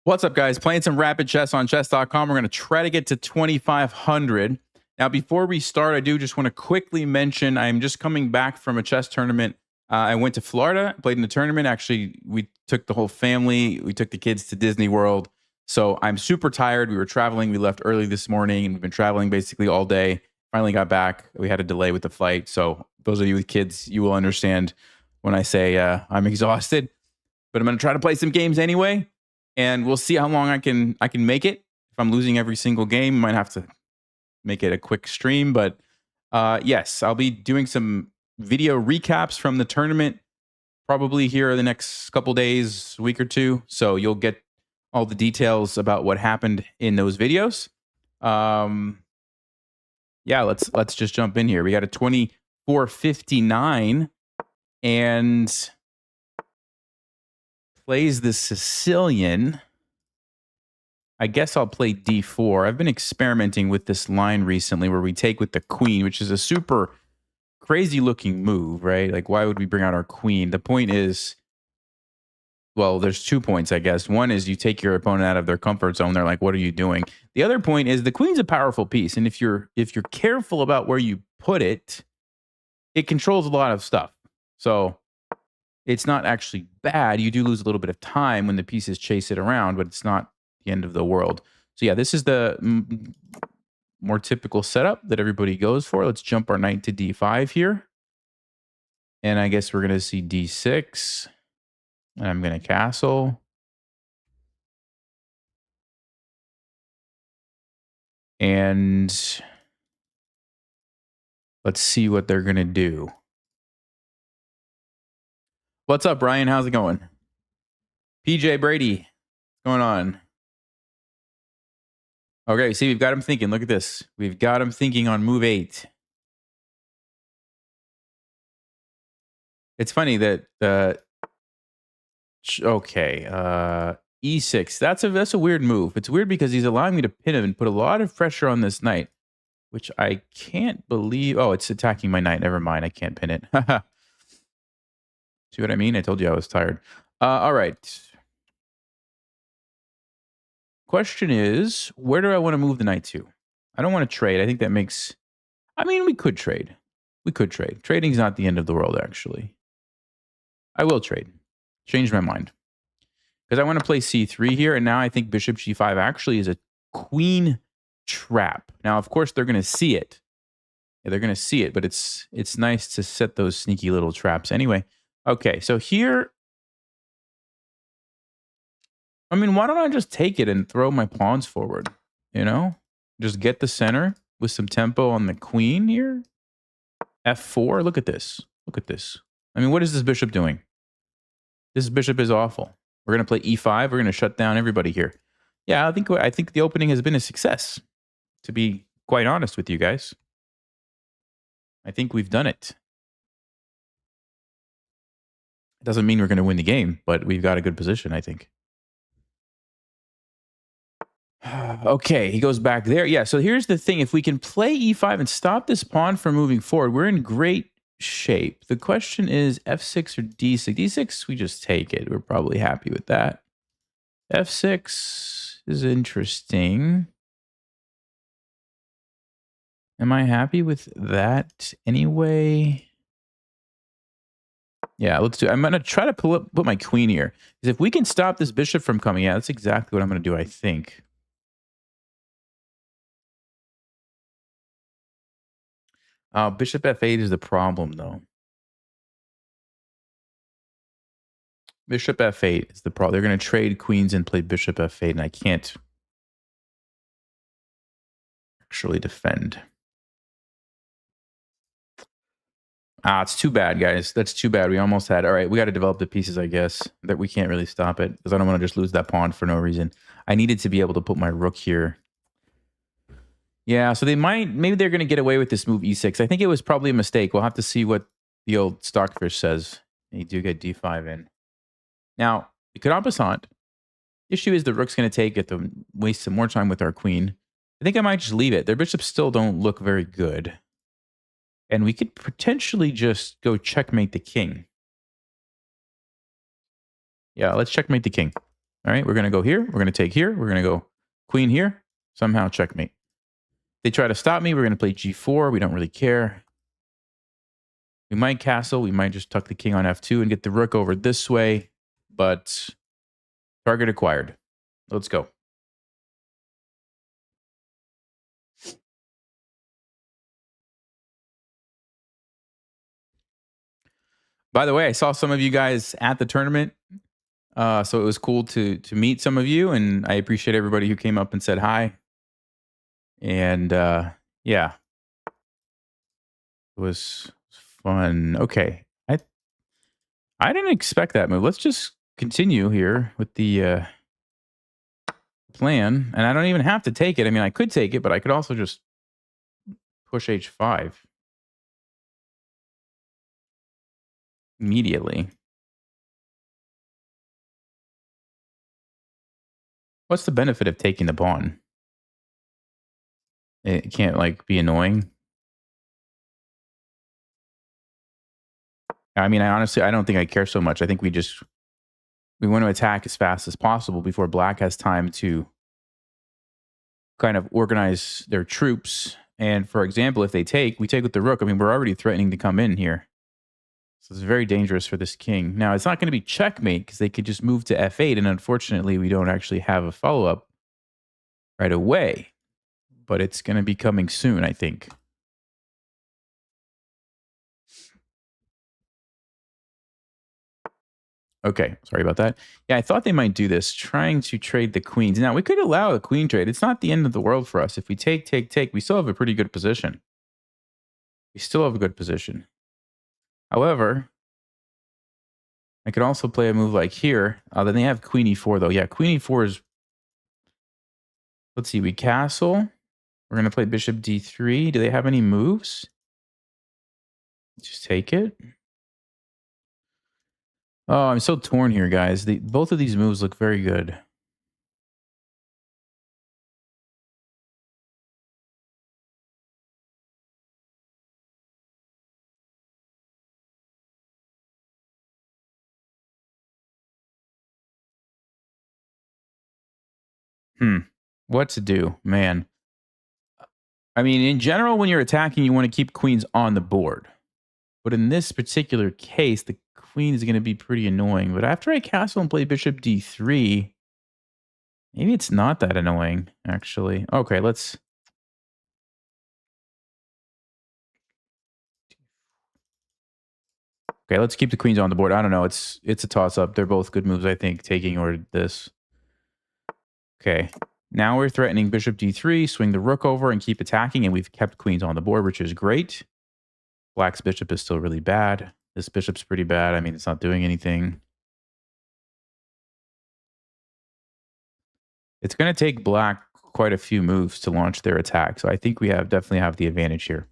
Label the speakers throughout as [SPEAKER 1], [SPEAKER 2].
[SPEAKER 1] What's up, guys? Playing some rapid chess on chess.com. We're going to try to get to 2,500. Now, before we start, I do just want to quickly mention I'm just coming back from a chess tournament. I went to Florida, played in the tournament. Actually, we took the whole family. We took the kids to Disney World. So I'm super tired. We were traveling. We left early this morning, and we've been traveling basically all day. Finally got back. We had a delay with the flight. So those of you with kids, you will understand when I say I'm exhausted. But I'm going to try to play some games anyway. And we'll see how long I can make it. If I'm losing every single game, I might have to make it a quick stream. But yes, I'll be doing some video recaps from the tournament probably here the next couple days, week or two. So you'll get all the details about what happened in those videos. Yeah, let's just jump in here. We got a 2459 and plays the Sicilian. I guess I'll play d4. I've been experimenting with this line recently where we take with the queen, which is a super crazy looking move, right? Like, why would we bring out our queen? The point is, well, there's 2 points, I guess. One is you take your opponent out of their comfort zone. They're like, what are you doing? The other point is the queen's a powerful piece. And if you're careful about where you put it, it controls a lot of stuff. So it's not actually bad. You do lose a little bit of time when the pieces chase it around, but it's not the end of the world. So yeah, this is the more typical setup that everybody goes for. Let's jump our knight to d5 here. And I guess we're going to see d6. And I'm going to castle. And let's see what they're going to do. What's up, Brian? How's it going? PJ Brady, what's going on? Okay, see, we've got him thinking. Look at this. We've got him thinking on move 8. It's funny that e6. That's a weird move. It's weird because he's allowing me to pin him and put a lot of pressure on this knight, which I can't believe. Oh, it's attacking my knight. Never mind. I can't pin it. See what I mean? I told you I was tired. All right. Question is, where do I want to move the knight to? I don't want to trade. I think that makes... I mean, we could trade. We could trade. Trading's not the end of the world, actually. I will trade. Change my mind. Because I want to play c3 here, and now I think bishop g5 actually is a queen trap. Now, of course, they're going to see it. Yeah, they're going to see it, but it's nice to set those sneaky little traps. Anyway, okay, so here... I mean, why don't I just take it and throw my pawns forward? You know? Just get the center with some tempo on the queen here. f4, look at this. Look at this. I mean, what is this bishop doing? This bishop is awful. We're going to play e5. We're going to shut down everybody here. Yeah, I think the opening has been a success, to be quite honest with you guys. I think we've done it. It doesn't mean we're going to win the game, but we've got a good position, I think. Okay, he goes back there. Yeah, so here's the thing. If we can play e5 and stop this pawn from moving forward, we're in great shape. The question is f6 or d6. d6, we just take it. We're probably happy with that. f6 is interesting. Am I happy with that anyway? Yeah, let's do it. I'm going to try to put my queen here. Because if we can stop this bishop from coming out, that's exactly what I'm going to do, I think. Bishop f8 is the problem, though. Bishop f8 is the problem. They're going to trade queens and play bishop f8, and I can't actually defend. It's too bad, guys. That's too bad. We almost had... All right, we got to develop the pieces, I guess. That we can't really stop it, because I don't want to just lose that pawn for no reason. I needed to be able to put my rook here. Yeah, so they might... Maybe they're going to get away with this move e6. I think it was probably a mistake. We'll have to see what the old Stockfish says. You do get d5 in. Now, we could en passant. Issue is the rook's going to take it to waste some more time with our queen. I think I might just leave it. Their bishops still don't look very good. And we could potentially just go checkmate the king. Yeah, let's checkmate the king. All right, we're going to go here. We're going to take here. We're going to go queen here. Somehow checkmate. They try to stop me. We're going to play g4. We don't really care. We might castle. We might just tuck the king on f2 and get the rook over this way. But target acquired. Let's go. By the way, I saw some of you guys at the tournament. So it was cool to meet some of you. And I appreciate everybody who came up and said hi. And yeah, it was fun. Okay. I didn't expect that move. Let's just continue here with the plan. And I don't even have to take it. I mean, I could take it, but I could also just push h5 immediately. What's the benefit of taking the pawn? It can't like be annoying. I mean, I don't think I care so much. I think we want to attack as fast as possible before black has time to kind of organize their troops. And for example, if we take with the rook, I mean, we're already threatening to come in here. So it's very dangerous for this king. Now, it's not going to be checkmate because they could just move to f8. And unfortunately, we don't actually have a follow-up right away. But it's going to be coming soon, I think. Okay, sorry about that. Yeah, I thought they might do this, trying to trade the queens. Now, we could allow a queen trade. It's not the end of the world for us. If we take, we still have a pretty good position. We still have a good position. However, I could also play a move like here. Then they have queen e4, though. Yeah, queen e4 is... Let's see, we castle. We're going to play bishop d3. Do they have any moves? Just take it. Oh, I'm so torn here, guys. Both of these moves look very good. What to do, man? I mean, in general, when you're attacking, you want to keep queens on the board. But in this particular case, the queen is going to be pretty annoying. But after I castle and play bishop d3, maybe it's not that annoying, actually. Okay, let's... Okay, let's keep the queens on the board. I don't know. It's a toss-up. They're both good moves, I think, taking or this. Okay. Now we're threatening bishop d3, swing the rook over, and keep attacking, and we've kept queens on the board, which is great. Black's bishop is still really bad. This bishop's pretty bad. I mean, it's not doing anything. It's going to take black quite a few moves to launch their attack, so I think we definitely have the advantage here.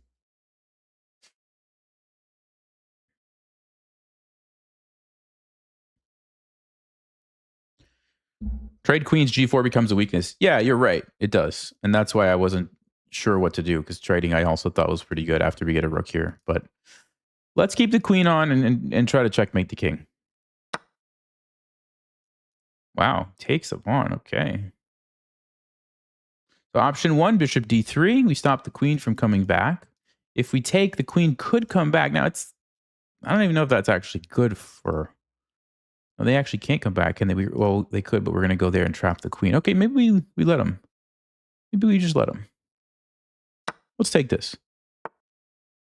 [SPEAKER 1] Trade queens g4 becomes a weakness. Yeah, you're right. It does. And that's why I wasn't sure what to do, because trading I also thought was pretty good after we get a rook here. But let's keep the queen on and try to checkmate the king. Wow, takes a pawn. Okay. So option 1, bishop d3. We stop the queen from coming back. If we take, the queen could come back. Now, I don't even know if that's actually good for... No, they actually can't come back, can they? Well, they could, but we're going to go there and trap the queen. Okay, maybe we let them. Maybe we just let them. Let's take this.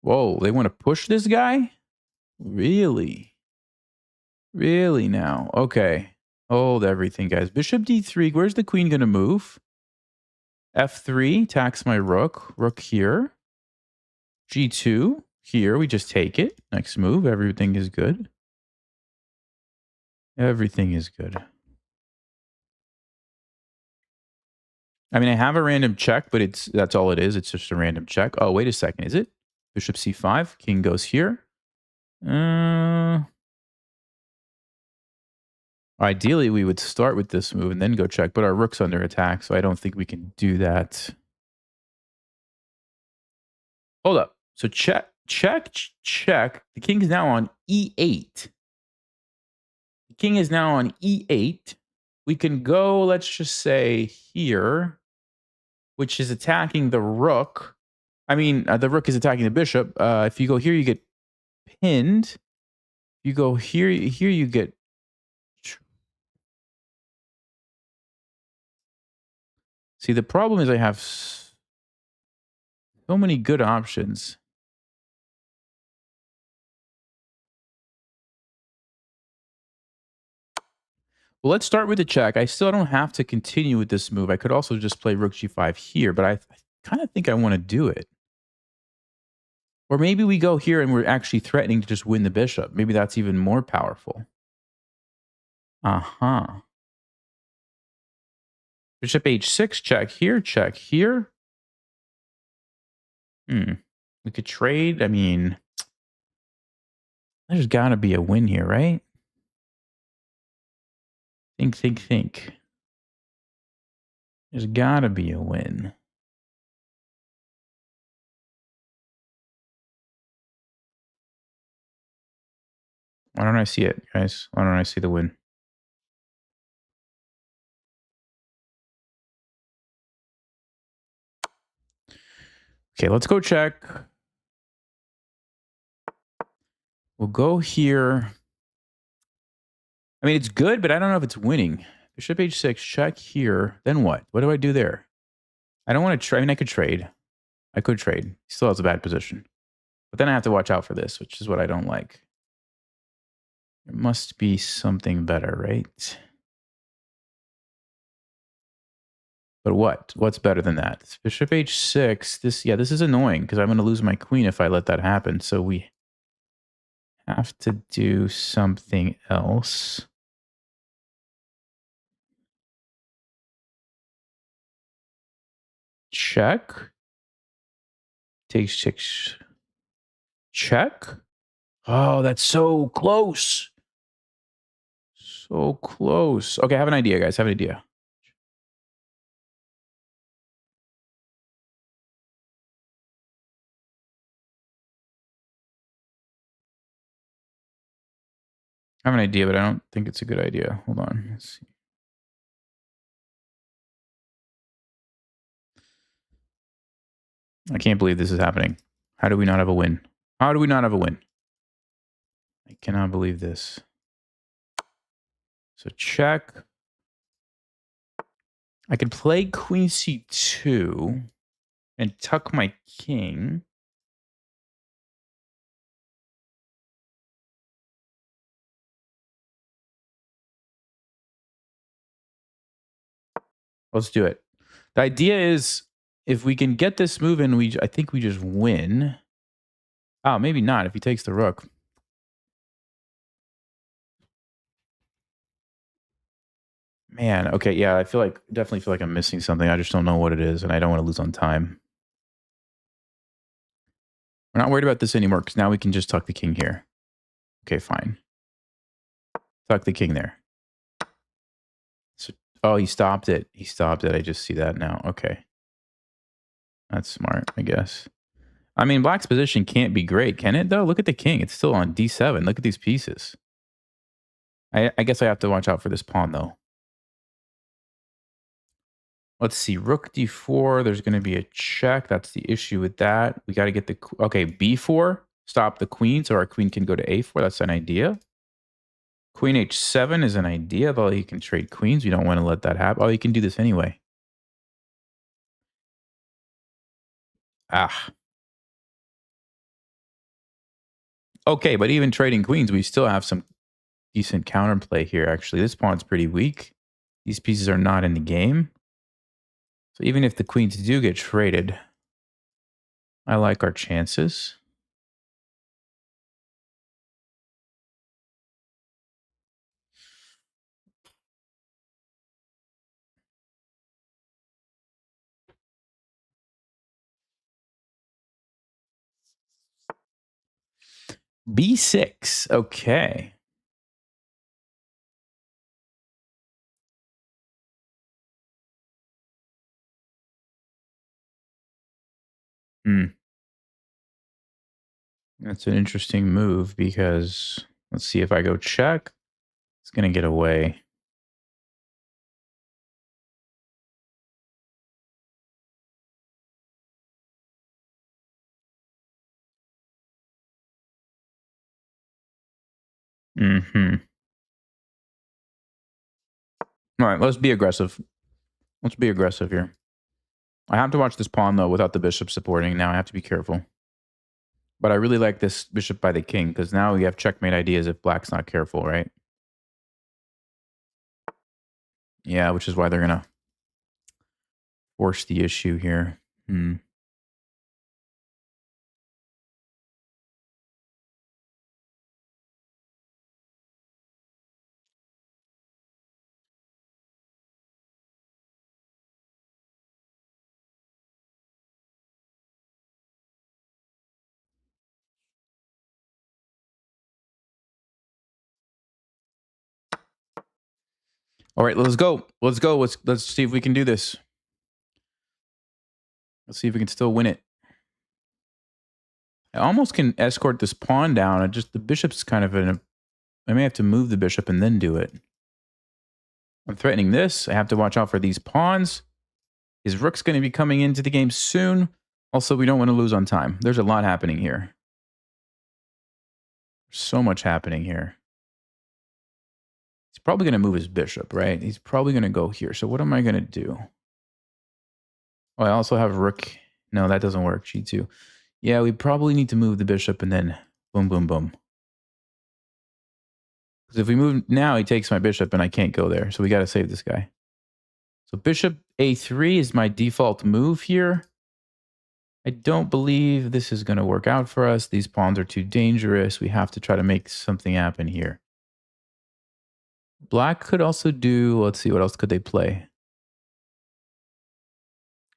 [SPEAKER 1] Whoa, they want to push this guy? Really? Really now? Okay. Hold everything, guys. Bishop d3. Where's the queen going to move? f3. Tax my rook. Rook here. g2. Here. We just take it. Next move. Everything is good. Everything is good. I mean, I have a random check, but that's all it is. It's just a random check. Oh, wait a second. Is it? Bishop c5. King goes here. Ideally, we would start with this move and then go check, but our rook's under attack, so I don't think we can do that. Hold up. So check, check, check. The king is now on e8. The king is now on e8, we can go, let's just say here, which is attacking the rook. I mean, the rook is attacking the bishop. If you go here, you get pinned. You go here, here you get. See, the problem is I have so many good options. Well, let's start with the check. I still don't have to continue with this move. I could also just play rook g5 here, but I kind of think I want to do it. Or maybe we go here and we're actually threatening to just win the bishop. Maybe that's even more powerful. Uh-huh. Bishop h6, check here, check here. We could trade. I mean, there's got to be a win here, right? Think. There's got to be a win. Why don't I see it, guys? Why don't I see the win? Okay, let's go check. We'll go here. I mean, it's good, but I don't know if it's winning. Bishop h6, check here. Then what? What do I do there? I don't want to trade. I mean, I could trade. I could trade. He still has a bad position. But then I have to watch out for this, which is what I don't like. There must be something better, right? But what? What's better than that? It's Bishop h6. This is annoying because I'm going to lose my queen if I let that happen. So we have to do something else. Check. Takes 6. Check. Oh, that's so close. So close. Okay, I have an idea, guys. I have an idea. I have an idea, but I don't think it's a good idea. Hold on. Let's see. I can't believe this is happening. How do we not have a win? How do we not have a win? I cannot believe this. So check. I could play queen c2 and tuck my king. Let's do it. The idea is if we can get this move in, I think we just win. Oh, maybe not if he takes the rook. Man, okay, yeah, definitely feel like I'm missing something. I just don't know what it is, and I don't want to lose on time. We're not worried about this anymore, because now we can just tuck the king here. Okay, fine. Tuck the king there. So, oh, he stopped it. He stopped it. I just see that now. Okay. That's smart, I guess. I mean, black's position can't be great, can it, though? Look at the king. It's still on d7. Look at these pieces. I guess I have to watch out for this pawn, though. Let's see. Rook d4. There's going to be a check. That's the issue with that. We got to get the... Okay, b4. Stop the queen so our queen can go to a4. That's an idea. Queen h7 is an idea, though you can trade queens. We don't want to let that happen. Oh, you can do this anyway. Ah. Okay, but even trading queens, we still have some decent counterplay here, actually. This pawn's pretty weak. These pieces are not in the game. So even if the queens do get traded, I like our chances. b6. Okay. That's an interesting move because let's see if I go check. It's going to get away. Mm-hmm. All right, let's be aggressive. Let's be aggressive here. I have to watch this pawn, though, without the bishop supporting. Now I have to be careful. But I really like this bishop by the king, because now we have checkmate ideas if black's not careful, right? Yeah, which is why they're going to force the issue here. All right, let's go. Let's go. Let's see if we can do this. Let's see if we can still win it. I almost can escort this pawn down. The bishop's kind of in a... I may have to move the bishop and then do it. I'm threatening this. I have to watch out for these pawns. His rook's going to be coming into the game soon. Also, we don't want to lose on time. There's a lot happening here. So much happening here. He's probably going to move his bishop, right? He's probably going to go here. So what am I going to do? Oh, I also have rook. No, that doesn't work. G2. Yeah, we probably need to move the bishop and then boom, boom, boom. Because if we move now, he takes my bishop and I can't go there. So we got to save this guy. So bishop a3 is my default move here. I don't believe this is going to work out for us. These pawns are too dangerous. We have to try to make something happen here. Black could also do... Let's see, what else could they play?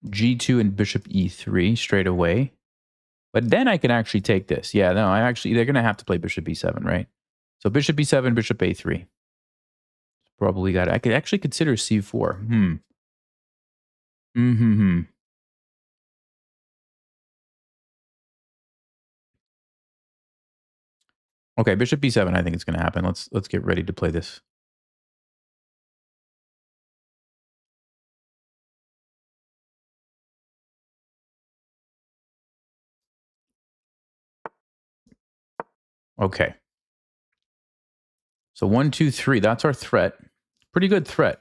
[SPEAKER 1] G2 and bishop e3 straight away. But then I can actually take this. Yeah, no, they're going to have to play bishop b7, right? So bishop b7, bishop a3. Probably got it. I could actually consider c4. Okay, bishop b7, I think it's going to happen. Let's get ready to play this. Okay. So 1, 2, 3. That's our threat. Pretty good threat.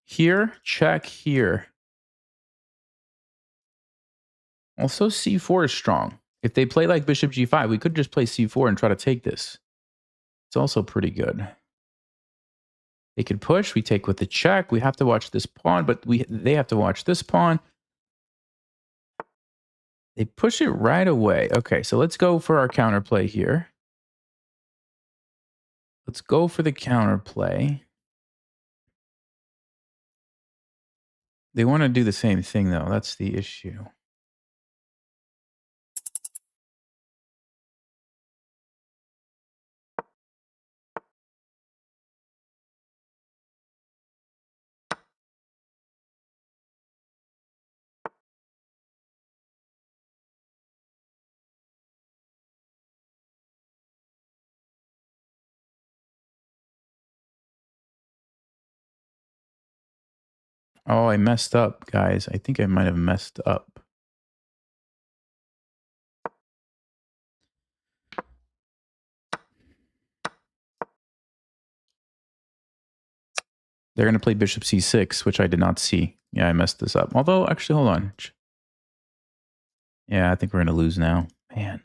[SPEAKER 1] Here, check here. Also, c4 is strong. If they play like bishop g5, we could just play c4 and try to take this. It's also pretty good. They could push. We take with the check. We have to watch this pawn, but they have to watch this pawn. They push it right away. Okay, so let's go for our counterplay here. Let's go for the counterplay. They want to do the same thing, though. That's the issue. Oh, I messed up, guys. I think I might have messed up. They're going to play bishop c6, which I did not see. Yeah, I messed this up. Although, actually, hold on. Yeah, I think we're going to lose now. Man.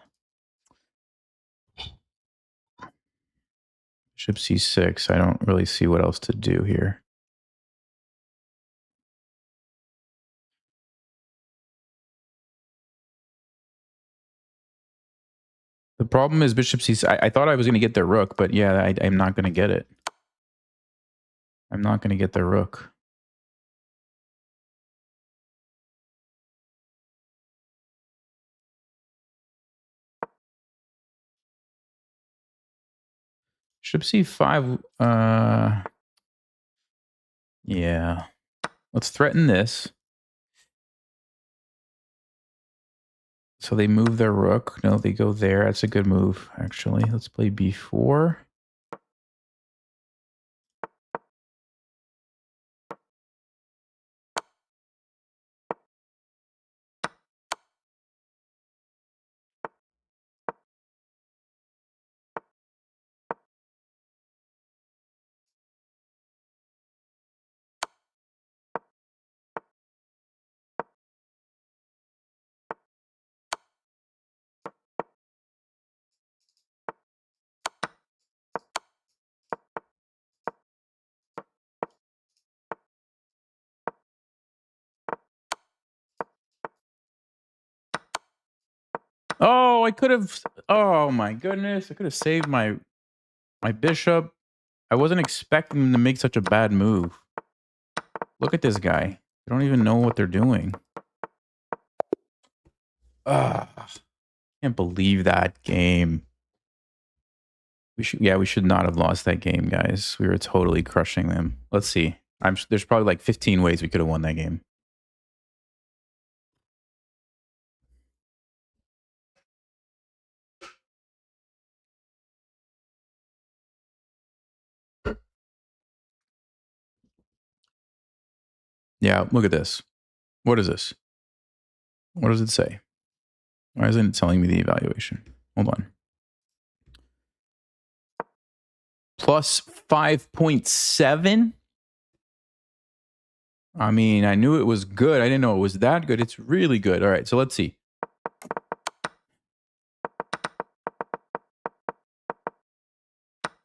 [SPEAKER 1] Bishop c6. I don't really see what else to do here. The problem is bishop c6. I thought I was going to get their rook, but yeah, I'm not going to get it. I'm not going to get their rook. Bishop c5. Yeah. Let's threaten this. So they move their rook. No, they go there. That's a good move, actually. Let's play b4. Oh, I could have. Oh my goodness! I could have saved my bishop. I wasn't expecting them to make such a bad move. Look at this guy. They don't even know what they're doing. Can't believe that game. We should not have lost that game, guys. We were totally crushing them. Let's see. There's probably like 15 ways we could have won that game. Yeah, look at this. What is this? What does it say? Why isn't it telling me the evaluation? Hold on. Plus 5.7? I mean, I knew it was good. I didn't know it was that good. It's really good. All right, so let's see.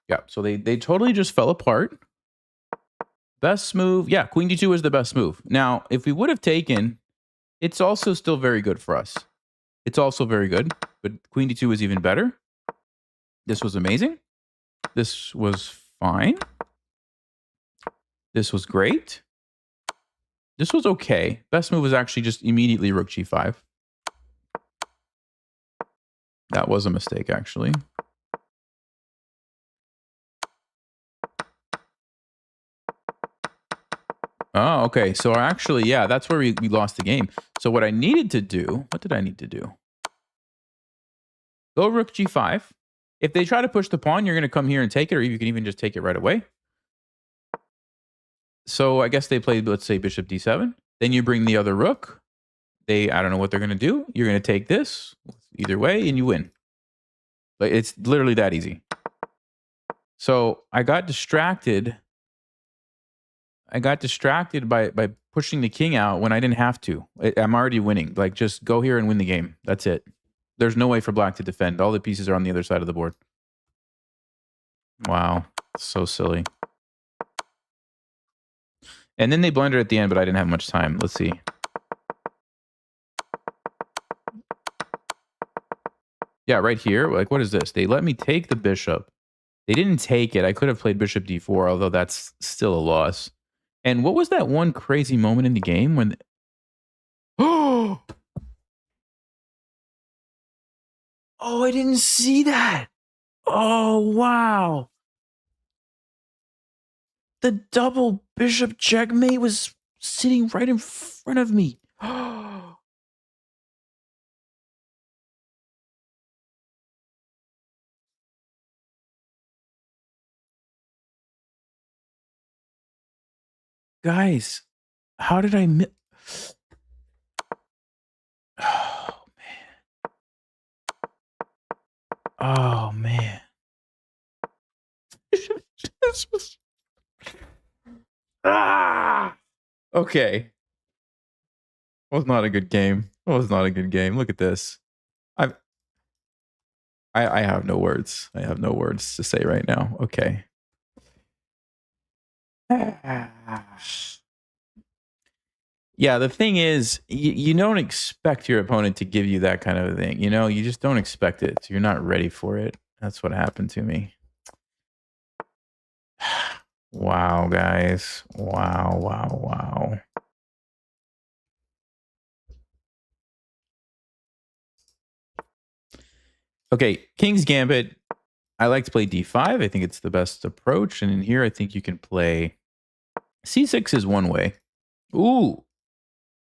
[SPEAKER 1] Yeah, so they totally just fell apart. Best move. Yeah, queen d2 is the best move. Now, if we would have taken, it's also still very good for us. It's also very good, but queen d2 is even better. This was amazing. This was fine. This was great. This was okay. Best move was actually just immediately rook g5. That was a mistake, actually. Oh, okay. So actually, yeah, that's where we lost the game. So what I needed to do, what did I need to do? Go rook g5. If they try to push the pawn, you're going to come here and take it, or you can even just take it right away. So I guess they played, let's say, bishop d7. Then you bring the other rook. I don't know what they're going to do. You're going to take this either way, and you win. But it's literally that easy. So I got distracted. I got distracted by pushing the king out when I didn't have to. I'm already winning. Like, just go here and win the game. That's it. There's no way for black to defend. All the pieces are on the other side of the board. Wow. So silly. And then they blundered at the end, but I didn't have much time. Let's see. Yeah, right here. Like, what is this? They let me take the bishop. They didn't take it. I could have played bishop d4, although that's still a loss. And what was that one crazy moment in the game when... Oh, I didn't see that. Oh, wow. The double bishop checkmate was sitting right in front of me. Guys, how did I miss? Oh, man. Oh, man. This was... Okay. It was not a good game. It was not a good game. Look at this. I have no words. I have no words to say right now. Okay. Yeah, the thing is, you don't expect your opponent to give you that kind of a thing. You know, you just don't expect it. So you're not ready for it. That's what happened to me. Wow, guys. Wow, wow, wow. Okay, King's Gambit. I like to play d5. I think it's the best approach. And in here, I think you can play... c6 is one way. Ooh.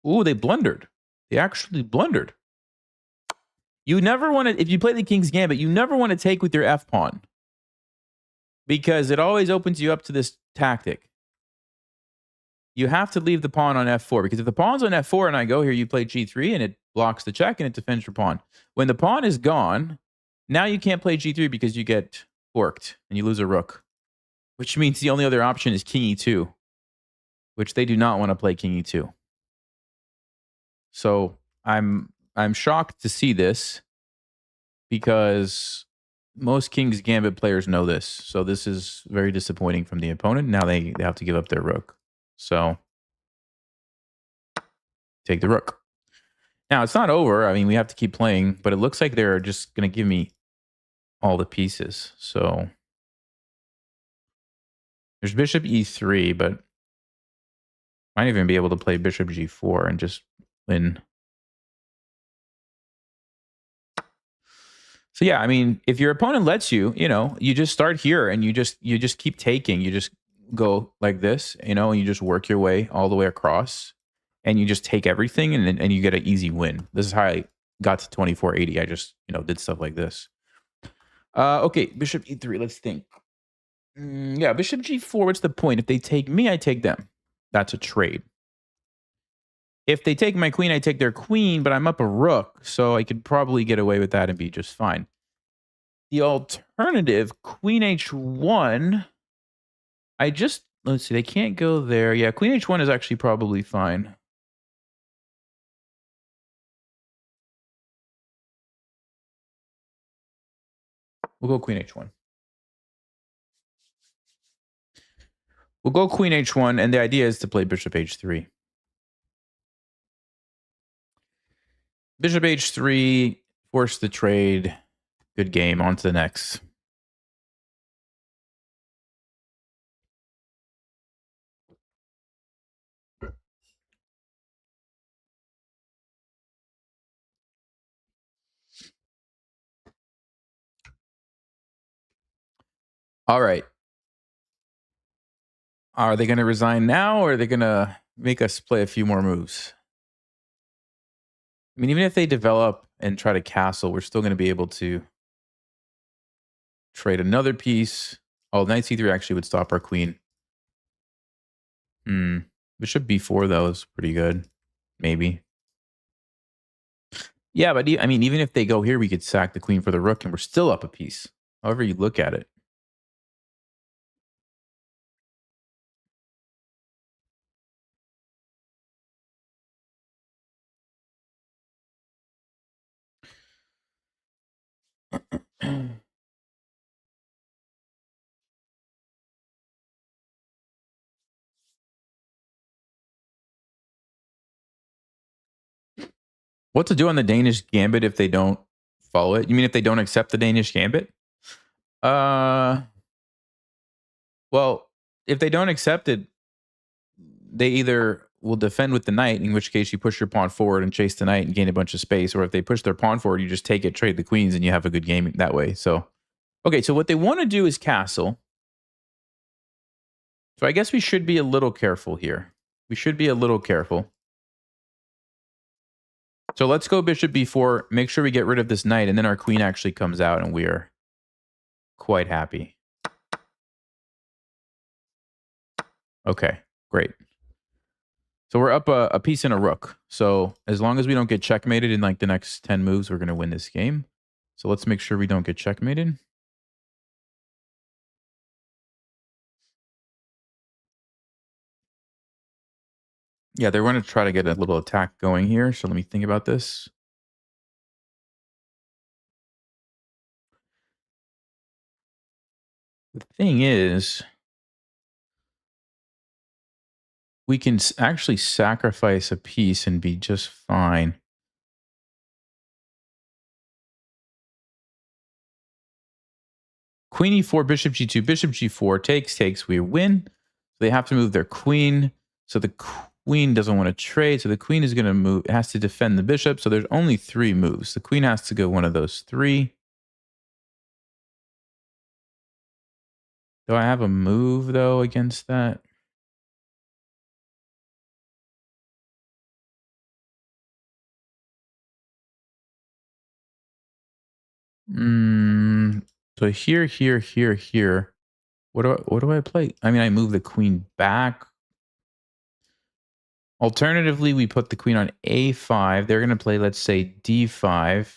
[SPEAKER 1] Ooh, they blundered. They actually blundered. You never want to... If you play the King's Gambit, you never want to take with your f-pawn. Because it always opens you up to this tactic. You have to leave the pawn on f4. Because if the pawn's on f4 and I go here, you play g3 and it blocks the check and it defends your pawn. When the pawn is gone, now you can't play g3 because you get forked and you lose a rook. Which means the only other option is king e2. Which they do not want to play king e2. So I'm shocked to see this. Because most King's Gambit players know this. So this is very disappointing from the opponent. Now they have to give up their rook. So take the rook. Now, it's not over. I mean, we have to keep playing, but it looks like they're just going to give me all the pieces. So there's bishop e3, but might even be able to play bishop g4 and just win. So yeah, I mean, if your opponent lets you, you just start here and you just keep taking. You just go like this, and you just work your way all the way across, and you just take everything, and you get an easy win. This is how I got to 2480. I just did stuff like this. Okay, bishop e3. Let's think. Yeah, bishop g4. What's the point? If they take me, I take them. That's a trade. If they take my queen, I take their queen, but I'm up a rook, so I could probably get away with that and be just fine. The alternative, queen h1. Let's see, they can't go there. Yeah, queen h1 is actually probably fine. We'll go queen h1. We'll go queen h1, and the idea is to play bishop h3. Bishop h3, force the trade. Good game. On to the next. All right. Are they going to resign now, or are they going to make us play a few more moves? I mean, even if they develop and try to castle, we're still going to be able to trade another piece. Oh, knight c3 actually would stop our queen. Bishop b4, though, is pretty good. Maybe. Yeah, but I mean, even if they go here, we could sack the queen for the rook, and we're still up a piece. However you look at it. What to do on the Danish gambit if they don't follow it? You mean if they don't accept the Danish gambit? Well, if they don't accept it, they either will defend with the knight, in which case you push your pawn forward and chase the knight and gain a bunch of space, or if they push their pawn forward, you just take it, trade the queens, and you have a good game that way. So, okay, so what they want to do is castle. So I guess we should be a little careful here. We should be a little careful. So let's go bishop b4, make sure we get rid of this knight, and then our queen actually comes out, and we are quite happy. Okay, great. So we're up a piece and a rook. So as long as we don't get checkmated in like the next 10 moves, we're going to win this game. So let's make sure we don't get checkmated. Yeah, they're going to try to get a little attack going here. So let me think about this. The thing is, we can actually sacrifice a piece and be just fine. Queen e4, bishop g2, bishop g4, takes, we win. They have to move their queen. So the queen doesn't want to trade. So the queen is going to move. It has to defend the bishop. So there's only 3 moves. The queen has to go one of those 3. Do I have a move, though, against that? So here. What do I play? I mean, I move the queen back. Alternatively, we put the queen on a5. They're going to play, let's say, d5.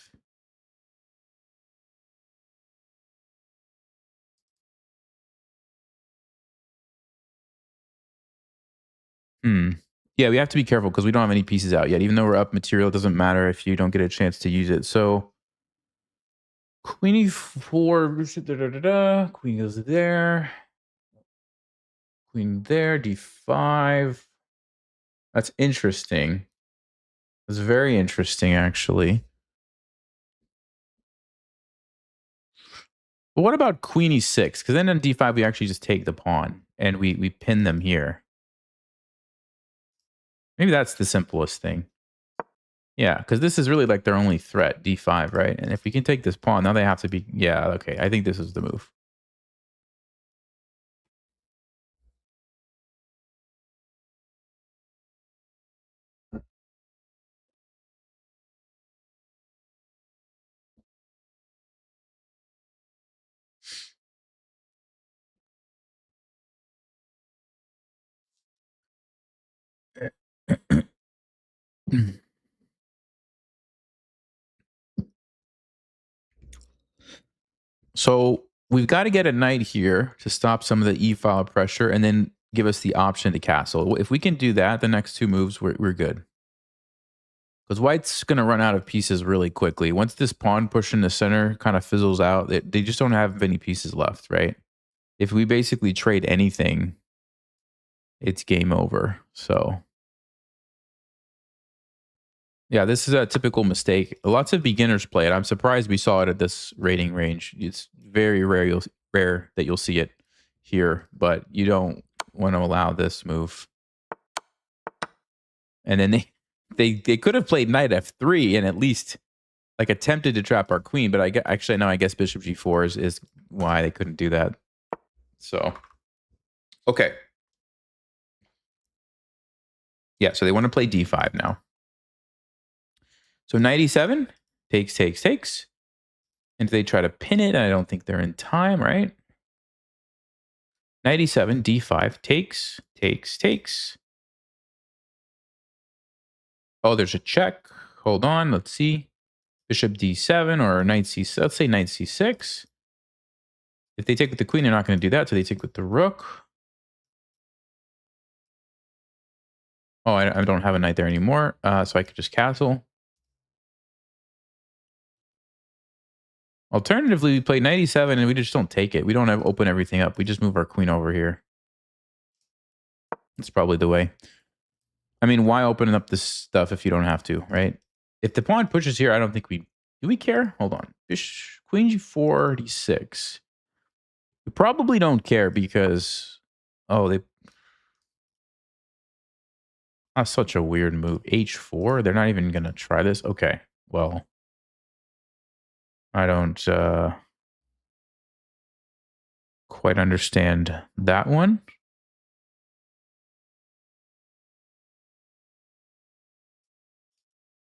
[SPEAKER 1] Yeah, we have to be careful because we don't have any pieces out yet. Even though we're up material, it doesn't matter if you don't get a chance to use it. So queen e4, queen goes there. Queen there, d5. That's interesting. It's very interesting, actually. But what about queen e6? Because then on d5, we actually just take the pawn and we pin them here. Maybe that's the simplest thing. Yeah, because this is really like their only threat, d5, right? And if we can take this pawn, now they have to be... Yeah, okay. I think this is the move. So we've got to get a knight here to stop some of the e-file pressure and then give us the option to castle. If we can do that, the next two moves, we're good. Because white's going to run out of pieces really quickly. Once this pawn push in the center kind of fizzles out, they just don't have any pieces left, right? If we basically trade anything, it's game over. So, yeah, this is a typical mistake. Lots of beginners play it. I'm surprised we saw it at this rating range. It's very rare that you'll see it here, but you don't want to allow this move. And then they could have played knight f3 and at least like attempted to trap our queen, but I guess bishop g4 is why they couldn't do that. So, okay. Yeah, so they want to play d5 now. So knight e7, takes. And they try to pin it, I don't think they're in time, right? Knight e7, d5, takes. Oh, there's a check. Hold on, let's see. Bishop d7 or knight c6. Let's say knight c6. If they take with the queen, they're not going to do that, so they take with the rook. Oh, I don't have a knight there anymore, so I could just castle. Alternatively, we play knight e7 and we just don't take it. We don't open everything up. We just move our queen over here. That's probably the way. I mean, why open up this stuff if you don't have to, right? If the pawn pushes here, I don't think we... Do we care? Hold on. Queen g4, d6. We probably don't care because... Oh, they... That's such a weird move. h4? They're not even going to try this? Okay. Well... I don't quite understand that one.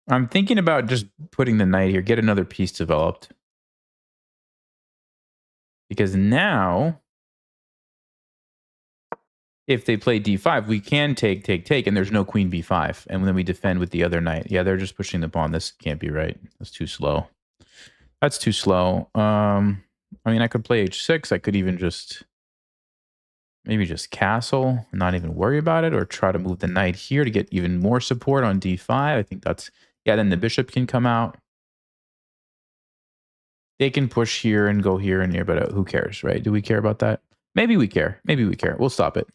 [SPEAKER 1] I'm thinking about just putting the knight here, get another piece developed. Because now, if they play d5, we can take, and there's no queen b5. And then we defend with the other knight. Yeah, they're just pushing the pawn. This can't be right. That's too slow. That's too slow. I mean, I could play h6. I could even just... Maybe just castle and not even worry about it, or try to move the knight here to get even more support on d5. I think that's... Yeah, then the bishop can come out. They can push here and go here and here, but who cares, right? Do we care about that? Maybe we care. Maybe we care. We'll stop it.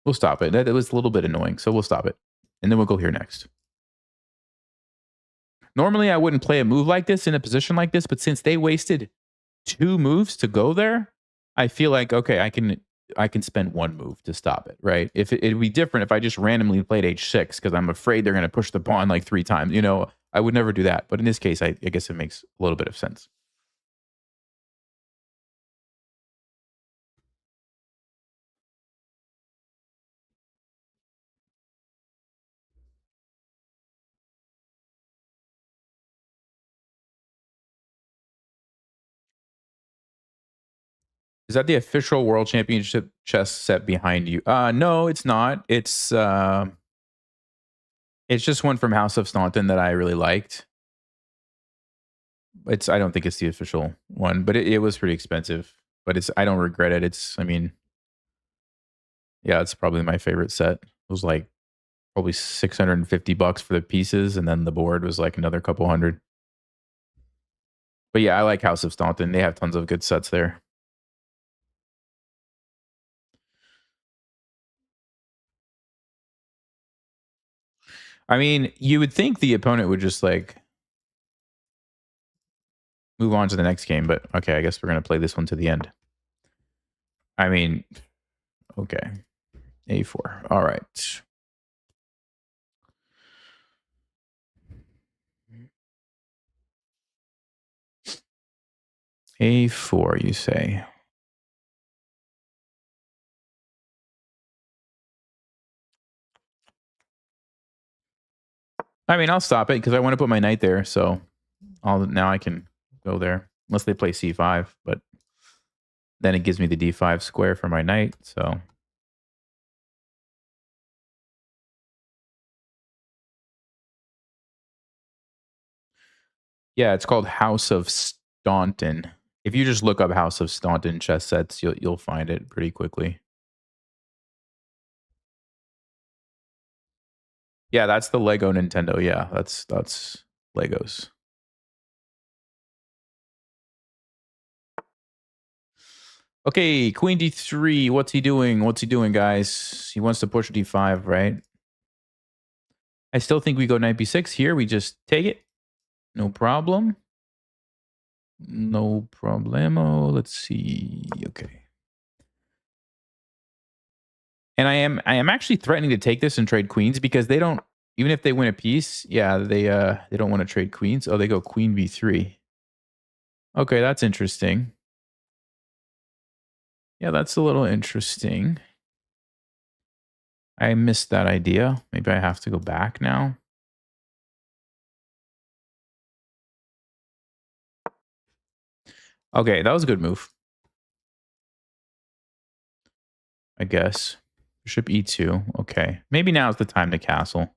[SPEAKER 1] We'll stop it. That was a little bit annoying, so we'll stop it. And then we'll go here next. Normally, I wouldn't play a move like this in a position like this, but since they wasted 2 moves to go there, I feel like, okay, I can spend 1 move to stop it, right? If it'd be different if I just randomly played h6 because I'm afraid they're going to push the pawn like 3 times. You know, I would never do that. But in this case, I guess it makes a little bit of sense. Is that the official World Championship chess set behind you? No, it's not. It's just one from House of Staunton that I really liked. I don't think it's the official one, but it was pretty expensive. But I don't regret it. I mean, yeah, it's probably my favorite set. It was like probably $650 for the pieces, and then the board was like another couple hundred. But yeah, I like House of Staunton. They have tons of good sets there. I mean, you would think the opponent would just like move on to the next game, but okay, I guess we're going to play this one to the end. I mean, okay. A4. All right. A4, you say? I mean, I'll stop it because I want to put my knight there, so now I can go there. Unless they play C5, but then it gives me the D5 square for my knight, so... Yeah, it's called House of Staunton. If you just look up House of Staunton chess sets, you'll find it pretty quickly. Yeah, that's the Lego Nintendo. Yeah, that's Legos. Okay, Queen D3. What's he doing? What's he doing, guys? He wants to push D5, right? I still think we go Knight B6 here. We just take it. No problem. No problemo. Let's see. Okay. And I am actually threatening to take this and trade queens because they don't, even if they win a piece, yeah, they don't want to trade queens. Oh, they go Queen B3. Okay, that's interesting. Yeah, that's a little interesting. I missed that idea. Maybe I have to go back now. Okay, that was a good move. I guess. Bishop E2. Okay. Maybe now is the time to castle.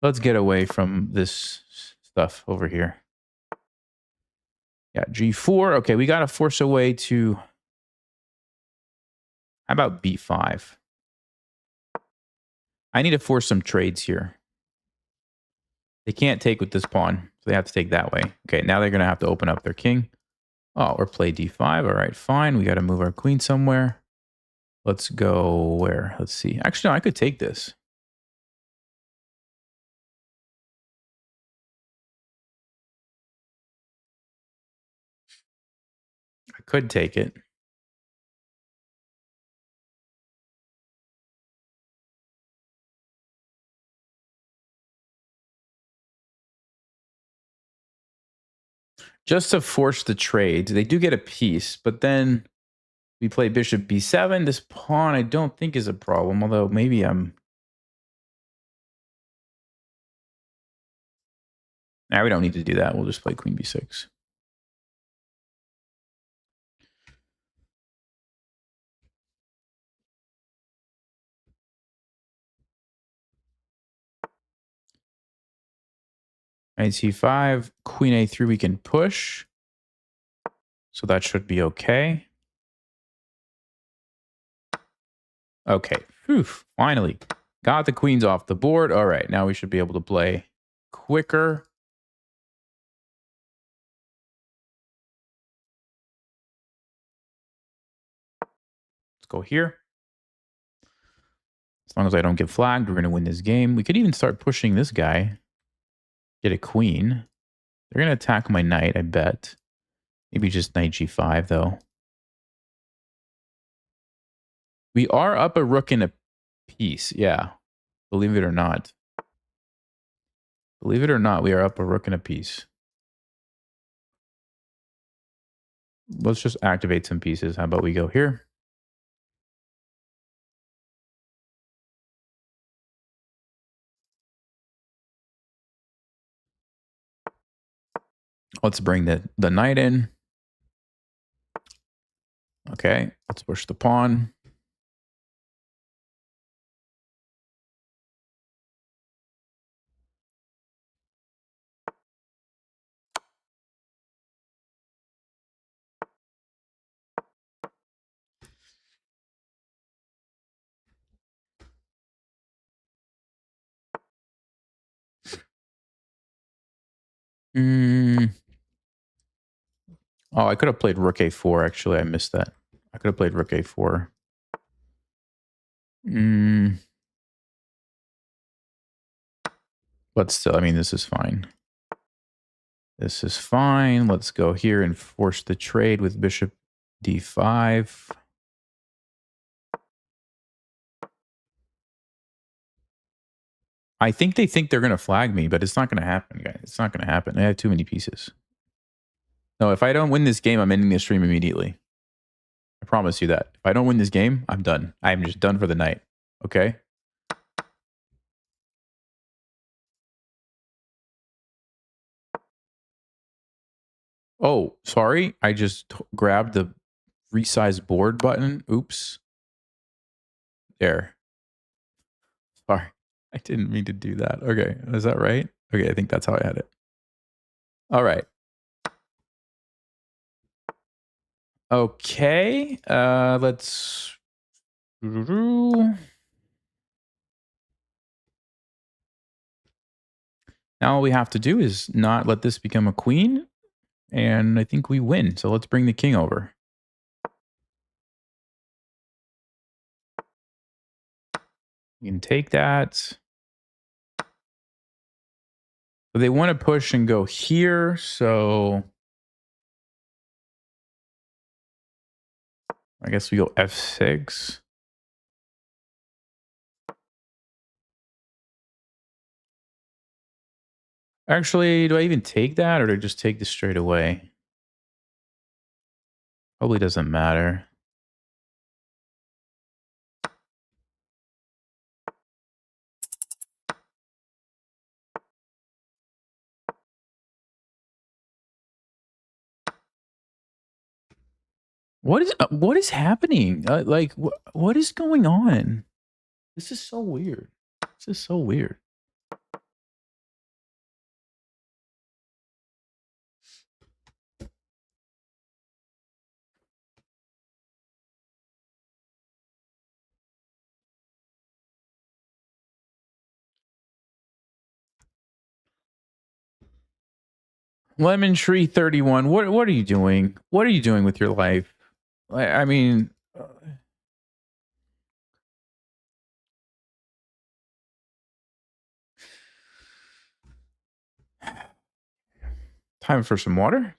[SPEAKER 1] Let's get away from this stuff over here. Yeah, G4. Okay, we got to force a way to... How about B5? I need to force some trades here. They can't take with this pawn, so they have to take that way. Okay, now they're going to have to open up their king. Oh, or play D5. All right, fine. We got to move our queen somewhere. Let's go where? Let's see. Actually, no, I could take this. I could take it. Just to force the trade. They do get a piece, but then we play bishop b7. This pawn I don't think is a problem, although maybe I'm... Nah, we don't need to do that. We'll just play queen b6. Knight c5, queen a3 we can push. So that should be okay. Okay, whew, finally. Got the queens off the board. All right, now we should be able to play quicker. Let's go here. As long as I don't get flagged, we're going to win this game. We could even start pushing this guy. Get a queen. They're going to attack my knight, I bet. Maybe just knight g5, though. We are up a rook and a piece, yeah. Believe it or not. Believe it or not, we are up a rook and a piece. Let's just activate some pieces. How about we go here? Let's bring the knight in. Okay, let's push the pawn. Oh, I could have played rook a4, actually. I missed that. I could have played rook a4. But still, I mean, this is fine. This is fine. Let's go here and force the trade with bishop d5. I think they think they're going to flag me, but it's not going to happen, guys. It's not going to happen. I have too many pieces. No, if I don't win this game, I'm ending the stream immediately. I promise you that. If I don't win this game, I'm done. I'm just done for the night. Okay? Oh, sorry. I just grabbed the resize board button. Oops. There. Sorry. I didn't mean to do that. Okay. Is that right? Okay. I think that's how I had it. All right. Okay. Let's... Now all we have to do is not let this become a queen. And I think we win. So let's bring the king over. You can take that. So they want to push and go here. So I guess we go f6. Actually, do I even take that or do I just take this straight away? Probably doesn't matter. What is happening? Like what is going on? This is so weird. This is so weird. Lemon Tree 31. What are you doing? What are you doing with your life? I mean, time for some water.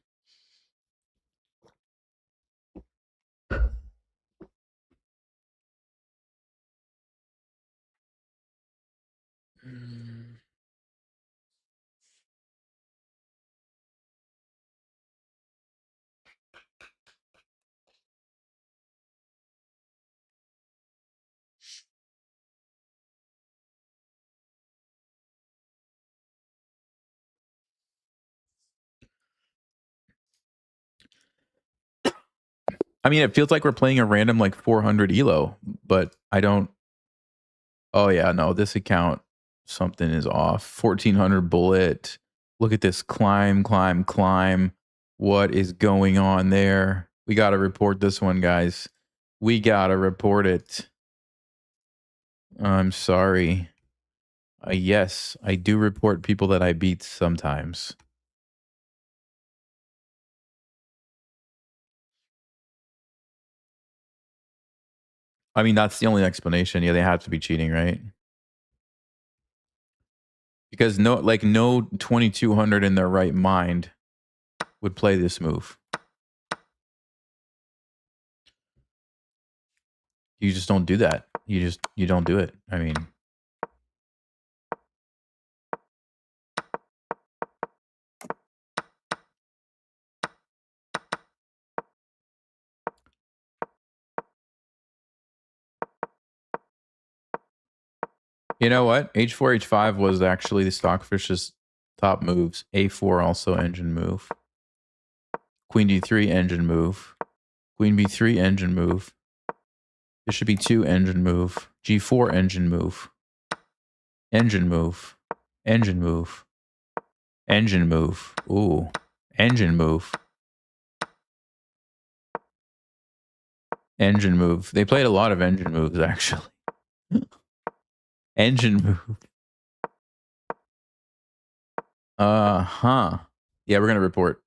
[SPEAKER 1] I mean, it feels like we're playing a random like 400 elo, but I don't. Oh yeah, no, this account, something is off. 1400 bullet. Look at this climb, climb, climb. What is going on there? We got to report this one, guys. We got to report it. I'm sorry. Yes, I do report people that I beat sometimes. I mean, that's the only explanation. Yeah, they have to be cheating, right? Because no 2200 in their right mind would play this move. You just don't do that. You don't do it. I mean, you know what? H4, H5 was actually the Stockfish's top moves. A4 also engine move. Queen D3 engine move. Queen B3 engine move. Bishop B2 engine move. G4 engine move. Engine move. Engine move. Engine move. Ooh. Engine move. Engine move. They played a lot of engine moves, actually. Engine move. Yeah, we're gonna report.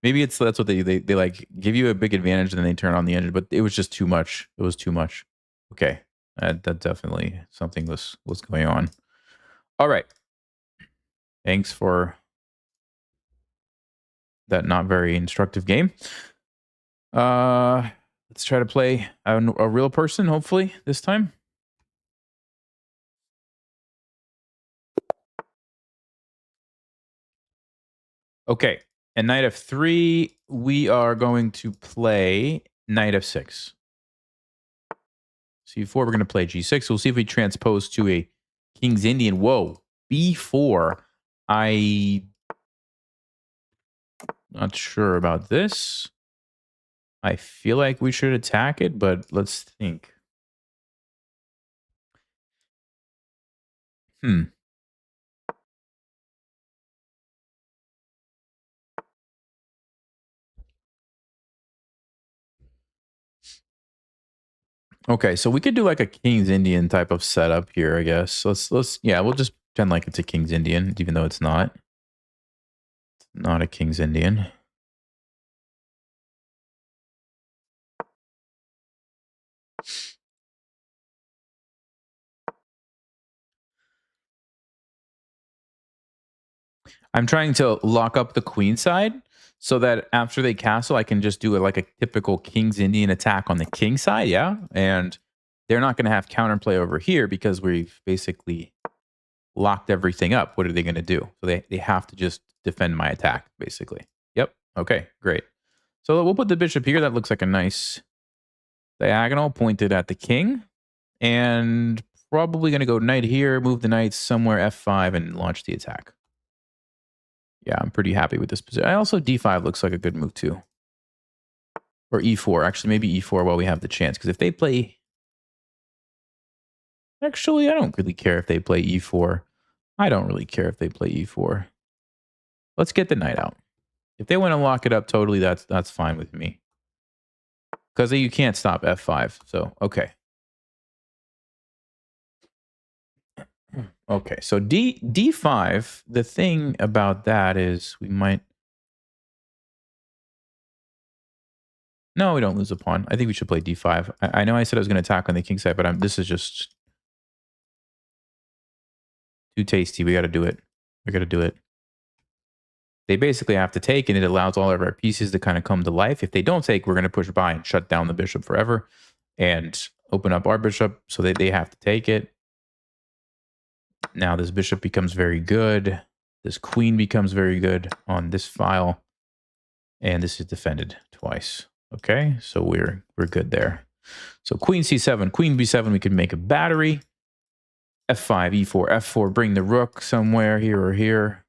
[SPEAKER 1] Maybe that's what they like give you a big advantage and then they turn on the engine, but it was just too much. It was too much. Okay, that definitely something was going on. All right. Thanks for that not very instructive game. Let's try to play a real person, hopefully, this time. Okay. And knight f3, we are going to play knight f6. C4, we're going to play g6. We'll see if we transpose to a King's Indian. Whoa. b4. Not sure about this. I feel like we should attack it, but let's think. Okay, so we could do like a King's Indian type of setup here, I guess. Yeah, we'll just pretend like it's a King's Indian, even though it's not. It's not a King's Indian. I'm trying to lock up the queen side so that after they castle, I can just do like a typical King's Indian attack on the king side, yeah? And they're not going to have counterplay over here because we've basically locked everything up. What are they going to do? So they have to just defend my attack, basically. Yep. Okay, great. So we'll put the bishop here. That looks like a nice diagonal pointed at the king. And probably going to go knight here, move the knight somewhere f5 and launch the attack. Yeah, I'm pretty happy with this position. Also, d5 looks like a good move too. Or e4. Actually, maybe e4 while we have the chance. Because if they play... Actually, I don't really care if they play e4. I don't really care if they play e4. Let's get the knight out. If they want to lock it up totally, that's fine with me. Because you can't stop f5. So, okay. Okay, so d5, the thing about that is we might... No, we don't lose a pawn. I think we should play d5. I know I said I was going to attack on the king side, but this is just too tasty. We got to do it. We got to do it. They basically have to take, and it allows all of our pieces to kind of come to life. If they don't take, we're going to push by and shut down the bishop forever and open up our bishop so that they have to take it. Now this bishop becomes very good. This queen becomes very good on this file. And this is defended twice. Okay, so we're good there. So queen c7, queen b7, we could make a battery. f5, e4, f4, bring the rook somewhere here or here.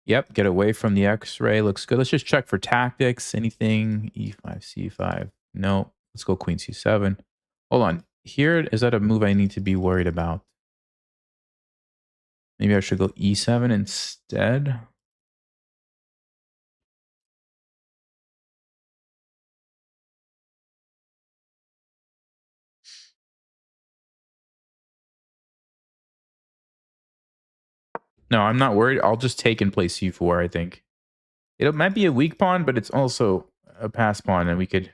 [SPEAKER 1] Yep, get away from the x-ray. Looks good. Let's just check for tactics. Anything? e5, c5. No. Let's go queen c7. Hold on. Here, is that a move I need to be worried about? Maybe I should go e7 instead. No, I'm not worried. I'll just take and play c4, I think. It might be a weak pawn, but it's also a pass pawn, and we could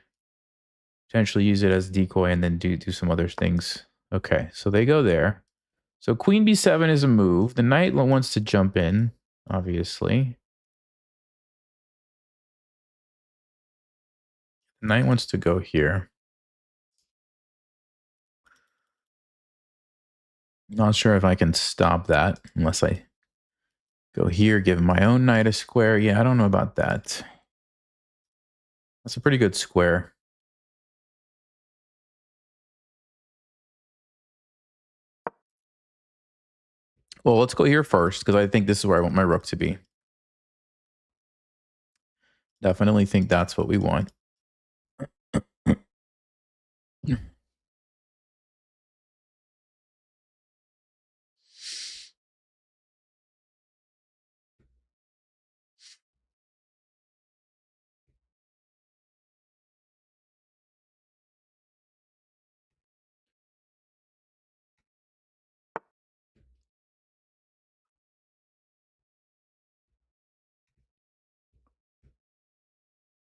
[SPEAKER 1] potentially use it as decoy and then do some other things. Okay, so they go there. So queen b7 is a move. The knight wants to jump in, obviously. The knight wants to go here. Not sure if I can stop that unless I go here, give my own knight a square. Yeah, I don't know about that. That's a pretty good square. Well, let's go here first, because I think this is where I want my rook to be. Definitely think that's what we want.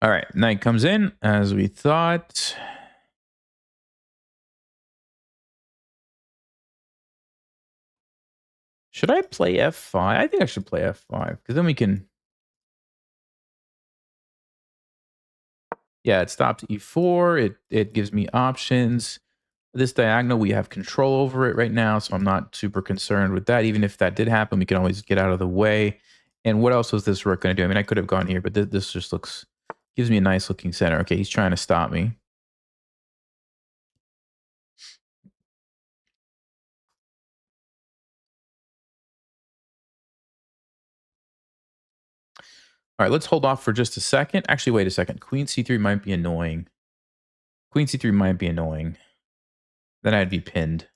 [SPEAKER 1] All right, knight comes in, as we thought. Should I play f5? I think I should play f5 because then we can. Yeah, it stops e4. It gives me options. This diagonal, we have control over it right now, so I'm not super concerned with that. Even if that did happen, we can always get out of the way. And what else was this rook going to do? I mean, I could have gone here, but this just gives me a nice looking center. Okay, he's trying to stop me. All right, let's hold off for just a second. Actually, wait a second. Queen c3 might be annoying. Queen c3 might be annoying. Then I'd be pinned.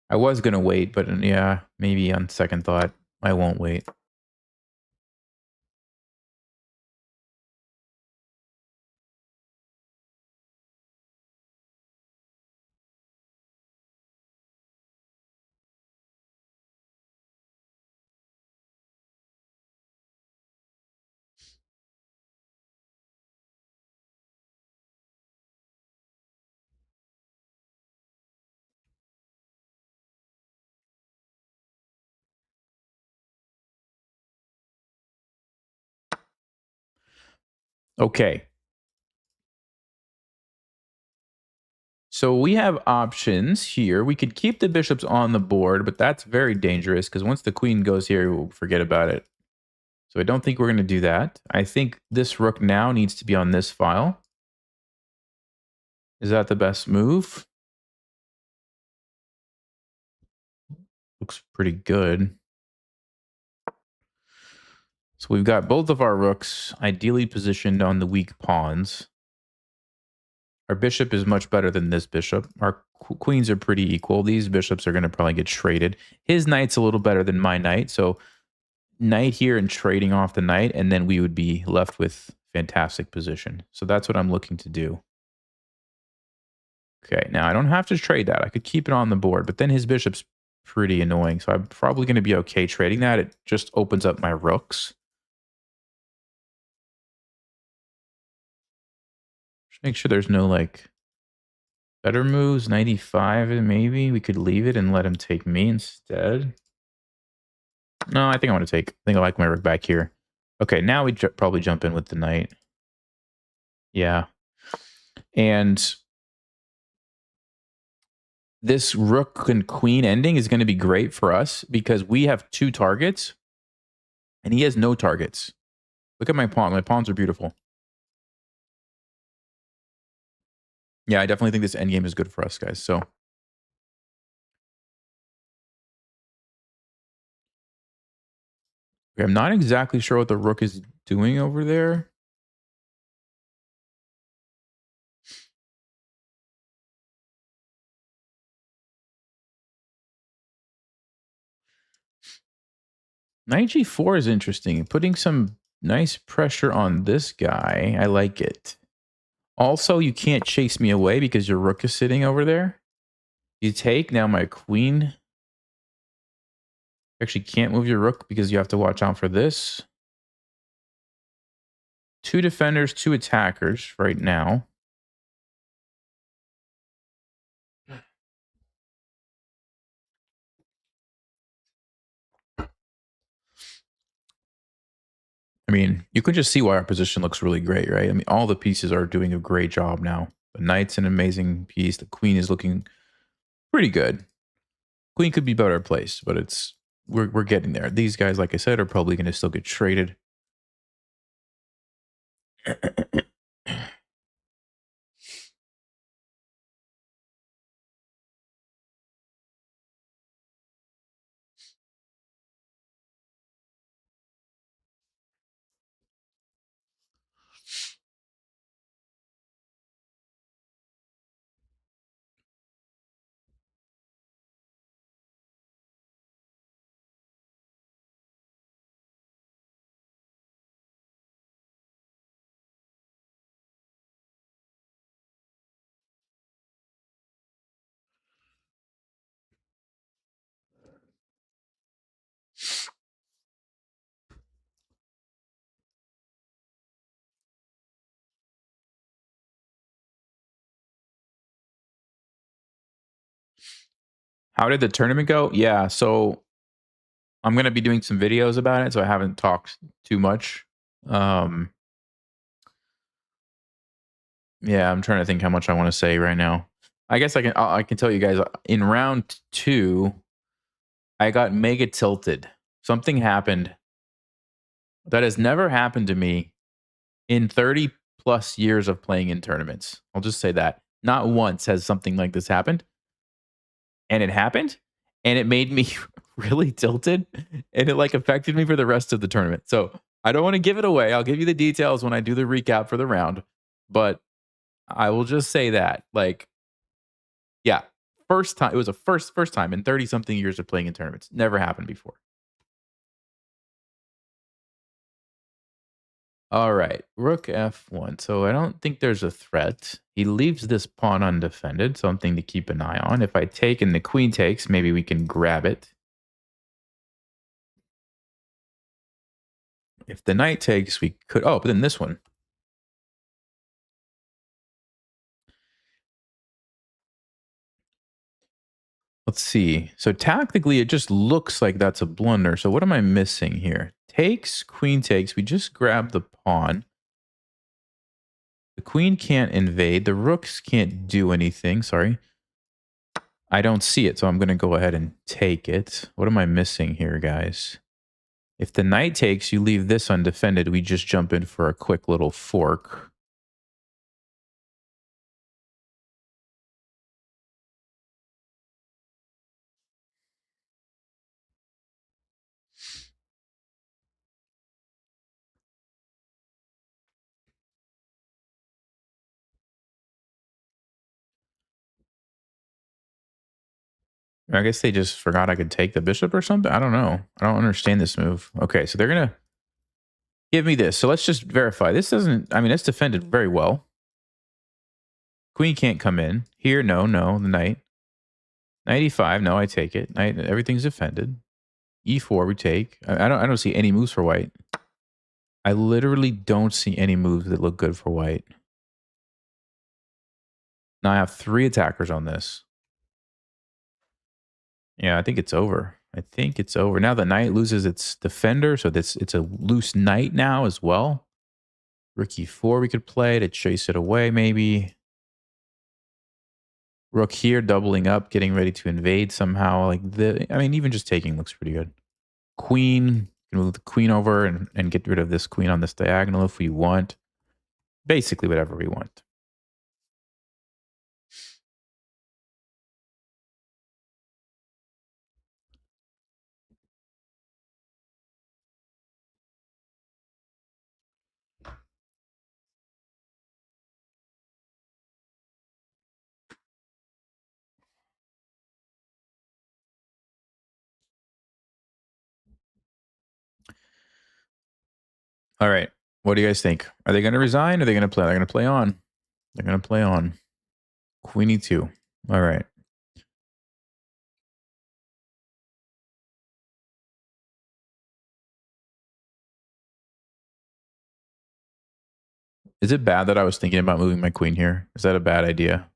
[SPEAKER 1] I was going to wait, but yeah, maybe on second thought, I won't wait. Okay. So we have options here. We could keep the bishops on the board, but that's very dangerous because once the queen goes here, we'll forget about it. So I don't think we're going to do that. I think this rook now needs to be on this file. Is that the best move? Looks pretty good. So we've got both of our rooks ideally positioned on the weak pawns. Our bishop is much better than this bishop. Our queens are pretty equal. These bishops are going to probably get traded. His knight's a little better than my knight. So knight here and trading off the knight, and then we would be left with fantastic position. So that's what I'm looking to do. Okay, now I don't have to trade that. I could keep it on the board, but then his bishop's pretty annoying. So I'm probably going to be okay trading that. It just opens up my rooks. Just make sure there's no like better moves. 95 maybe. We could leave it and let him take me instead. No, I think I want to take. I think I like my rook back here. Okay, now we probably jump in with the knight. Yeah. And this rook and queen ending is going to be great for us because we have two targets and he has no targets. Look at my pawn. My pawns are beautiful. Yeah, I definitely think this endgame is good for us, guys. So okay, I'm not exactly sure what the rook is doing over there. Knight g4 is interesting. Putting some nice pressure on this guy. I like it. Also, you can't chase me away because your rook is sitting over there. You take. Now my queen. Actually can't move your rook because you have to watch out for this. Two defenders, two attackers right now. I mean, you can just see why our position looks really great, right? I mean, all the pieces are doing a great job now. The knight's an amazing piece. The queen is looking pretty good. Queen could be better placed, but we're getting there. These guys, like I said, are probably going to still get traded. How did the tournament go? Yeah, so I'm going to be doing some videos about it, so I haven't talked too much. Yeah, I'm trying to think how much I want to say right now. I guess I can tell you guys in round 2, I got mega tilted. Something happened that has never happened to me in 30 plus years of playing in tournaments. I'll just say that. Not once has something like this happened. And it happened, and it made me really tilted, and it like affected me for the rest of the tournament. So I don't want to give it away. I'll give you the details when I do the recap for the round, but I will just say that, like, yeah, first time. It was a first time in 30 something years of playing in tournaments. Never happened before. All right, rook f1. So I don't think there's a threat. He leaves this pawn undefended, something to keep an eye on. If I take and the queen takes, maybe we can grab it. If the knight takes, we could. Oh, but then this one. Let's see. So tactically, it just looks like that's a blunder. So what am I missing here? Takes, queen takes. We just grab the pawn. The queen can't invade. The rooks can't do anything. Sorry. I don't see it, so I'm going to go ahead and take it. What am I missing here, guys? If the knight takes, you leave this undefended. We just jump in for a quick little fork. I guess they just forgot I could take the bishop or something. I don't know. I don't understand this move. Okay, so they're going to give me this. So let's just verify. This doesn't, I mean, it's defended very well. Queen can't come in. Here, no, the knight. Knight e5, no, I take it. Knight, everything's defended. E4, we take. I don't see any moves for white. I literally don't see any moves that look good for white. Now I have 3 attackers on this. Yeah, I think it's over. I think it's over. Now the knight loses its defender, so it's a loose knight now as well. Rook e4 we could play to chase it away, maybe. Rook here, doubling up, getting ready to invade somehow. I mean, even just taking looks pretty good. Queen, can move the queen over and get rid of this queen on this diagonal if we want. Basically, whatever we want. All right. What do you guys think? Are they going to resign? Or are they going to play? They're going to play on. They're going to play on. Queen e2. All right. Is it bad that I was thinking about moving my queen here? Is that a bad idea?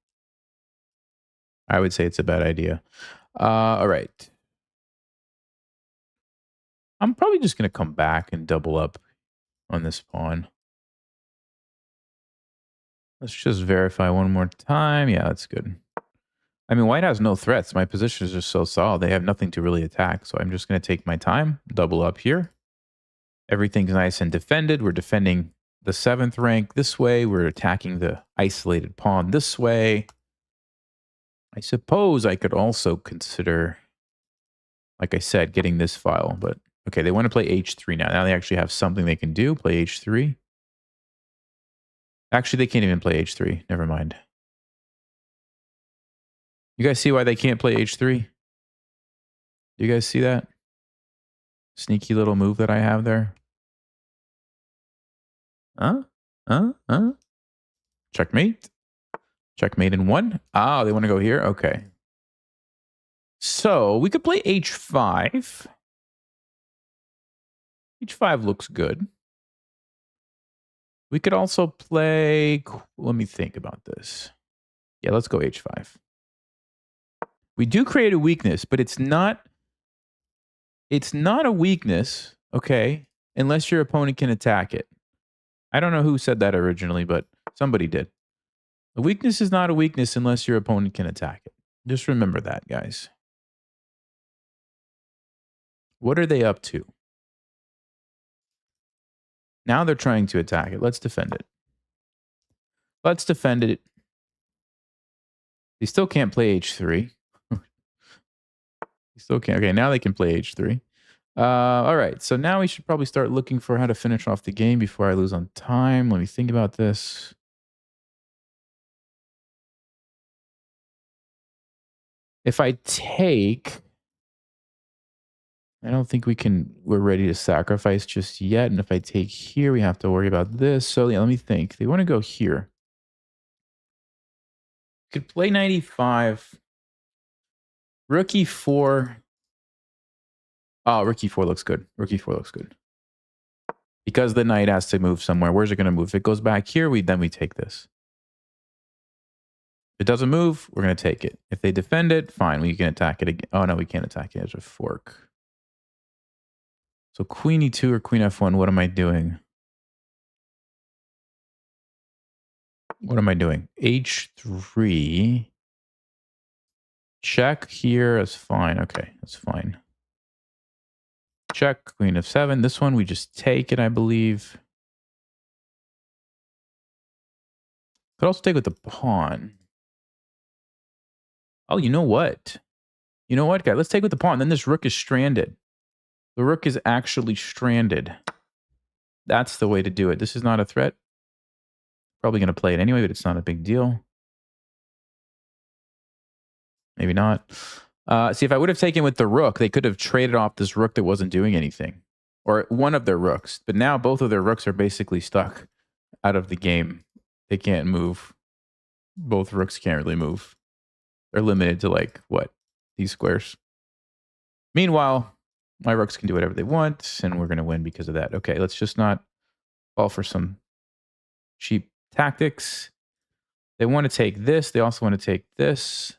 [SPEAKER 1] I would say it's a bad idea. All right. I'm probably just going to come back and double up on this pawn. Let's just verify one more time. Yeah, that's good. I mean, white has no threats. My position is just so solid. They have nothing to really attack. So I'm just going to take my time, double up here. Everything's nice and defended. We're defending the 7th rank this way. We're attacking the isolated pawn this way. I suppose I could also consider, like I said, getting this file. But okay, they want to play h3 now. Now they actually have something they can do. Play h3. Actually, they can't even play h3. Never mind. You guys see why they can't play h3? Do you guys see that? Sneaky little move that I have there. Checkmate. Checkmate in 1. Ah, they want to go here? Okay. So we could play h5. h5 looks good. We could also play... Let me think about this. Yeah, let's go h5. We do create a weakness, but it's not It's not a weakness, okay, unless your opponent can attack it. I don't know who said that originally, but somebody did. A weakness is not a weakness unless your opponent can attack it. Just remember that, guys. What are they up to? Now they're trying to attack it. Let's defend it. Let's defend it. They still can't play H3. They still can't. Okay, now they can play H3. All right, so now we should probably start looking for how to finish off the game before I lose on time. Let me think about this. If I take, I don't think we're ready to sacrifice just yet. And if I take here, we have to worry about this. So yeah, let me think. They want to go here. Could play 95. Rook E4. Oh, rook E4 looks good. Rook E4 looks good. Because the knight has to move somewhere. Where's it going to move? If it goes back here, then we take this. If it doesn't move, we're going to take it. If they defend it, fine. We can attack it again. Oh, no, we can't attack it. There's a fork. So queen E2 or queen F1, what am I doing? What am I doing? H3. Check here is fine. Okay, that's fine. Check, queen F7. This one, we just take it, I believe. Could also take with the pawn. Oh, you know what? You know what, guy? Let's take with the pawn. Then this rook is stranded. The rook is actually stranded. That's the way to do it. This is not a threat. Probably going to play it anyway, but it's not a big deal. Maybe not. See, if I would have taken with the rook, they could have traded off this rook that wasn't doing anything. Or one of their rooks. But now both of their rooks are basically stuck out of the game. They can't move. Both rooks can't really move. They're limited to like, what? These squares. Meanwhile, my rooks can do whatever they want, and we're going to win because of that. Okay, let's just not fall for some cheap tactics. They want to take this. They also want to take this.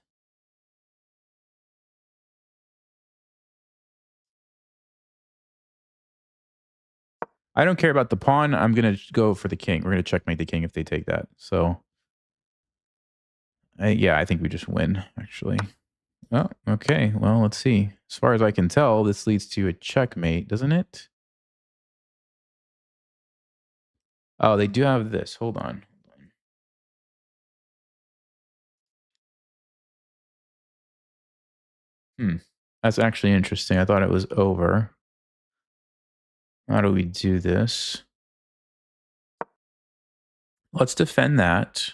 [SPEAKER 1] I don't care about the pawn. I'm going to go for the king. We're going to checkmate the king if they take that. So, yeah, I think we just win, actually. Oh, okay. Well, let's see. As far as I can tell, this leads to a checkmate, doesn't it? Oh, they do have this. Hold on. That's actually interesting. I thought it was over. How do we do this? Let's defend that.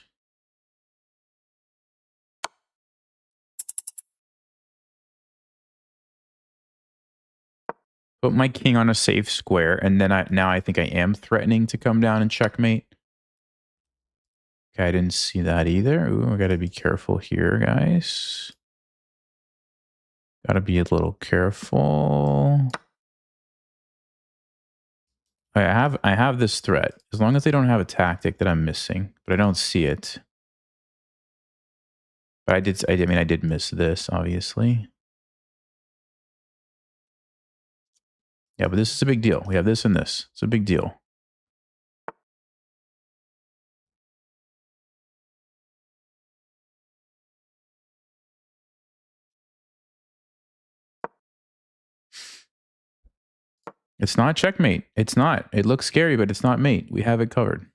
[SPEAKER 1] Put my king on a safe square, and then now I think I am threatening to come down and checkmate. Okay, I didn't see that either. Ooh, I gotta be careful here, guys. Gotta be a little careful. I have this threat. As long as they don't have a tactic that I'm missing, but I don't see it. But I did miss this, obviously. Yeah, but this is a big deal. We have this and this. It's a big deal. It's not checkmate. It's not. It looks scary, but it's not mate. We have it covered.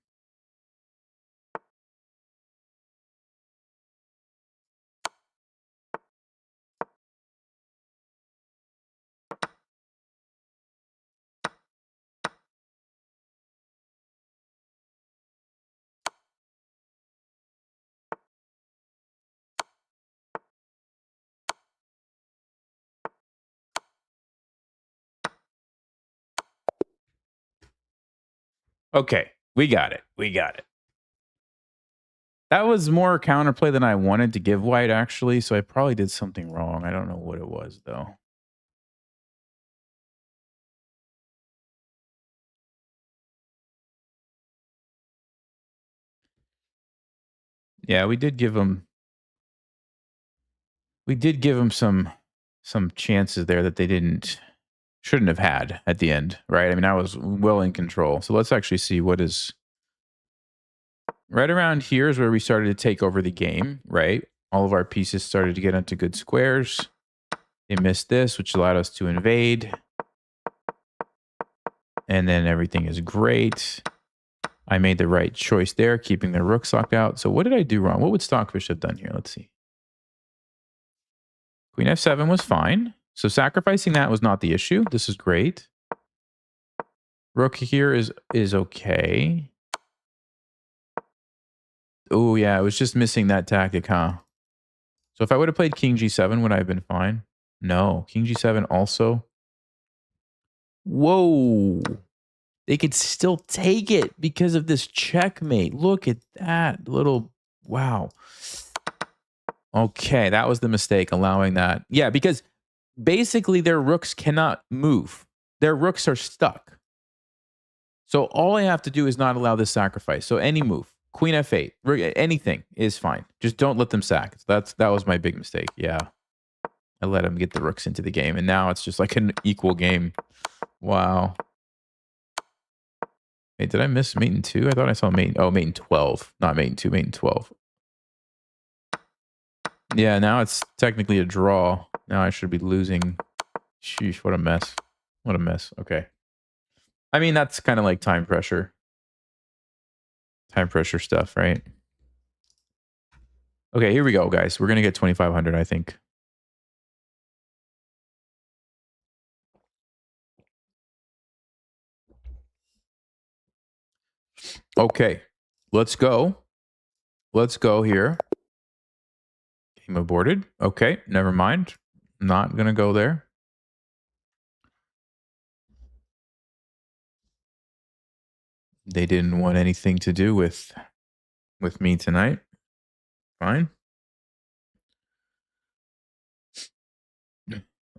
[SPEAKER 1] Okay, we got it. We got it. That was more counterplay than I wanted to give white, actually, so I probably did something wrong. I don't know what it was, though. Yeah, we did give him some chances there that they didn't shouldn't have had at the end, right? I mean, I was well in control. So let's actually see what is right around here is where we started to take over the game, right? All of our pieces started to get into good squares. They missed this, which allowed us to invade. And then everything is great. I made the right choice there, keeping the rooks locked out. So what did I do wrong? What would Stockfish have done here? Let's see. Queen f7 was fine. So sacrificing that was not the issue. This is great. Rook here is okay. Oh, yeah, it was just missing that tactic, huh? So if I would have played king g7, would I have been fine? No. King g7 also. Whoa. They could still take it because of this checkmate. Look at that little... Wow. Okay, that was the mistake, allowing that. Yeah, because basically their rooks cannot move. Their rooks are stuck. So all I have to do is not allow this sacrifice. So any move, queen f8, anything is fine. Just don't let them sack. That was my big mistake. Yeah. I let them get the rooks into the game, and now it's just like an equal game. Wow. Wait, did I miss mate in 2? I thought I saw mate. Oh, mate in 12. Not mate in 2, mate in 12. Yeah, now it's technically a draw. Now I should be losing. Sheesh, what a mess. What a mess. Okay. I mean, that's kind of like time pressure. Time pressure stuff, right? Okay, here we go, guys. We're going to get 2,500, I think. Okay, let's go. Let's go here. Game aborted. Okay, never mind. Not going to go there. They didn't want anything to do with me tonight. Fine.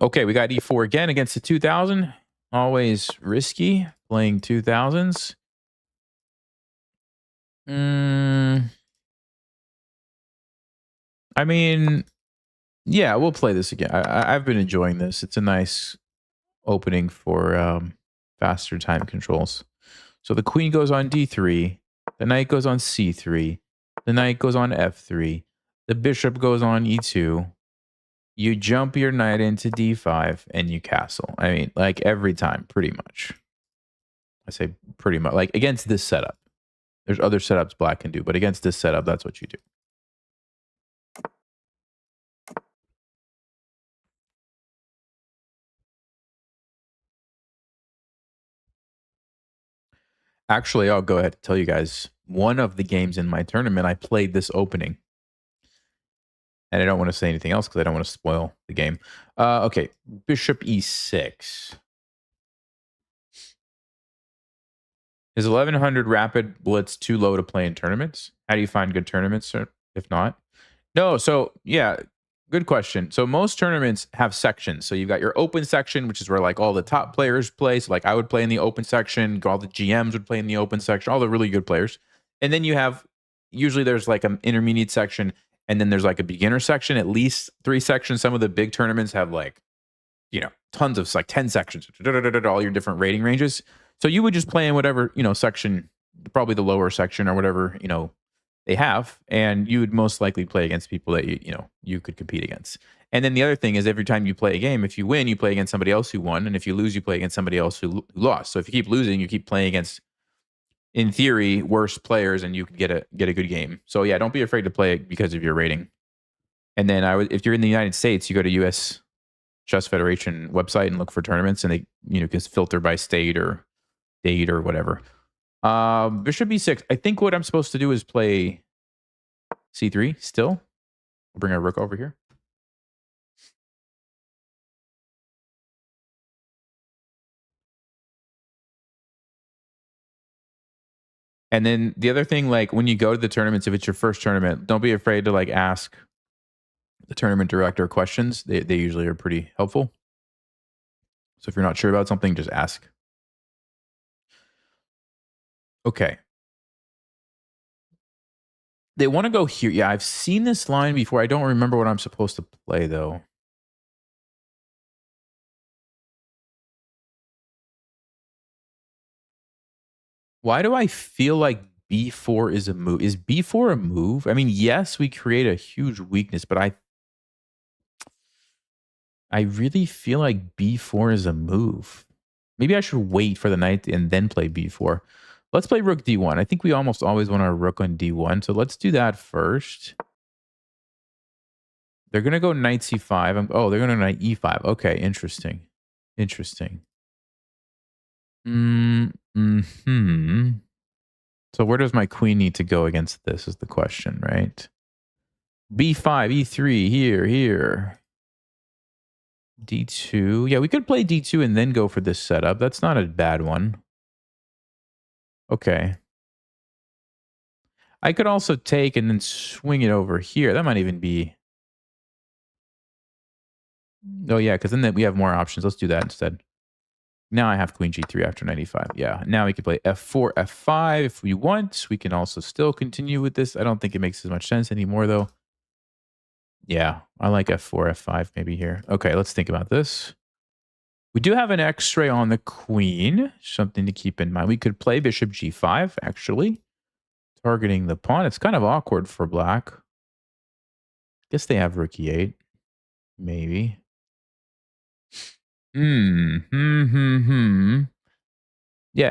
[SPEAKER 1] Okay, we got e4 again against the 2000. Always risky playing 2000s. I mean, yeah, we'll play this again. I've been enjoying this. It's a nice opening for faster time controls. So the queen goes on d3. The knight goes on c3. The knight goes on f3. The bishop goes on e2. You jump your knight into d5 and you castle. I mean, like every time, pretty much. I say pretty much. Like against this setup. There's other setups black can do, but against this setup, that's what you do. Actually, I'll go ahead and tell you guys, one of the games in my tournament, I played this opening. And I don't want to say anything else because I don't want to spoil the game. Okay, bishop e6. Is 1100 rapid blitz too low to play in tournaments? How do you find good tournaments, if not? No, so yeah, good question. So most tournaments have sections. So you've got your open section, which is where like all the top players play. So like I would play in the open section, all the GMs would play in the open section, all the really good players. And then you have, usually there's like an intermediate section, and then there's like a beginner section, at least 3 sections. Some of the big tournaments have like, you know, tons of like 10 sections, all your different rating ranges. So you would just play in whatever, you know, section, probably the lower section or whatever, you know, they have, and you would most likely play against people that you know you could compete against. And then the other thing is, every time you play a game, if you win, you play against somebody else who won, and if you lose, you play against somebody else who lost. So if you keep losing, you keep playing against, in theory, worse players, and you could get a good game. So yeah, don't be afraid to play it because of your rating. And then if you're in the United States, you go to US Chess Federation website and look for tournaments, and they can filter by state or date or whatever. Bishop b6. I think what I'm supposed to do is play c3 still. I'll bring our rook over here. And then the other thing, like when you go to the tournaments, if it's your first tournament, don't be afraid to like ask the tournament director questions. They usually are pretty helpful. So if you're not sure about something, just ask. Okay. They want to go here. Yeah, I've seen this line before. I don't remember what I'm supposed to play, though. Why do I feel like b4 is a move? Is b4 a move? I mean, yes, we create a huge weakness, but I really feel like b4 is a move. Maybe I should wait for the knight and then play b4. Let's play rook d1. I think we almost always want our rook on d1, so let's do that first. They're going to go knight c5. Oh, they're going to knight e5. Okay, interesting. Interesting. Mm-hmm. So where does my queen need to go against this is the question, right? b5, e3, here. d2. Yeah, we could play d2 and then go for this setup. That's not a bad one. Okay. I could also take and then swing it over here. That might even be... Oh, yeah, because then we have more options. Let's do that instead. Now I have queen g3 after 95. Yeah, now we can play f4, f5 if we want. We can also still continue with this. I don't think it makes as much sense anymore, though. Yeah, I like f4, f5 maybe here. Okay, let's think about this. We do have an x-ray on the queen. Something to keep in mind. We could play bishop g5, actually. Targeting the pawn. It's kind of awkward for black. Guess they have rook e8. Maybe. Yeah,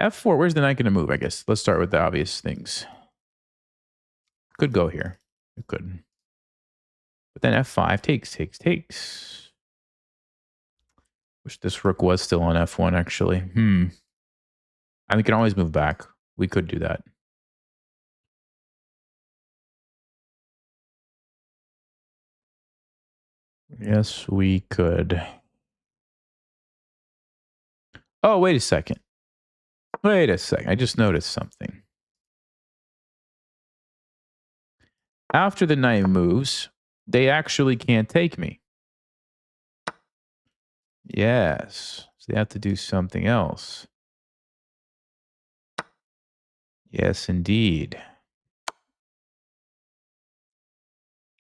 [SPEAKER 1] f4. Where's the knight going to move, I guess? Let's start with the obvious things. Could go here. It could. But then f5 takes. Wish this rook was still on f1, actually. And we can always move back. We could do that. Yes, we could. Oh, wait a second. Wait a second. I just noticed something. After the knight moves, they actually can't take me. Yes. So they have to do something else. Yes, indeed.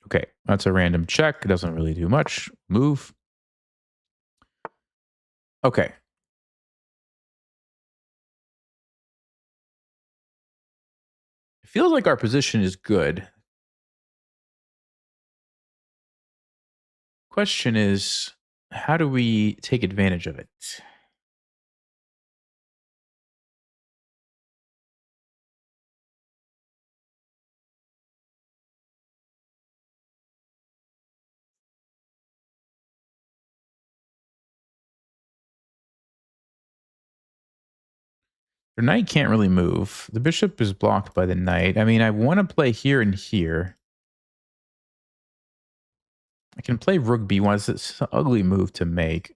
[SPEAKER 1] Okay, that's a random check. It doesn't really do much. Move. Okay. It feels like our position is good. Question is, how do we take advantage of it? The knight can't really move. The bishop is blocked by the knight. I mean, I want to play here and here. I can play rook b1. It's an ugly move to make.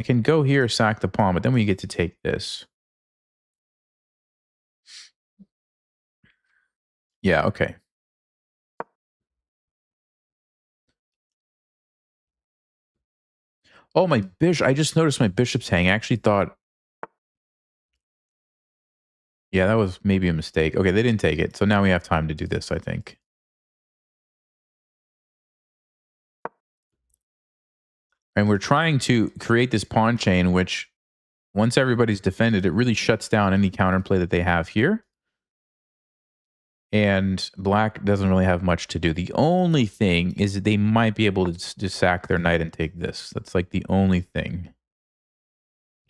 [SPEAKER 1] I can go here, sack the pawn, but then we get to take this. Yeah, okay. Oh, my bishop. I just noticed my bishop's hanging. I actually thought... Yeah, that was maybe a mistake. Okay, they didn't take it. So now we have time to do this, I think. And we're trying to create this pawn chain, which once everybody's defended, it really shuts down any counterplay that they have here. And black doesn't really have much to do. The only thing is that they might be able to just sack their knight and take this. That's like the only thing.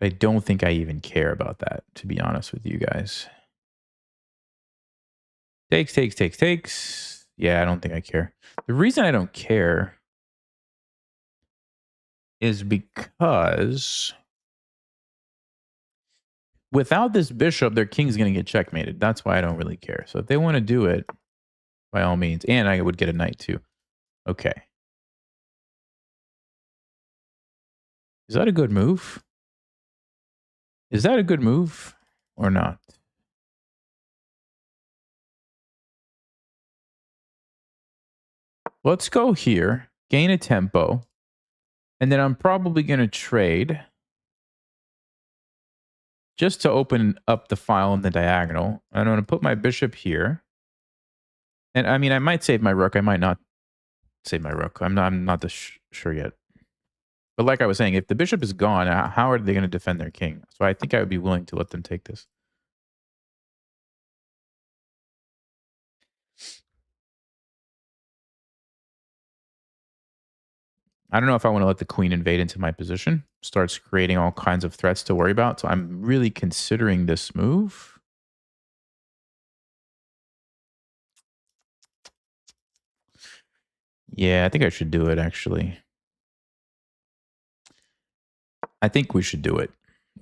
[SPEAKER 1] I don't think I even care about that, to be honest with you guys. Takes. Yeah, I don't think I care. The reason I don't care is because without this bishop, their king's going to get checkmated. That's why I don't really care. So if they want to do it, by all means. And I would get a knight too. Okay. Is that a good move? Is that a good move or not? Let's go here, gain a tempo, and then I'm probably going to trade just to open up the file in the diagonal. I'm going to put my bishop here. And I mean, I might save my rook. I might not save my rook. I'm not sure yet. But like I was saying, if the bishop is gone, how are they going to defend their king? So I think I would be willing to let them take this. I don't know if I want to let the queen invade into my position. Starts creating all kinds of threats to worry about. So I'm really considering this move. Yeah, I think I should do it, actually. I think we should do it.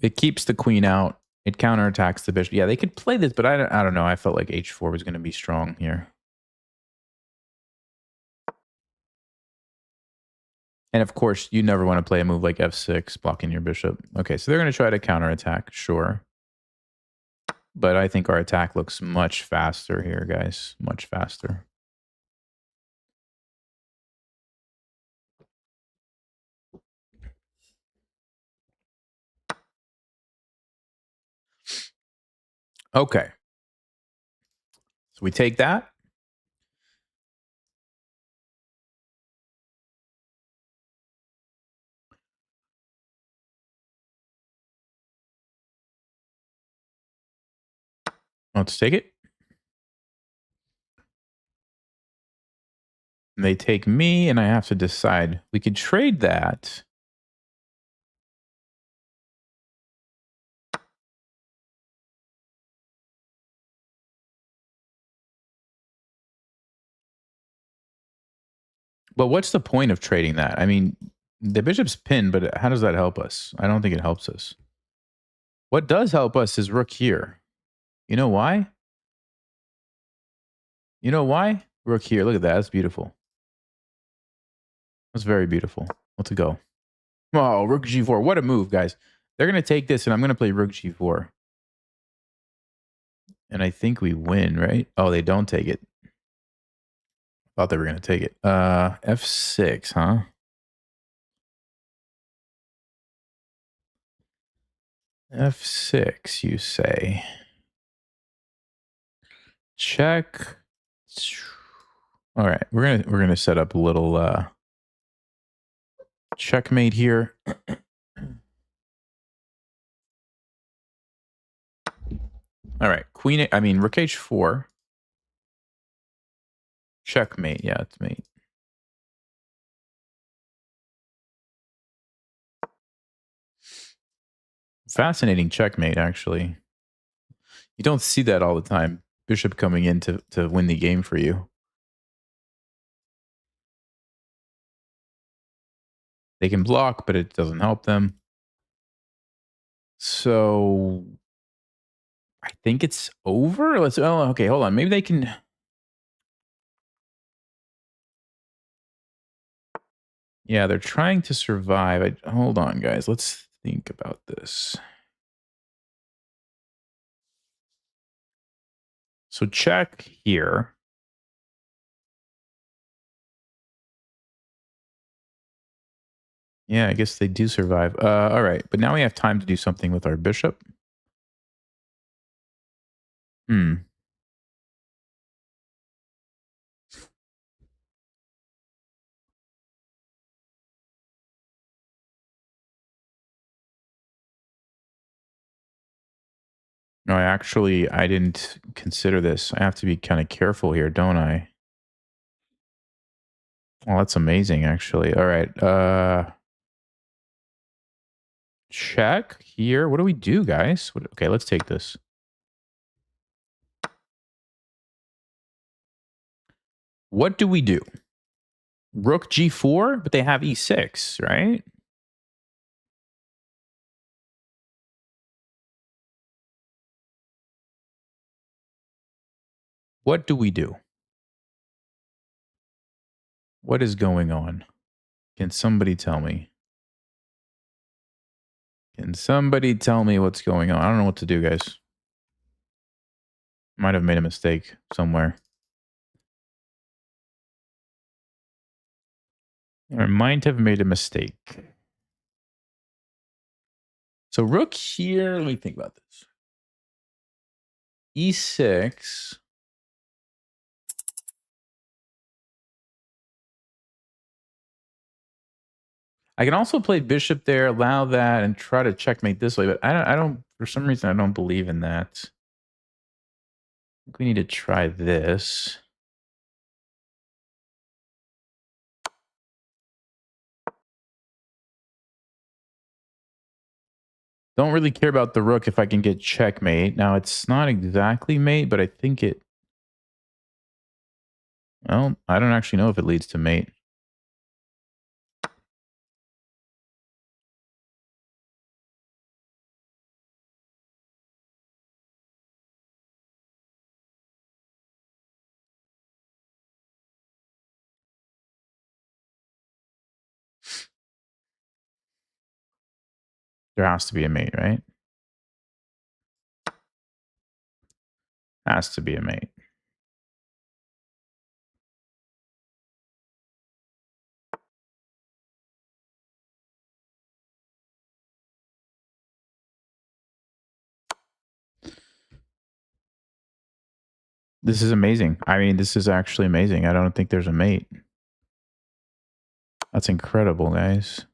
[SPEAKER 1] It keeps the queen out. It counterattacks the bishop. Yeah, they could play this, but I don't know. I felt like h4 was going to be strong here. And of course, you never want to play a move like f6, blocking your bishop. Okay, so they're going to try to counterattack, sure. But I think our attack looks much faster here, guys. Much faster. Okay. So we take that. Let's take it. And they take me, and I have to decide. We could trade that. But what's the point of trading that? I mean, the bishop's pinned, but how does that help us? I don't think it helps us. What does help us is rook here. You know why? You know why? Rook here. Look at that. That's beautiful. That's very beautiful. Let's go. Oh, rook g4. What a move, guys. They're going to take this, and I'm going to play rook g4. And I think we win, right? Oh, they don't take it. Thought they were going to take it. F6, huh? F6, you say. Check. All right, we're gonna set up a little checkmate here. All right, queen. I mean, rook h4. Checkmate. Yeah, it's mate. Fascinating checkmate, actually. You don't see that all the time. Bishop coming in to win the game for you. They can block, but it doesn't help them. So I think it's over. Let's. Oh, okay. Hold on. Maybe they can. Yeah, they're trying to survive. Hold on, guys. Let's think about this. So check here. Yeah, I guess they do survive. All right, but now we have time to do something with our bishop. Hmm. No, I didn't consider this. I have to be kind of careful here, don't I? Well, that's amazing, actually. All right. Check here. What do we do, guys? Okay, let's take this. What do we do? Rook g4, but they have e6, right? What do we do? What is going on? Can somebody tell me? Can somebody tell me what's going on? I don't know what to do, guys. Might have made a mistake somewhere. I might have made a mistake. So rook here, let me think about this. E6. I can also play bishop there, allow that, and try to checkmate this way, but I don't, for some reason, I don't believe in that. I think we need to try this. Don't really care about the rook if I can get checkmate. Now, it's not exactly mate, but I think it... Well, I don't actually know if it leads to mate. There has to be a mate, right? Has to be a mate. This is amazing. I mean, this is actually amazing. I don't think there's a mate. That's incredible, guys.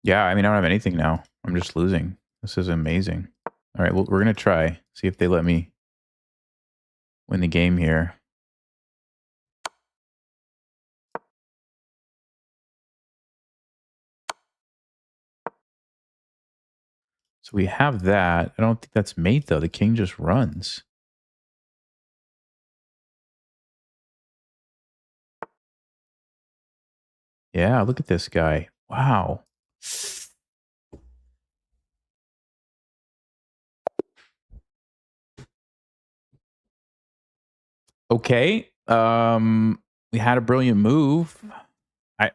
[SPEAKER 1] Yeah, I mean, I don't have anything now. I'm just losing. This is amazing. All right, well, we're going to try. See if they let me win the game here. So we have that. I don't think that's mate, though. The king just runs. Yeah, look at this guy. Wow. Okay. We had a brilliant move. I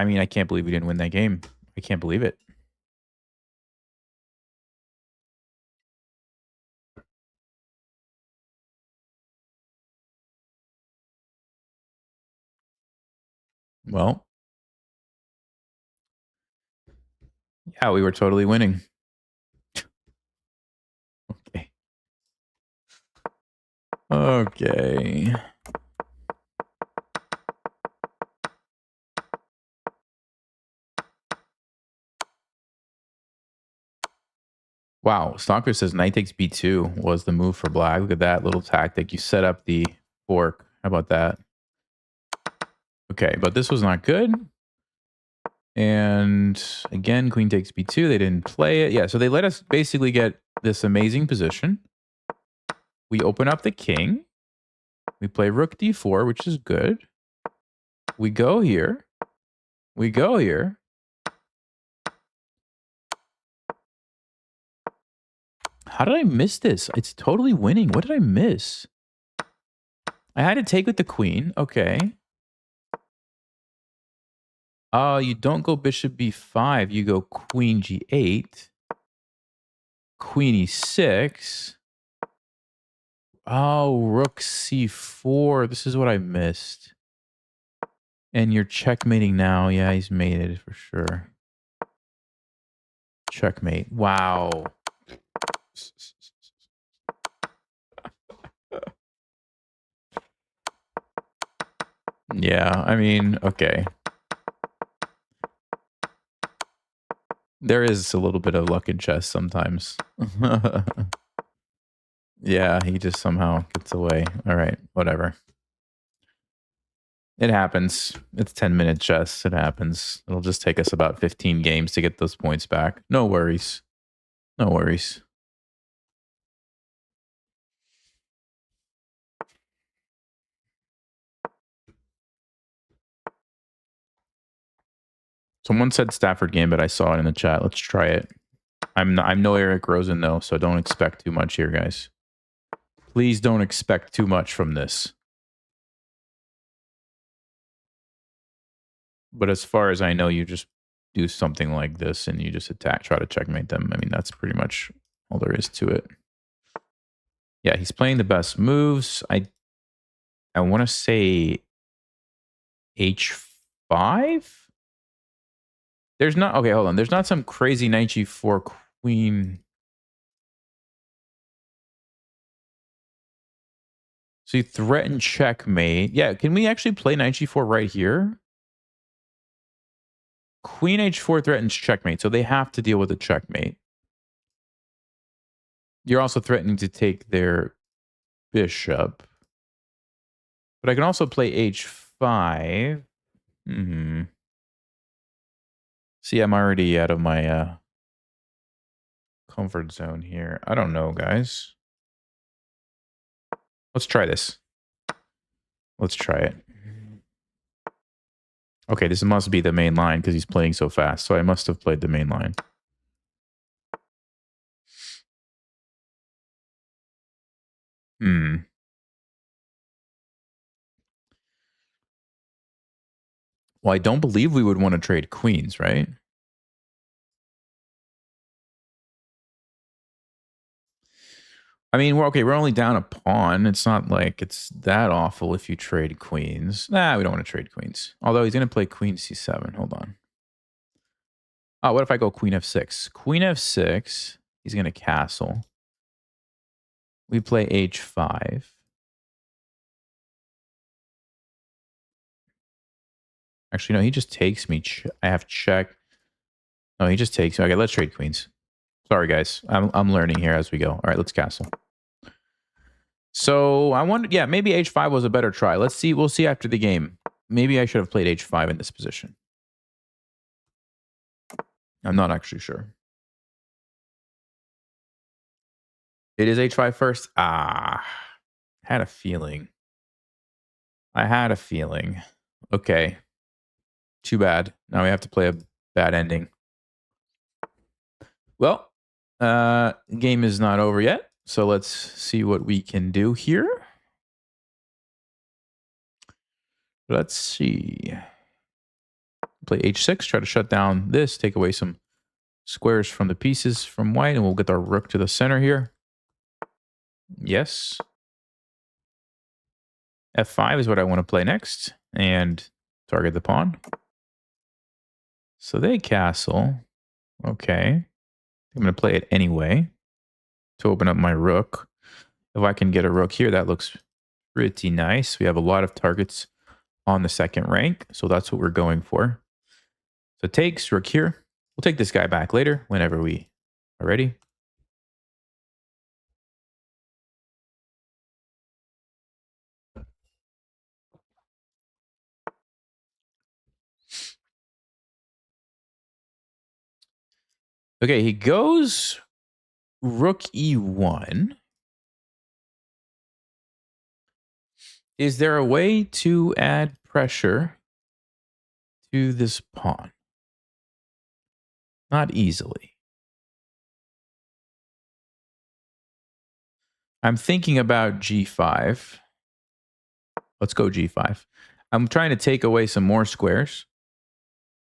[SPEAKER 1] mean, I can't believe we didn't win that game. I can't believe it. Well, yeah, we were totally winning. Okay. Okay. Wow. Stalker says knight takes b2 was the move for black. Look at that little tactic. You set up the fork. How about that? Okay, but this was not good. And again, queen takes b2. They didn't play it. Yeah, so they let us basically get this amazing position. We open up the king. We play rook d4, which is good. We go here. We go here. How did I miss this? It's totally winning. What did I miss? I had to take with the queen. Okay. You don't go bishop b5. You go queen g8. Queen e6. Oh, rook c4. This is what I missed. And you're checkmating now. Yeah, he's mated for sure. Checkmate. Wow. Yeah, I mean, okay. There is a little bit of luck in chess sometimes. Yeah, he just somehow gets away. All right, whatever. It happens. It's 10-minute chess. It happens. It'll just take us about 15 games to get those points back. No worries. No worries. Someone said Stafford game, but I saw it in the chat. Let's try it. I'm no Eric Rosen though, so don't expect too much here, guys. Please don't expect too much from this. But as far as I know, you just do something like this and you just attack, try to checkmate them. I mean, that's pretty much all there is to it. Yeah, he's playing the best moves. I want to say h5. There's not, okay, hold on. There's not some crazy knight g4 queen. So you threaten checkmate. Yeah, can we actually play knight g4 right here? Queen h4 threatens checkmate, so they have to deal with a checkmate. You're also threatening to take their bishop. But I can also play h5. See, I'm already out of my comfort zone here. I don't know, guys. Let's try this. Let's try it. Okay, this must be the main line because he's playing so fast. So I must have played the main line. Well, I don't believe we would want to trade queens, right? I mean, we're only down a pawn. It's not like it's that awful if you trade queens. Nah, we don't want to trade queens. Although he's going to play queen c7. Hold on. Oh, what if I go queen f6? Queen f6. He's going to castle. We play h5. Actually, no, he just takes me. I have check. No, he just takes me. Okay, let's trade queens. Sorry, guys. I'm learning here as we go. All right, let's castle. So I wonder, yeah, maybe h5 was a better try. Let's see. We'll see after the game. Maybe I should have played h5 in this position. I'm not actually sure. It is h5 first. Had a feeling. I had a feeling. Okay. Too bad. Now we have to play a bad ending. Well, game is not over yet. So let's see what we can do here. Let's see. Play h6, try to shut down this, take away some squares from the pieces from white, and we'll get our rook to the center here. Yes. f5 is what I want to play next, and target the pawn. So they castle. Okay. I'm going to play it anyway to open up my rook. If I can get a rook here, that looks pretty nice. We have a lot of targets on the second rank, so that's what we're going for. So takes, rook here. We'll take this guy back later whenever we are ready. Okay, he goes rook e1. Is there a way to add pressure to this pawn? Not easily. I'm thinking about g5. Let's go g5. I'm trying to take away some more squares.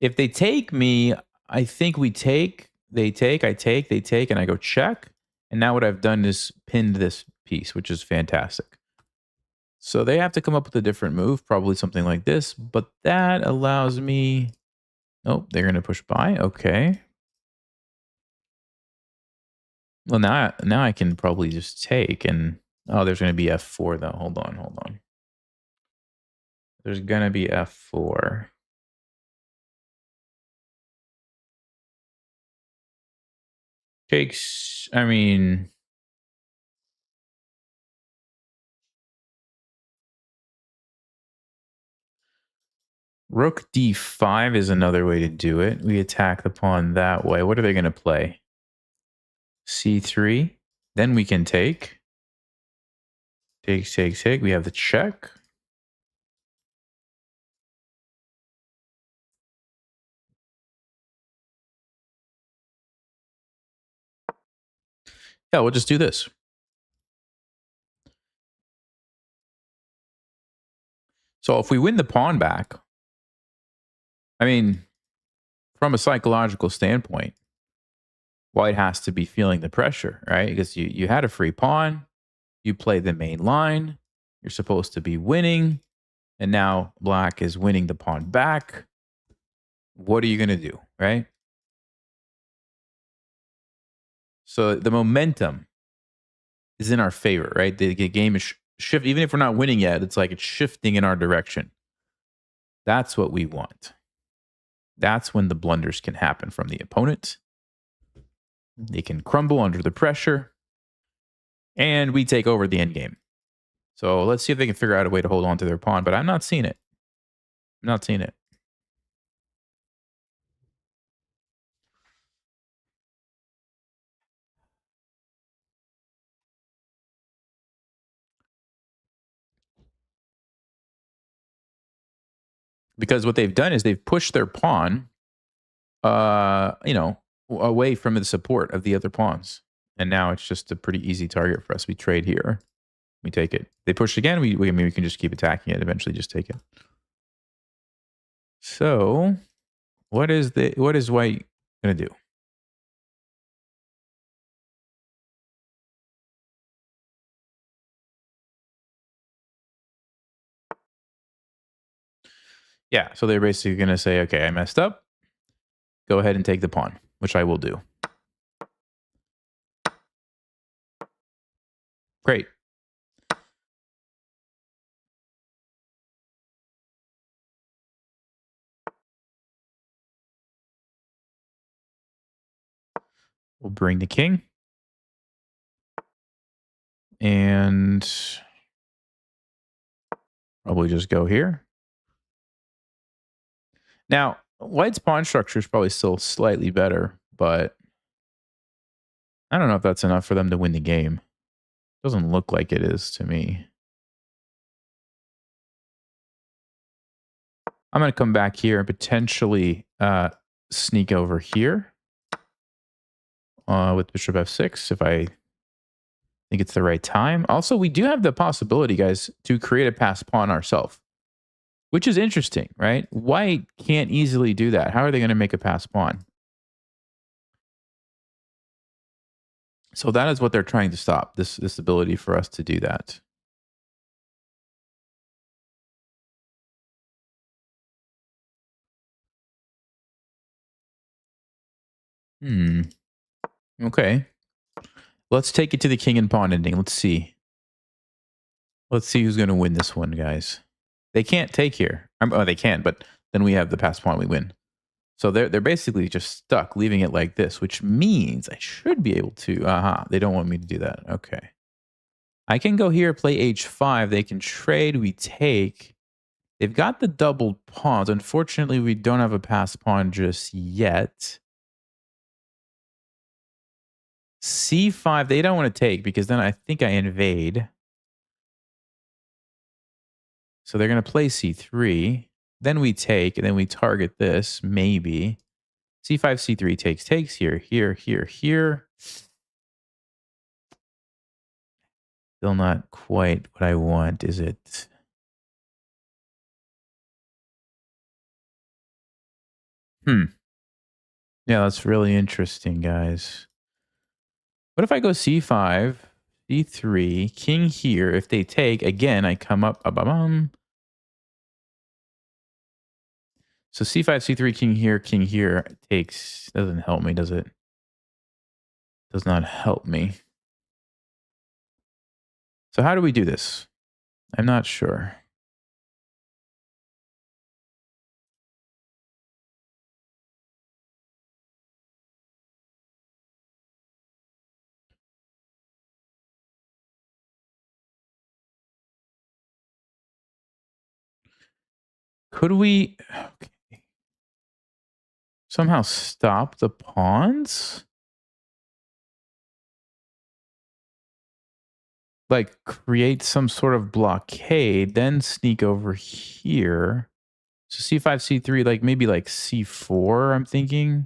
[SPEAKER 1] If they take me, I think we take, they take, I take, they take, and I go check. And now what I've done is pinned this piece, which is fantastic. So they have to come up with a different move, probably something like this. But that allows me... Oh, they're going to push by. Okay. Well, now I can probably just take and... Oh, there's going to be f4, though. Hold on. There's going to be f4. Takes... I mean... Rook d5 is another way to do it. We attack the pawn that way. What are they going to play? c3. Then we can take. Take. We have the check. Yeah, we'll just do this. So if we win the pawn back, I mean, from a psychological standpoint, white has to be feeling the pressure, right? Because you had a free pawn, you play the main line, you're supposed to be winning, and now black is winning the pawn back. What are you going to do, right? So the momentum is in our favor, right? The game is shift. Even if we're not winning yet, it's like it's shifting in our direction. That's what we want. That's when the blunders can happen from the opponent. They can crumble under the pressure, and we take over the end game. So let's see if they can figure out a way to hold on to their pawn, but I'm not seeing it. I'm not seeing it. Because what they've done is they've pushed their pawn, away from the support of the other pawns. And now it's just a pretty easy target for us. We trade here. We take it. They push again. We can just keep attacking it. Eventually just take it. So what is white going to do? Yeah, so they're basically going to say, okay, I messed up. Go ahead and take the pawn, which I will do. Great. We'll bring the king. And probably just go here. Now, white's pawn structure is probably still slightly better, but I don't know if that's enough for them to win the game. Doesn't look like it is to me. I'm going to come back here and potentially sneak over here with bishop f6 if I think it's the right time. Also, we do have the possibility, guys, to create a passed pawn ourselves, which is interesting, right? White can't easily do that. How are they going to make a passed pawn? So that is what they're trying to stop, this ability for us to do that. Okay. Let's take it to the king and pawn ending. Let's see. Let's see who's going to win this one, guys. They can't take here. Oh, they can, but then we have the passed pawn, we win. So they're basically just stuck, leaving it like this, which means I should be able to. They don't want me to do that. Okay. I can go here, play h5. They can trade. We take. They've got the double pawns. Unfortunately, we don't have a passed pawn just yet. c5, they don't want to take because then I think I invade. So they're going to play c3. Then we take, and then we target this, maybe. c5, c3 takes here, here. Still not quite what I want, is it? Yeah, that's really interesting, guys. What if I go c5, c3, king here? If they take, again, I come up. So c5, c3, king here takes. Doesn't help me, does it? Does not help me. So how do we do this? I'm not sure. Could we somehow stop the pawns? Like create some sort of blockade, then sneak over here. So c5, c3, like maybe like c4, I'm thinking.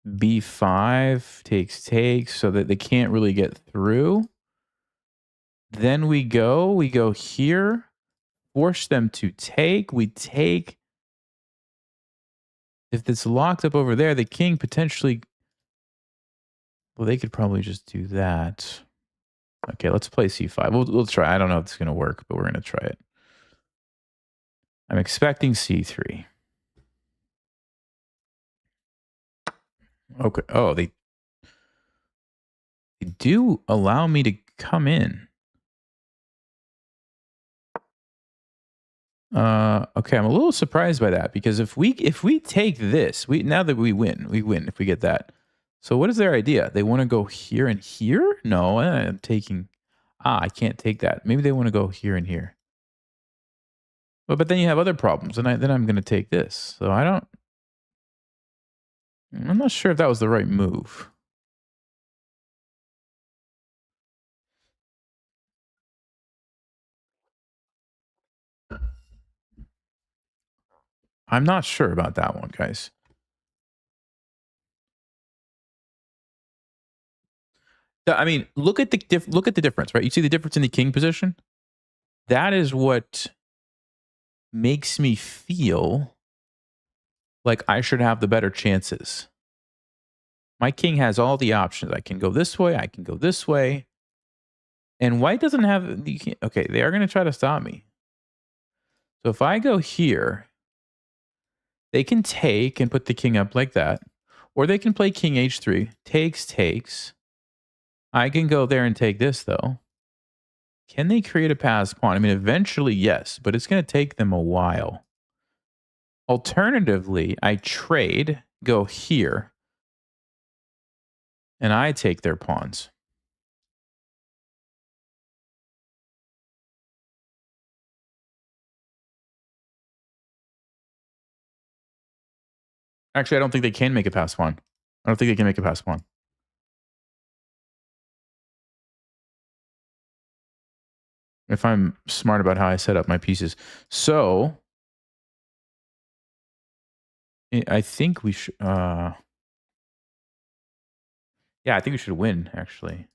[SPEAKER 1] b5 takes so that they can't really get through. Then we go here, force them to take. We take. If it's locked up over there, the king potentially. Well, they could probably just do that. Okay, let's play c5. We'll try. I don't know if it's going to work, but we're going to try it. I'm expecting c3. Okay. Oh, they do allow me to come in. Okay, I'm a little surprised by that because if we take this, now that we win if we get that. So what is their idea? They want to go here and here? No, I'm taking. I can't take that. Maybe they want to go here and here. But then you have other problems, and then I'm going to take this. So I don't. I'm not sure if that was the right move. I'm not sure about that one, guys. I mean, look at the difference, right? You see the difference in the king position? That is what makes me feel like I should have the better chances. My king has all the options. I can go this way, I can go this way. And white doesn't have okay, they are going to try to stop me. So if I go here, they can take and put the king up like that. Or they can play king h3, takes. I can go there and take this though. Can they create a passed pawn? I mean, eventually, yes, but it's going to take them a while. Alternatively, I trade, go here, and I take their pawns. Actually, I don't think they can make a passed pawn. I don't think they can make a passed pawn. If I'm smart about how I set up my pieces. So, I think we should... yeah, I think we should win, actually.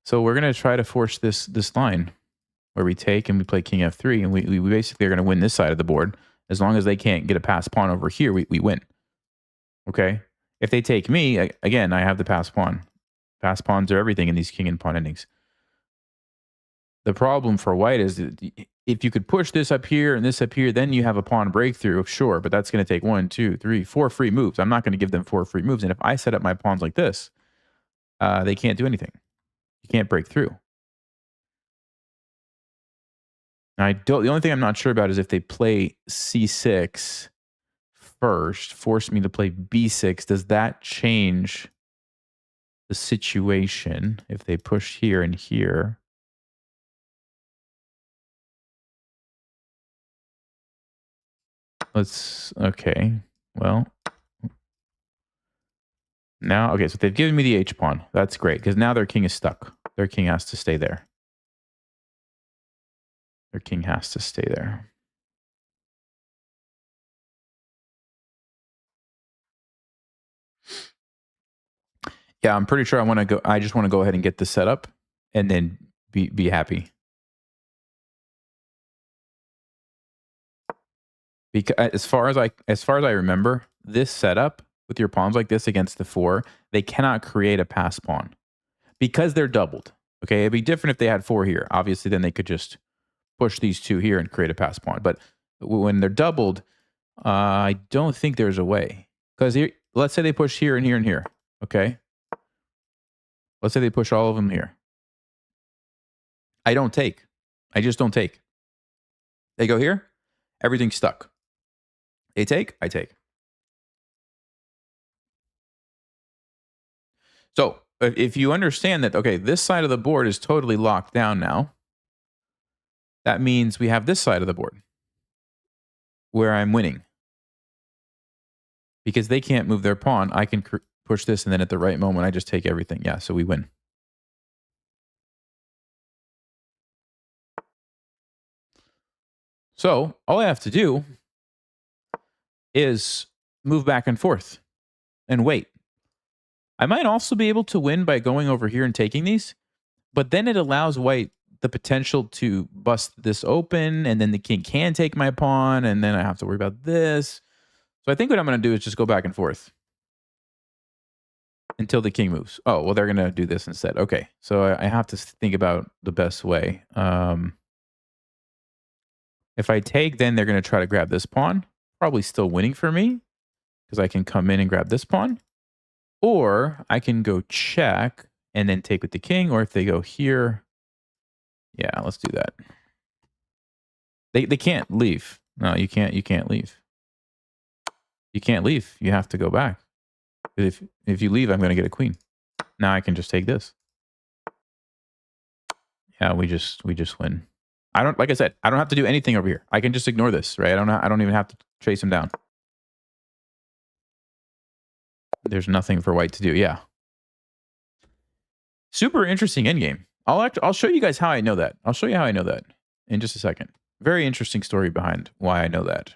[SPEAKER 1] So we're going to try to force this line where we take and we play king f3, and we basically are going to win this side of the board. As long as they can't get a passed pawn over here, we win. Okay? If they take me, again, I have the passed pawn. Passed pawns are everything in these king and pawn endings. The problem for white is that if you could push this up here and this up here, then you have a pawn breakthrough, sure, but that's going to take 1, 2, 3, 4 free moves. I'm not going to give them 4 free moves. And if I set up my pawns like this, they can't do anything. You can't break through. The only thing I'm not sure about is if they play c6 first, force me to play b6, does that change the situation if they push here and here? Okay, well, now, okay, so they've given me the H pawn. That's great, because now their king is stuck. Their king has to stay there. Their king has to stay there. Yeah, I'm pretty sure I just want to go ahead and get this set up and then be happy. Because as far as I remember, this setup with your pawns like this against the 4, they cannot create a pass pawn because they're doubled. Okay, it'd be different if they had 4 here. Obviously, then they could just push these 2 here and create a pass pawn. But when they're doubled, I don't think there's a way. Because let's say they push here and here and here. Okay, let's say they push all of them here. I don't take. I just don't take. They go here, everything's stuck. They take, I take. So if you understand that, okay, this side of the board is totally locked down now, that means we have this side of the board where I'm winning. Because they can't move their pawn, I can push this, and then at the right moment, I just take everything. Yeah, so we win. So all I have to do is move back and forth and wait. I might also be able to win by going over here and taking these, but then it allows white the potential to bust this open, and then the king can take my pawn, and then I have to worry about this. So I think what I'm going to do is just go back and forth until the king moves. Oh, well, they're going to do this instead. Okay, so I have to think about the best way. If I take, then they're going to try to grab this pawn. Probably still winning for me because I can come in and grab this pawn. Or I can go check and then take with the king. Or if they go here, Yeah, let's do that. They can't leave. No, you can't leave. You can't leave. You have to go back. If you leave, I'm going to get a queen. Now I can just take this. Yeah, we just win. I don't, like I said, I don't have to do anything over here. I can just ignore this, right? I don't even have to chase him down. There's nothing for white to do. Yeah. Super interesting endgame. I'll show you guys how I know that. I'll show you how I know that in just a second. Very interesting story behind why I know that.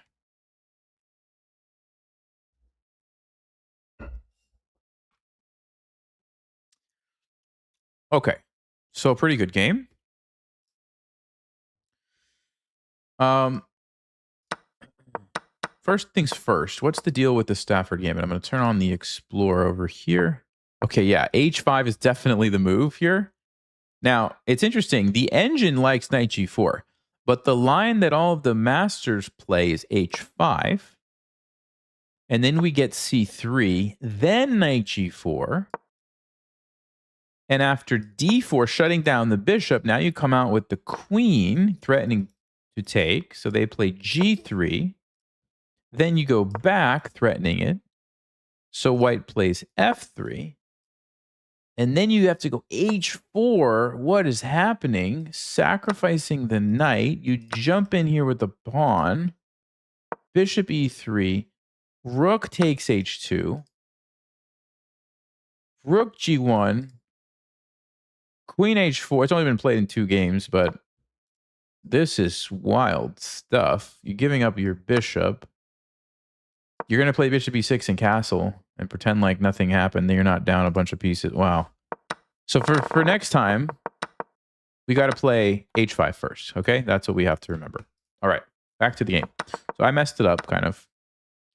[SPEAKER 1] Okay. So pretty good game. First things first, what's the deal with the Stafford Gambit? I'm going to turn on the Explorer over here. Okay, yeah, H5 is definitely the move here. Now, it's interesting. The engine likes knight G4, but the line that all of the masters play is H5. And then we get C3, then knight G4. And after D4, shutting down the bishop, now you come out with the queen, threatening to take. So they play G3. Then you go back, threatening it. So white plays F3. And then you have to go H4. What is happening? Sacrificing the knight. You jump in here with the pawn. Bishop E3. Rook takes H2. Rook G1. Queen H4. It's only been played in 2 games, but this is wild stuff. You're giving up your bishop. You're going to play bishop E6 and castle and pretend like nothing happened. That you're not down a bunch of pieces. Wow. So for next time, we got to play H5 first. Okay? That's what we have to remember. All right. Back to the game. So I messed it up, kind of.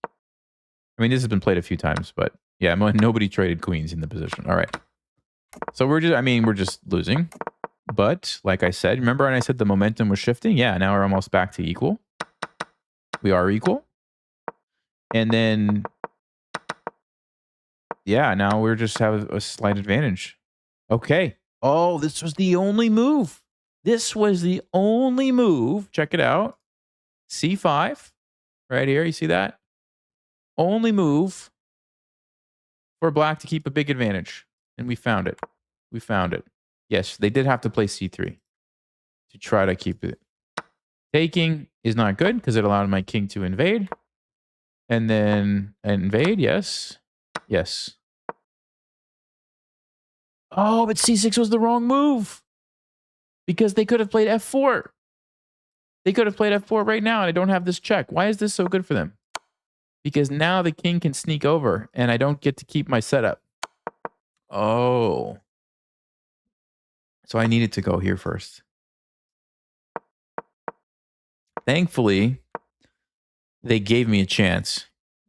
[SPEAKER 1] I mean, this has been played a few times, but yeah, nobody traded queens in the position. All right. So we're just losing. But like I said, remember when I said the momentum was shifting? Yeah, now we're almost back to equal. We are equal. And then, yeah, now we're just have a slight advantage. Okay. Oh, this was the only move. This was the only move. Check it out. C5 right here. You see that? Only move for black to keep a big advantage. And we found it. We found it. Yes, they did have to play C3 to try to keep it. Taking is not good because it allowed my king to invade. And then invade, yes. Yes. Oh, but C6 was the wrong move. Because they could have played F4. They could have played F4 right now, and I don't have this check. Why is this so good for them? Because now the king can sneak over, and I don't get to keep my setup. Oh. So I needed to go here first. Thankfully, they gave me a chance.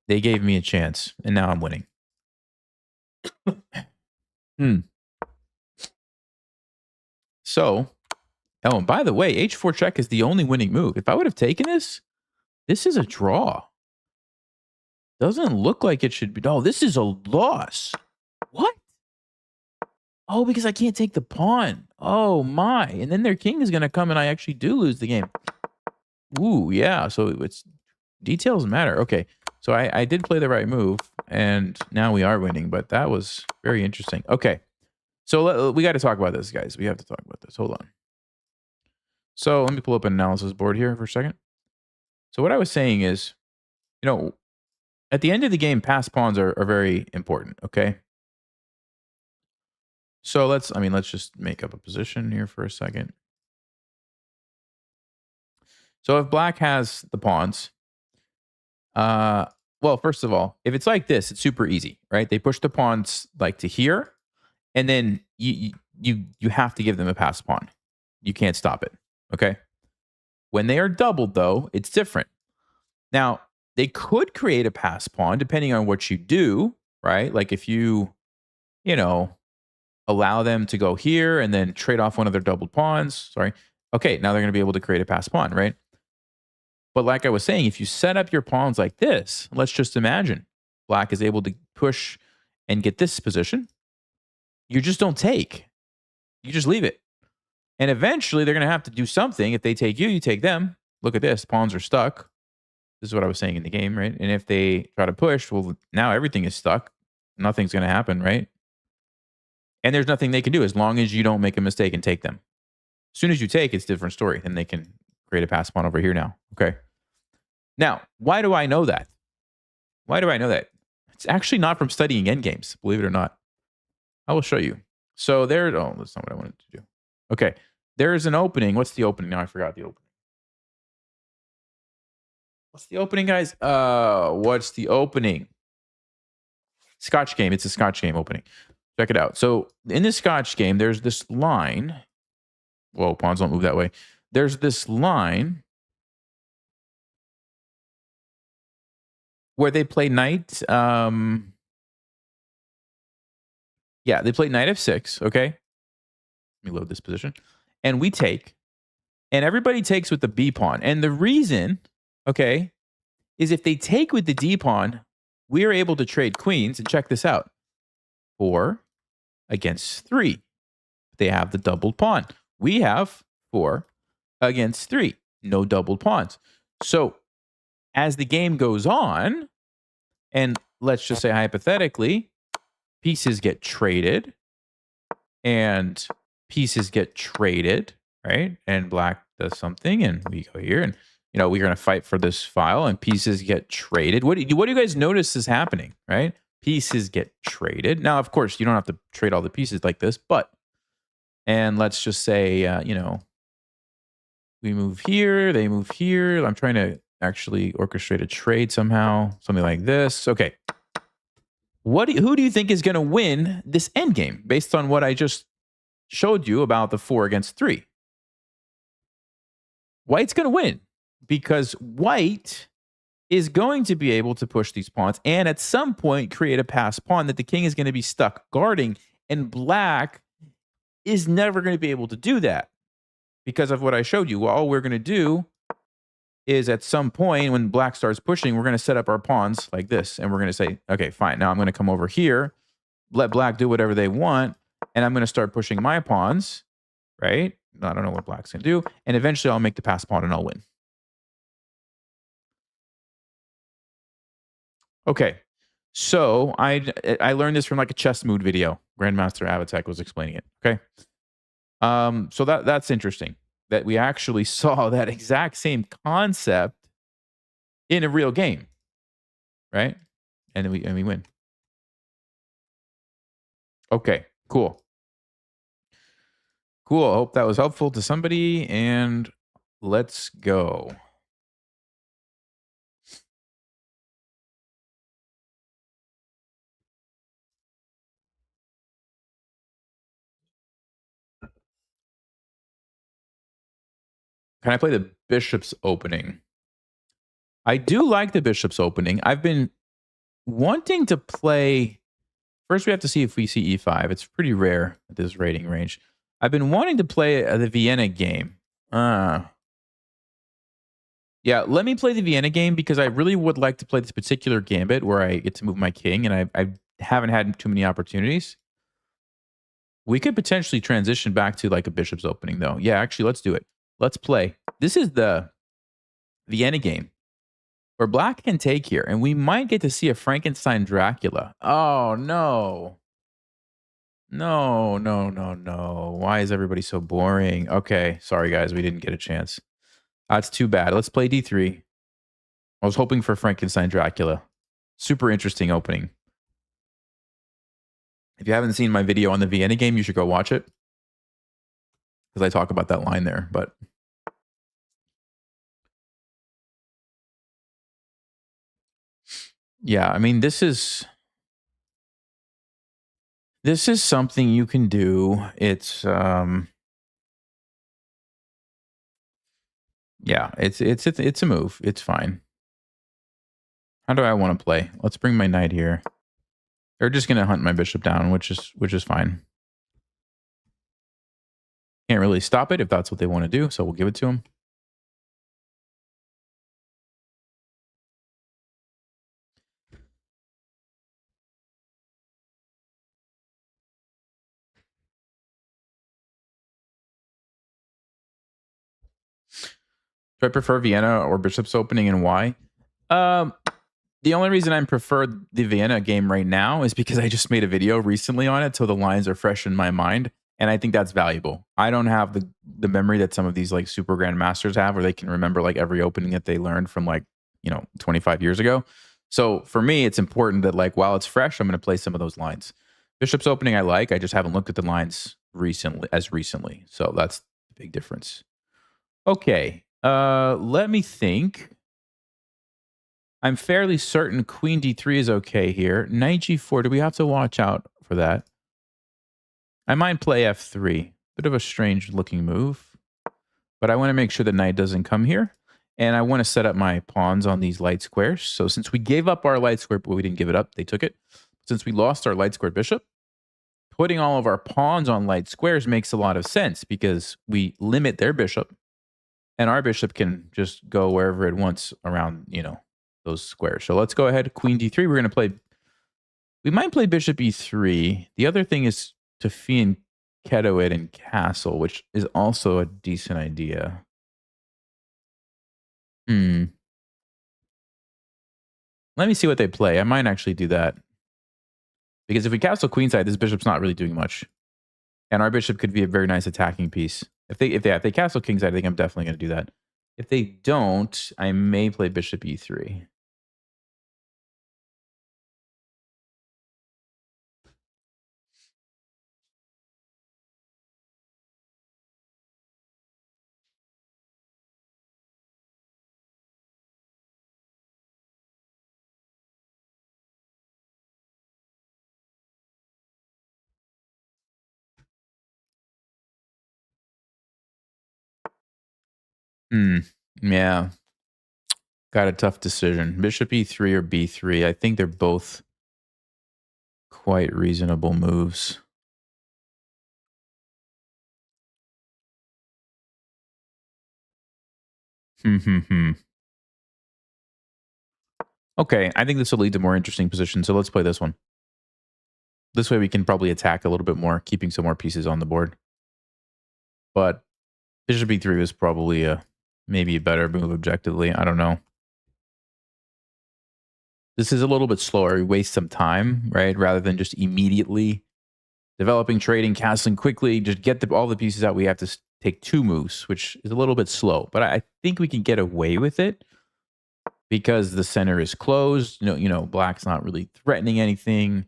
[SPEAKER 1] They gave me a chance, and now I'm winning. So, oh, and by the way, H4 check is the only winning move. If I would have taken this, this is a draw. Doesn't look like it should be. Oh, this is a loss. What? Oh, because I can't take the pawn. Oh, my. And then their king is going to come and I actually do lose the game. Ooh, yeah. So it's details matter. Okay. So I did play the right move and now we are winning, but that was very interesting. Okay. So we got to talk about this, guys. We have to talk about this. Hold on. So let me pull up an analysis board here for a second. So what I was saying is, you know, at the end of the game, pass pawns are very important, okay? So let's just make up a position here for a second. So if black has the pawns, well, first of all, if it's like this, it's super easy, right? They push the pawns like to here, and then you have to give them a pass pawn. You can't stop it, okay? When they are doubled, though, it's different. Now, they could create a pass pawn depending on what you do, right? Like if you allow them to go here and then trade off one of their doubled pawns. Sorry. Okay, now they're going to be able to create a pass pawn, right? But like I was saying, if you set up your pawns like this, let's just imagine black is able to push and get this position. You just don't take. You just leave it. And eventually they're going to have to do something. If they take you, you take them. Look at this. Pawns are stuck. This is what I was saying in the game, right? And if they try to push, well, now everything is stuck. Nothing's going to happen, right? And there's nothing they can do as long as you don't make a mistake and take them. As soon as you take, it's a different story. Then they can create a pass pawn over here now. Okay. Now, why do I know that? Why do I know that? It's actually not from studying endgames, believe it or not. I will show you. So there, oh, that's not what I wanted to do. Okay. There's an opening. What's the opening? Now I forgot the opening. What's the opening, guys? What's the opening? Scotch game. It's a Scotch game opening. Check it out. So in this Scotch game, there's this line. Whoa, pawns don't move that way. There's this line where they play knight. Yeah, they play knight f6. Okay. Let me load this position. And we take. And everybody takes with the B pawn. And the reason, okay, is if they take with the D pawn, we're able to trade queens. And check this out. 4 against 3. They have the doubled pawn. We have 4 against 3. No doubled pawns. So as the game goes on, and let's just say hypothetically, pieces get traded, and pieces get traded, right? And black does something, and we go here, and we're going to fight for this file, and pieces get traded. What do you guys notice is happening, right? Pieces get traded. Now, of course, you don't have to trade all the pieces like this, but, and let's just say, we move here, they move here. I'm trying to actually orchestrate a trade somehow, something like this. Okay. Who do you think is going to win this endgame based on what I just showed you about the 4 against 3? White's going to win because white is going to be able to push these pawns and at some point create a pass pawn that the king is going to be stuck guarding, and black is never going to be able to do that because of what I showed you. Well, all we're going to do is at some point when black starts pushing, we're going to set up our pawns like this, and we're going to say, okay, fine, now I'm going to come over here, let black do whatever they want, and I'm going to start pushing my pawns, right? I don't know what black's going to do, and eventually I'll make the pass pawn and I'll win. Okay, so I learned this from like a chess mood video. Grandmaster Avatek was explaining it, okay? So that's interesting that we actually saw that exact same concept in a real game, right? And we win. Okay, cool. Cool. I hope that was helpful to somebody, and let's go. Can I play the bishop's opening? I do like the bishop's opening. I've been wanting to play. First, we have to see if we see e5. It's pretty rare at this rating range. I've been wanting to play the Vienna game. Yeah, let me play the Vienna game because I really would like to play this particular gambit where I get to move my king, and I haven't had too many opportunities. We could potentially transition back to like a bishop's opening, though. Yeah, actually, let's do it. Let's play. This is the Vienna game where black can take here, and we might get to see a Frankenstein Dracula. Oh, no. No, no, no, no. Why is everybody so boring? Okay, sorry, guys. We didn't get a chance. That's too bad. Let's play d3. I was hoping for Frankenstein Dracula. Super interesting opening. If you haven't seen my video on the Vienna game, you should go watch it because I talk about that line there. But yeah, I mean, this is something you can do. It's yeah, it's a move. It's fine. How do I want to play? Let's bring my knight here. They're just gonna hunt my bishop down, which is fine. Can't really stop it if that's what they want to do, so we'll give it to them. Do I prefer Vienna or Bishop's Opening, and why? Um, the only reason I prefer the Vienna game right now is because I just made a video recently on it, so the lines are fresh in my mind, and I think that's valuable. I don't have the memory that some of these like super grandmasters have, where they can remember like every opening that they learned from like 25 years ago. So for me, it's important that like while it's fresh, I'm going to play some of those lines. Bishop's Opening, I just haven't looked at the lines recently, so that's the big difference. Okay, let me think. I'm fairly certain queen d3 is okay here. Knight g4, do we have to watch out for that? I might play f3. Bit of a strange looking move, but I want to make sure the knight doesn't come here. And I want to set up my pawns on these light squares. So since we gave up our light square, but we didn't give it up, they took it. Since we lost our light square bishop, putting all of our pawns on light squares makes a lot of sense because we limit their bishop, and our bishop can just go wherever it wants around, those squares. So let's go ahead. Queen d3. We might play bishop e3. The other thing is to fee and Keto it and castle, which is also a decent idea. Let me see what they play. I might actually do that. Because if we castle queenside, this bishop's not really doing much. And our bishop could be a very nice attacking piece. If they castle kingside, I think I'm definitely going to do that. If they don't, I may play bishop e3. Yeah. Got a tough decision. Bishop e3 or b3. I think they're both quite reasonable moves. Okay, I think this will lead to more interesting positions, so let's play this one. This way we can probably attack a little bit more, keeping some more pieces on the board. But bishop e3 is probably maybe a better move objectively. I don't know. This is a little bit slower. We waste some time, right? Rather than just immediately developing, trading, castling quickly, just get all the pieces out. We have to take 2 moves, which is a little bit slow. But I think we can get away with it because the center is closed. Black's not really threatening anything.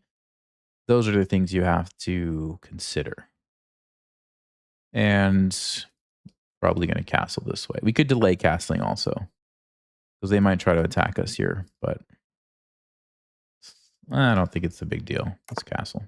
[SPEAKER 1] Those are the things you have to consider. And probably going to castle this way. We could delay castling also, because they might try to attack us here, but I don't think it's a big deal. Let's castle.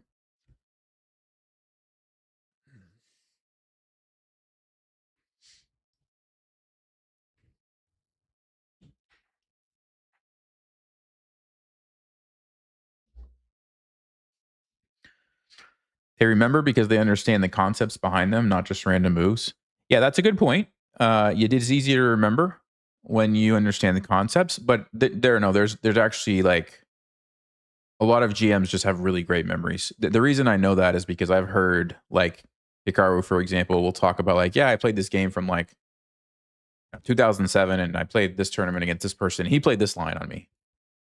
[SPEAKER 1] They remember because they understand the concepts behind them, not just random moves. Yeah, that's a good point. It is easier to remember when you understand the concepts, but there's actually like a lot of GMs just have really great memories. The reason I know that is because I've heard like Hikaru, for example, will talk about like, yeah, I played this game from like 2007 and I played this tournament against this person. He played this line on me.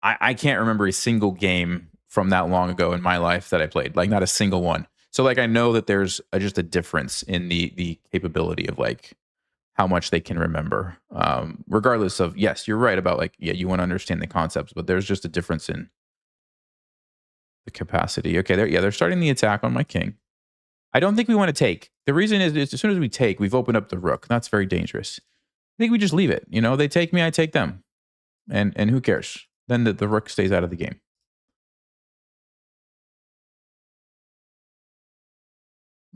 [SPEAKER 1] I can't remember a single game from that long ago in my life that I played, like not a single one. So like I know that there's just a difference in the capability of like how much they can remember. Regardless of, yes, you're right about like, yeah, you want to understand the concepts, but there's just a difference in the capacity. Okay, they're starting the attack on my king. I don't think we want to take. The reason is as soon as we take, we've opened up the rook. That's very dangerous. I think we just leave it. They take me, I take them. And who cares? Then the rook stays out of the game.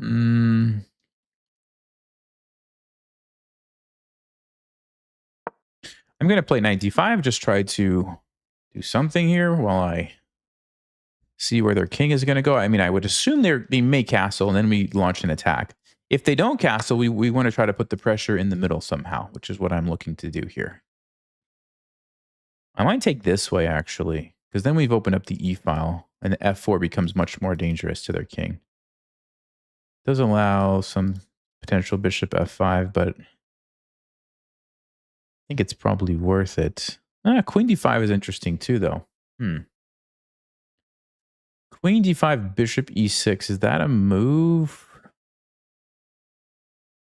[SPEAKER 1] I'm going to play knight d5, just try to do something here while I see where their king is going to go. I mean, I would assume they may castle, and then we launch an attack. If they don't castle, we want to try to put the pressure in the middle somehow, which is what I'm looking to do here. I might take this way, actually, because then we've opened up the e-file, and the f4 becomes much more dangerous to their king. It does allow some potential bishop f5, but think it's probably worth it. Queen d5 is interesting too, though. Queen d5, bishop e6. Is that a move?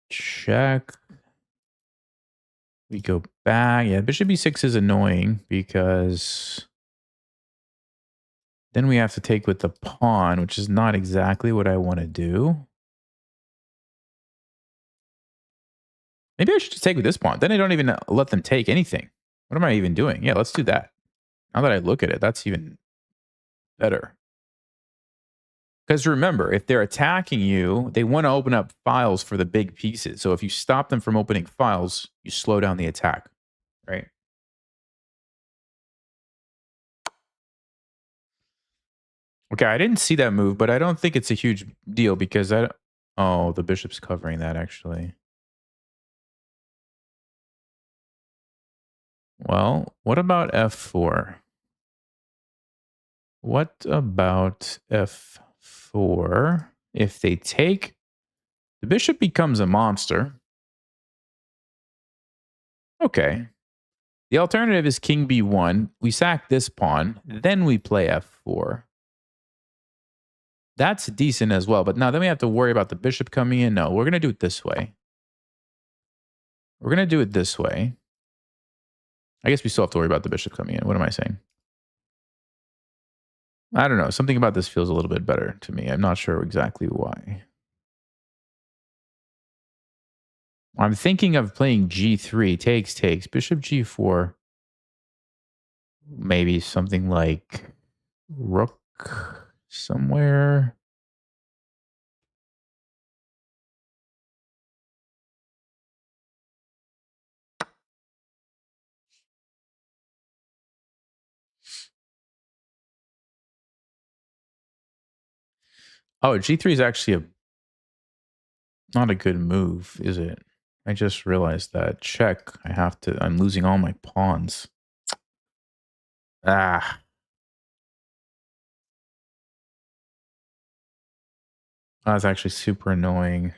[SPEAKER 1] Check. We go back. Yeah, bishop e6 is annoying because then we have to take with the pawn, which is not exactly what I want to do. Maybe I should just take with this pawn. Then I don't even let them take anything. What am I even doing? Yeah, let's do that. Now that I look at it, that's even better. Because remember, if they're attacking you, they want to open up files for the big pieces. So if you stop them from opening files, you slow down the attack, right? Okay, I didn't see that move, but I don't think it's a huge deal because oh, the bishop's covering that actually. Well, what about f4? What about f4? If they take, the bishop becomes a monster. Okay. The alternative is king b1. We sack this pawn, then we play f4. That's decent as well. But now then we have to worry about the bishop coming in. No, we're going to do it this way. We're going to do it this way. I guess we still have to worry about the bishop coming in. What am I saying? I don't know. Something about this feels a little bit better to me. I'm not sure exactly why. I'm thinking of playing g3. Takes. Bishop g4. Maybe something like rook somewhere. Oh, g3 is actually not a good move, is it? I just realized that. Check. I'm losing all my pawns. Ah. That's actually super annoying.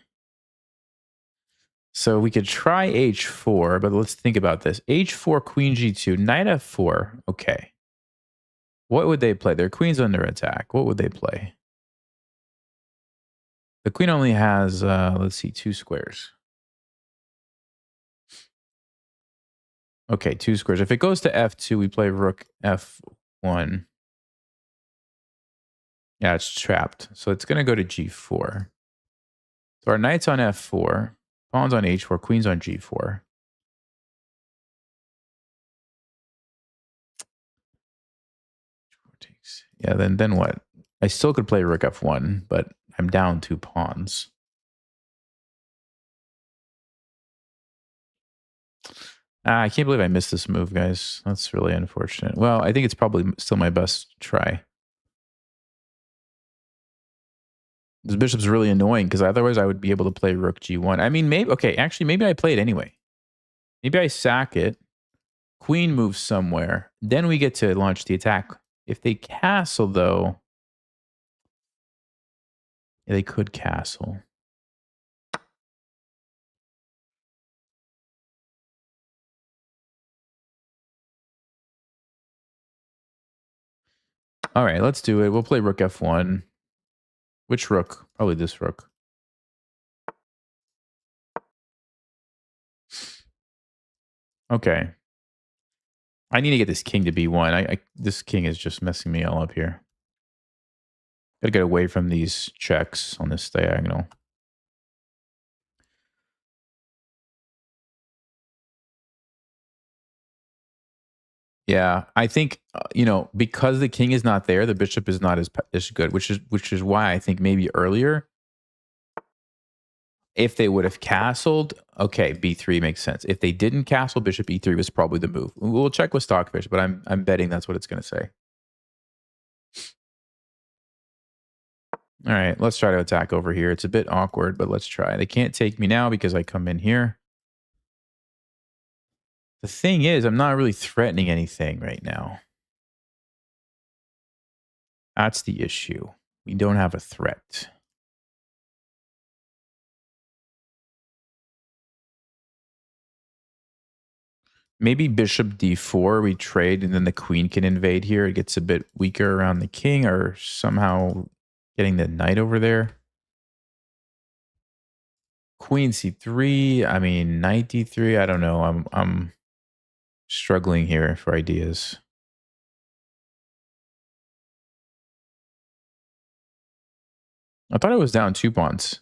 [SPEAKER 1] So we could try h4, but let's think about this. h4, queen g2, knight f4. Okay. What would they play? Their queen's under attack. What would they play? The queen only has, let's see, 2 squares. Okay, 2 squares. If it goes to f2, we play rook f1. Yeah, it's trapped. So it's going to go to g4. So our knight's on f4, pawn's on h4, queen's on g4. Yeah, then what? I still could play rook f1, but I'm down 2 pawns. I can't believe I missed this move, guys. That's really unfortunate. Well, I think it's probably still my best try. This bishop's really annoying because otherwise I would be able to play rook g1. I mean, maybe, okay, actually, maybe I play it anyway. Maybe I sack it. Queen moves somewhere. Then we get to launch the attack. If they castle, though, yeah, they could castle. All right, let's do it. We'll play rook f1. Which rook? Probably this rook. Okay. I need to get this king to b1. This king is just messing me all up here. Gotta get away from these checks on this diagonal. Yeah, I think because the king is not there, the bishop is not as good, which is why I think maybe earlier, if they would have castled, okay, b3 makes sense. If they didn't castle, bishop e3 was probably the move. We'll check with Stockfish, but I'm betting that's what it's going to say. All right, let's try to attack over here. It's a bit awkward, but let's try. They can't take me now because I come in here. The thing is, I'm not really threatening anything right now. That's the issue. We don't have a threat. Maybe bishop d4, we trade, and then the queen can invade here. It gets a bit weaker around the king, or somehow getting the knight over there. Queen c3, I mean, knight d3, I don't know. I'm struggling here for ideas. I thought I was down 2 pawns.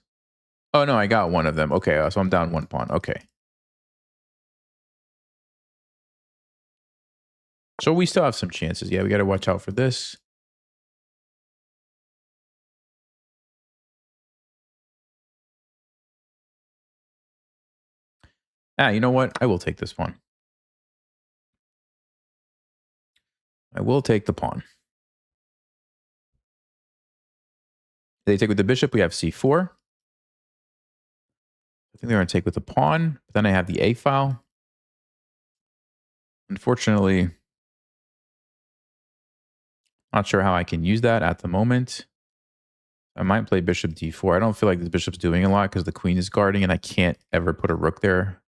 [SPEAKER 1] Oh, no, I got one of them. Okay, so I'm down 1 pawn. Okay. So we still have some chances. Yeah, we got to watch out for this. You know what? I will take this pawn. I will take the pawn. They take with the bishop. We have c4. I think they're going to take with the pawn. But then I have the a file. Unfortunately, not sure how I can use that at the moment. I might play bishop d4. I don't feel like this bishop's doing a lot because the queen is guarding and I can't ever put a rook there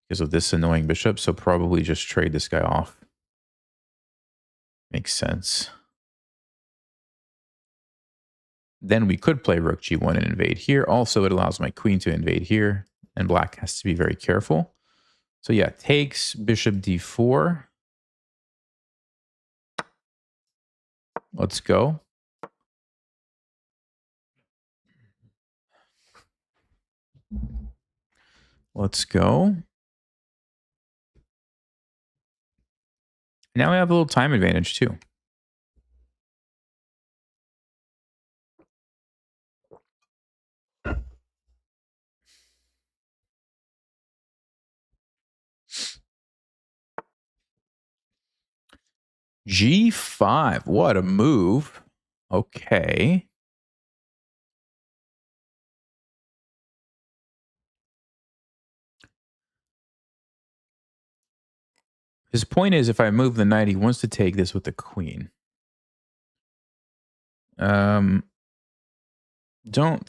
[SPEAKER 1] because of this annoying bishop. So probably just trade this guy off. Makes sense. Then we could play rook g1 and invade here. Also, it allows my queen to invade here, and black has to be very careful. So yeah, takes bishop d4. Let's go. Let's go. Now we have a little time advantage too. G5. What a move. Okay. His point is if I move the knight, he wants to take this with the queen. Don't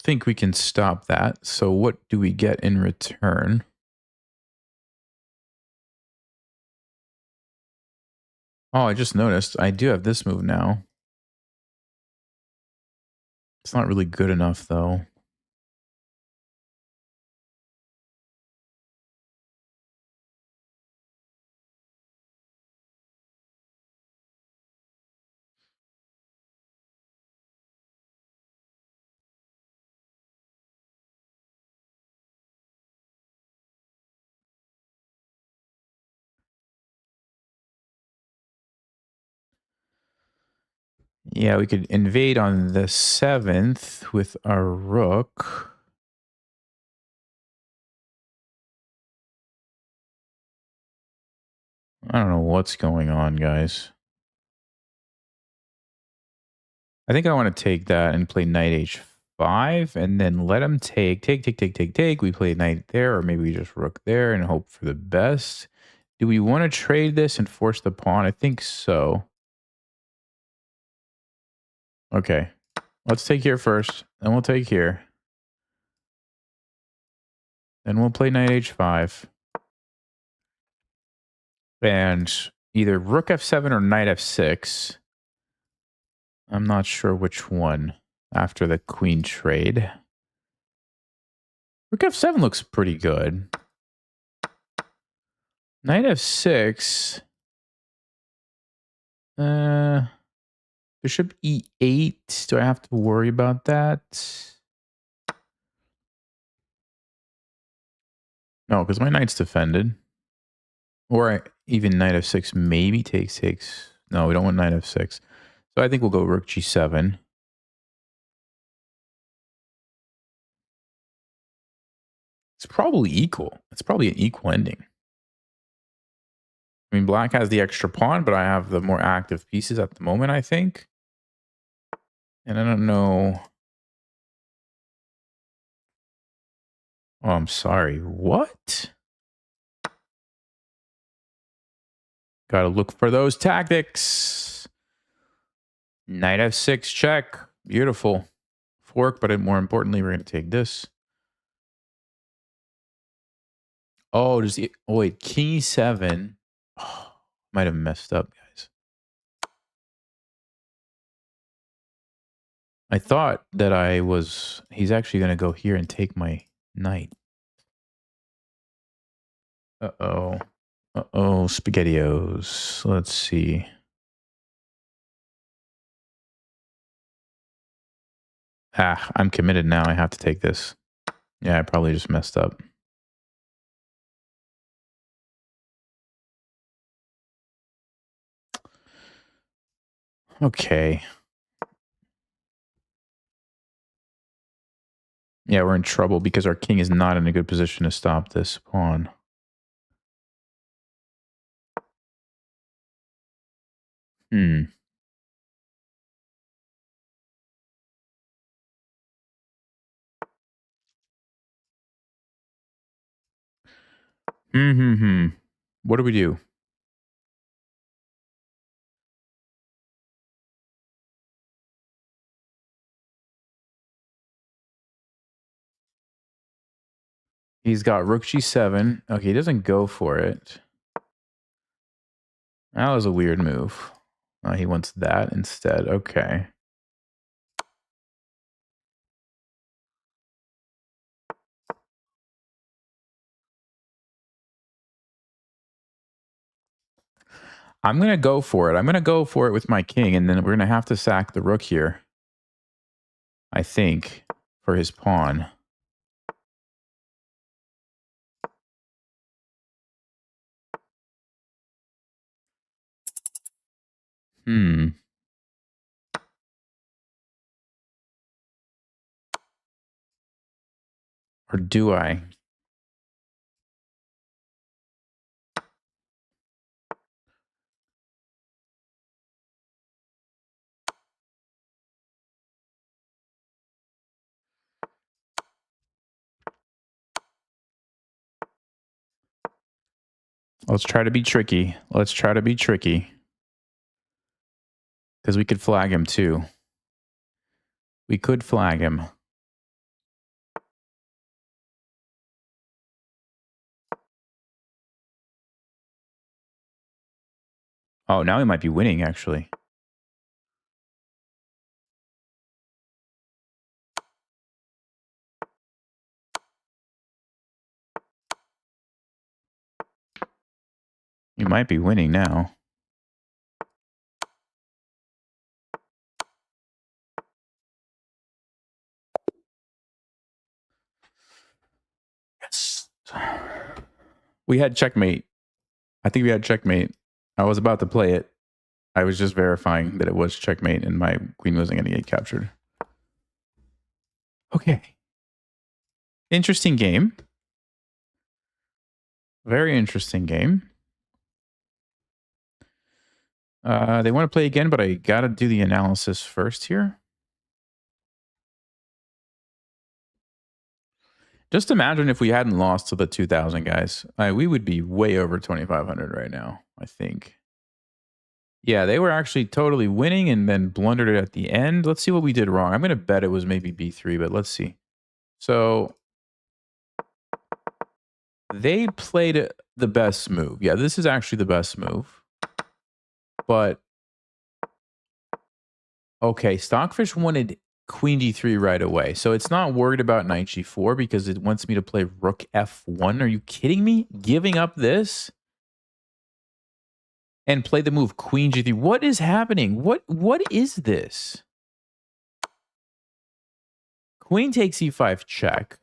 [SPEAKER 1] think we can stop that. So what do we get in return? Oh, I just noticed I do have this move now. It's not really good enough though. Yeah, we could invade on the 7th with our rook. I don't know what's going on, guys. I think I want to take that and play knight h5 and then let him take. We play knight there, or maybe we just rook there and hope for the best. Do we want to trade this and force the pawn? I think so. Okay. Let's take here first. Then we'll take here. Then we'll play knight h5. And either rook f7 or knight f6. I'm not sure which one after the queen trade. Rook f7 looks pretty good. Knight f6. Bishop e8. Do I have to worry about that? No, because my knight's defended. Or even knight f6 maybe takes. No, we don't want knight f6. So I think we'll go rook g7. It's probably equal. It's probably an equal ending. I mean, black has the extra pawn, but I have the more active pieces at the moment, I think. And I don't know. Oh, I'm sorry. What? Gotta look for those tactics. Knight f6 check. Beautiful. Fork, but more importantly, we're going to take this. Oh, wait, king e7. Oh, might have messed up, guys. I thought that he's actually going to go here and take my knight. Uh-oh. Uh-oh, SpaghettiOs. Let's see. Ah, I'm committed now. I have to take this. Yeah, I probably just messed up. Okay. Yeah, we're in trouble because our king is not in a good position to stop this pawn. Hmm. What do we do? He's got rook g7. Okay, he doesn't go for it. That was a weird move. He wants that instead. Okay. I'm going to go for it. I'm going to go for it with my king, and then we're going to have to sack the rook here, I think, for his pawn. Hmm. Or do I? Let's try to be tricky. Let's try to be tricky. Because we could flag him too. We could flag him. Oh, now he might be winning, actually. He might be winning now. Yes. We had checkmate. I think we had checkmate. I was about to play it. I was just verifying that it was checkmate and my queen wasn't going to get captured. Okay. Interesting game. Very interesting game. They want to play again, but I got to do the analysis first here. Just imagine if we hadn't lost to the 2000 guys. We would be way over 2,500 right now, I think. Yeah, they were actually totally winning and then blundered it at the end. Let's see what we did wrong. I'm going to bet it was maybe B3, but let's see. So they played the best move. Yeah, this is actually the best move. But, okay, Stockfish wanted queen d3 right away. So it's not worried about knight g4 because it wants me to play rook f1. Are you kidding me? Giving up this? And play the move queen g3. What is happening? What is this? Queen takes e5 check.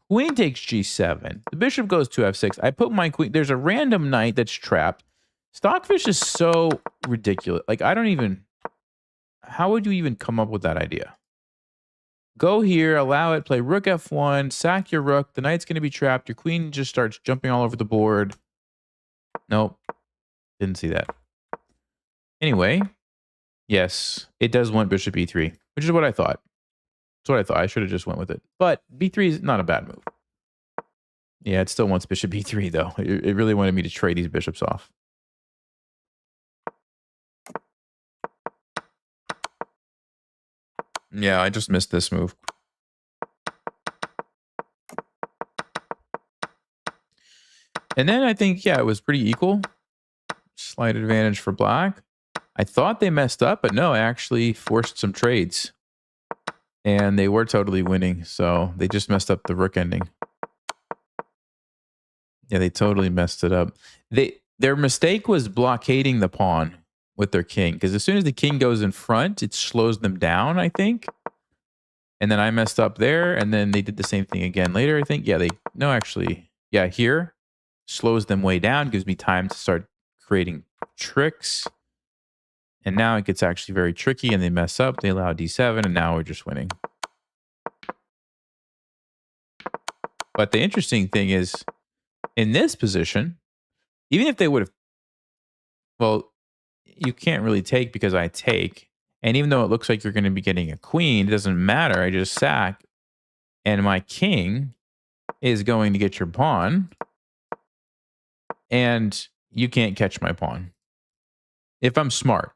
[SPEAKER 1] Queen takes g7. The bishop goes to f6. I put my queen. There's a random knight that's trapped. Stockfish is so ridiculous. Like, I don't even... How would you even come up with that idea? Go here, allow it, play rook f1, sack your rook. The knight's going to be trapped. Your queen just starts jumping all over the board. Nope. Didn't see that. Anyway, yes, it does want bishop e3, which is what I thought. That's what I thought. I should have just went with it. But b3 is not a bad move. Yeah, it still wants bishop b3, though. It really wanted me to trade these bishops off. Yeah, I just missed this move. And then I think, yeah, it was pretty equal. Slight advantage for black. I thought they messed up, but no, I actually forced some trades. And they were totally winning, so they just messed up the rook ending. Yeah, they totally messed it up. Their mistake was blockading the pawn with their king, because as soon as the king goes in front, it slows them down, I think. And then I messed up there, and then they did the same thing again later, I think. Yeah, yeah, here slows them way down, gives me time to start creating tricks. And now it gets actually very tricky, and they mess up. They allow d7, and now we're just winning. But the interesting thing is, in this position, even if they would have, well, you can't really take because I take. And even though it looks like you're going to be getting a queen, it doesn't matter. I just sack. And my king is going to get your pawn. And you can't catch my pawn. If I'm smart.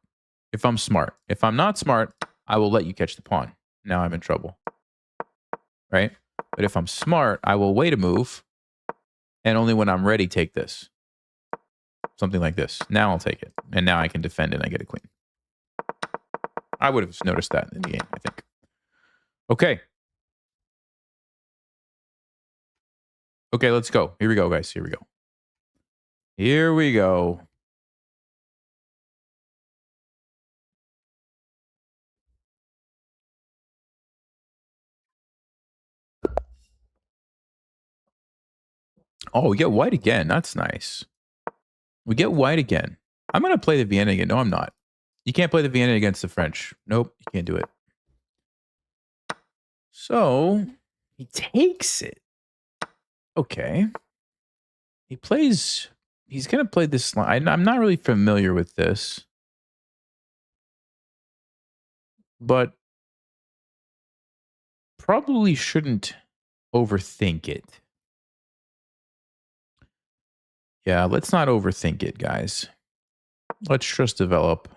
[SPEAKER 1] If I'm smart. If I'm not smart, I will let you catch the pawn. Now I'm in trouble. Right? But if I'm smart, I will wait a move. And only when I'm ready, take this. Something like this. Now I'll take it. And now I can defend it and I get a queen. I would have noticed that in the game, I think. Okay. Okay, let's go. Here we go, guys. Here we go. Here we go. Oh, we get white again. That's nice. We get white again. I'm going to play the Vienna again. No, I'm not. You can't play the Vienna against the French. Nope, you can't do it. So, he takes it. Okay. He's going to play this line. I'm not really familiar with this. But probably shouldn't overthink it. Yeah, let's not overthink it, guys. Let's just develop.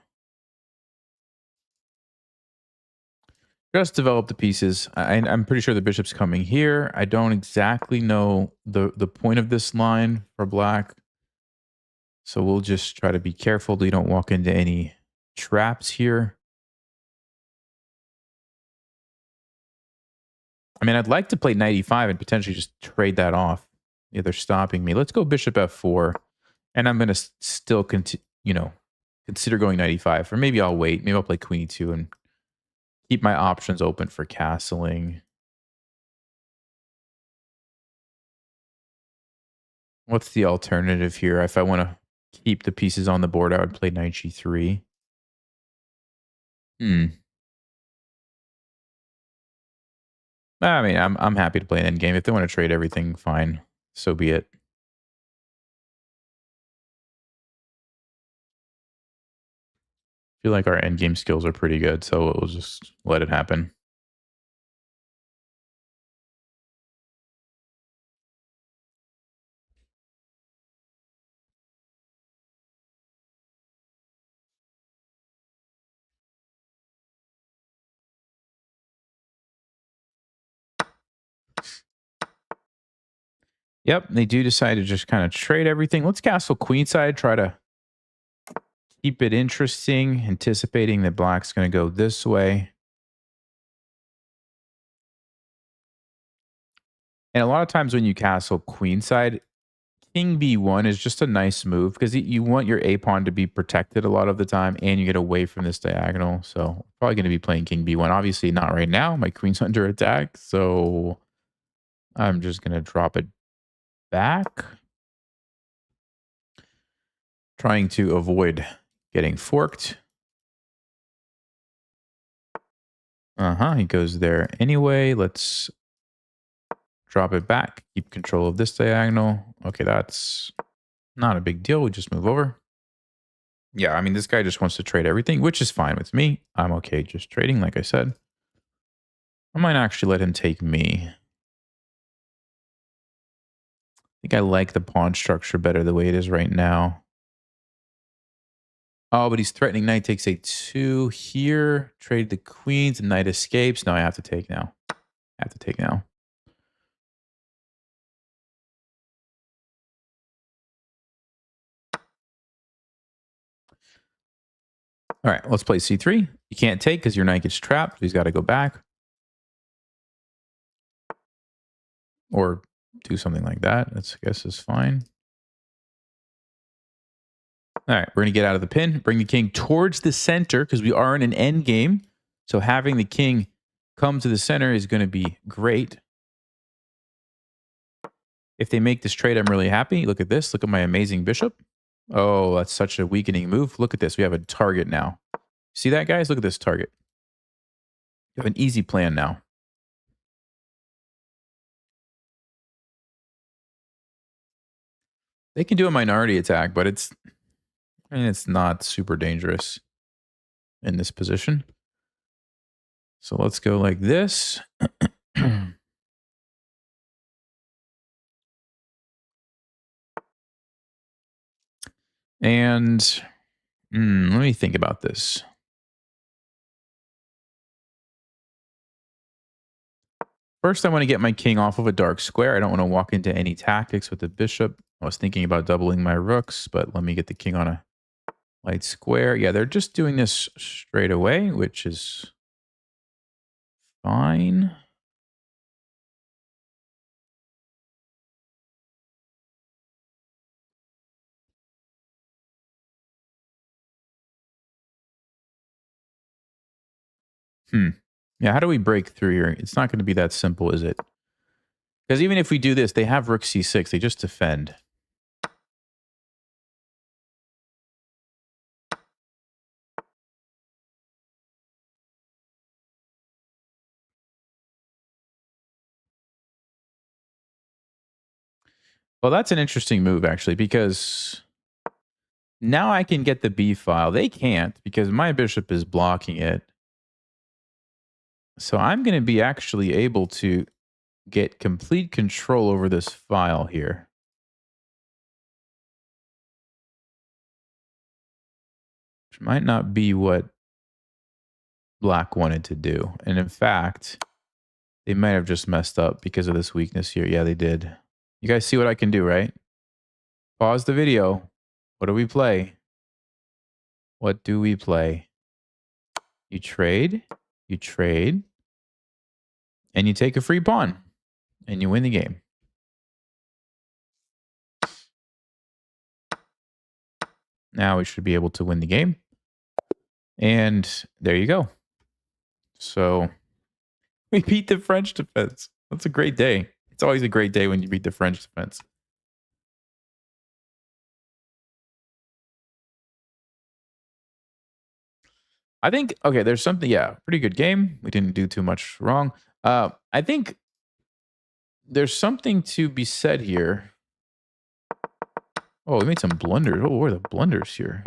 [SPEAKER 1] Just develop the pieces. I'm pretty sure the bishop's coming here. I don't exactly know the point of this line for black. So we'll just try to be careful that you don't walk into any traps here. I mean, I'd like to play knight e5 and potentially just trade that off. Yeah, they're stopping me. Let's go bishop f4. And I'm going to still consider going knight e5. Or maybe I'll wait. Maybe I'll play queen e2 and keep my options open for castling. What's the alternative here? If I want to keep the pieces on the board, I would play knight g3. I mean, I'm happy to play an endgame. If they want to trade everything, fine. So be it. I feel like our endgame skills are pretty good, so we'll just let it happen. Yep, they do decide to just kind of trade everything. Let's castle queenside, try to keep it interesting, anticipating that black's going to go this way. And a lot of times when you castle queenside, king b1 is just a nice move because you want your a pawn to be protected a lot of the time and you get away from this diagonal. So probably going to be playing king b1. Obviously not right now. My queen's under attack. So I'm just going to drop it back. Trying to avoid getting forked. He goes there anyway. Let's drop it back. Keep control of this diagonal. Okay, that's not a big deal. We just move over. Yeah, I mean, this guy just wants to trade everything, which is fine with me. I'm okay just trading, like I said. I might actually let him take me. I think I like the pawn structure better the way it is right now. Oh, but he's threatening knight takes a2 here. Trade the queens and knight escapes. No, I have to take now. I have to take now. All right, let's play c3. You can't take because your knight gets trapped. He's got to go back. Or do something like that. That's, I guess, is fine. All right, we're going to get out of the pin. Bring the king towards the center because we are in an end game. So having the king come to the center is going to be great. If they make this trade, I'm really happy. Look at this. Look at my amazing bishop. Oh, that's such a weakening move. Look at this. We have a target now. See that, guys? Look at this target. We have an easy plan now. They can do a minority attack, but it's not super dangerous in this position. So let's go like this. And let me think about this. First, I want to get my king off of a dark square. I don't want to walk into any tactics with the bishop. I was thinking about doubling my rooks, but let me get the king on a light square. Yeah, they're just doing this straight away, which is fine. Yeah, how do we break through here? It's not going to be that simple, is it? Because even if we do this, they have rook c6. They just defend. Well, that's an interesting move, actually, because now I can get the b file. They can't because my bishop is blocking it. So I'm going to be actually able to get complete control over this file here. Which might not be what Black wanted to do. And in fact, they might have just messed up because of this weakness here. Yeah, they did. You guys see what I can do, right? Pause the video. What do we play? What do we play? You trade, and you take a free pawn, and you win the game. Now we should be able to win the game. And there you go. So we beat the French defense. That's a great day. It's always a great day when you beat the French defense. I think, okay, there's something, yeah, pretty good game. We didn't do too much wrong. I think there's something to be said here. Oh, we made some blunders. Oh, what are the blunders here?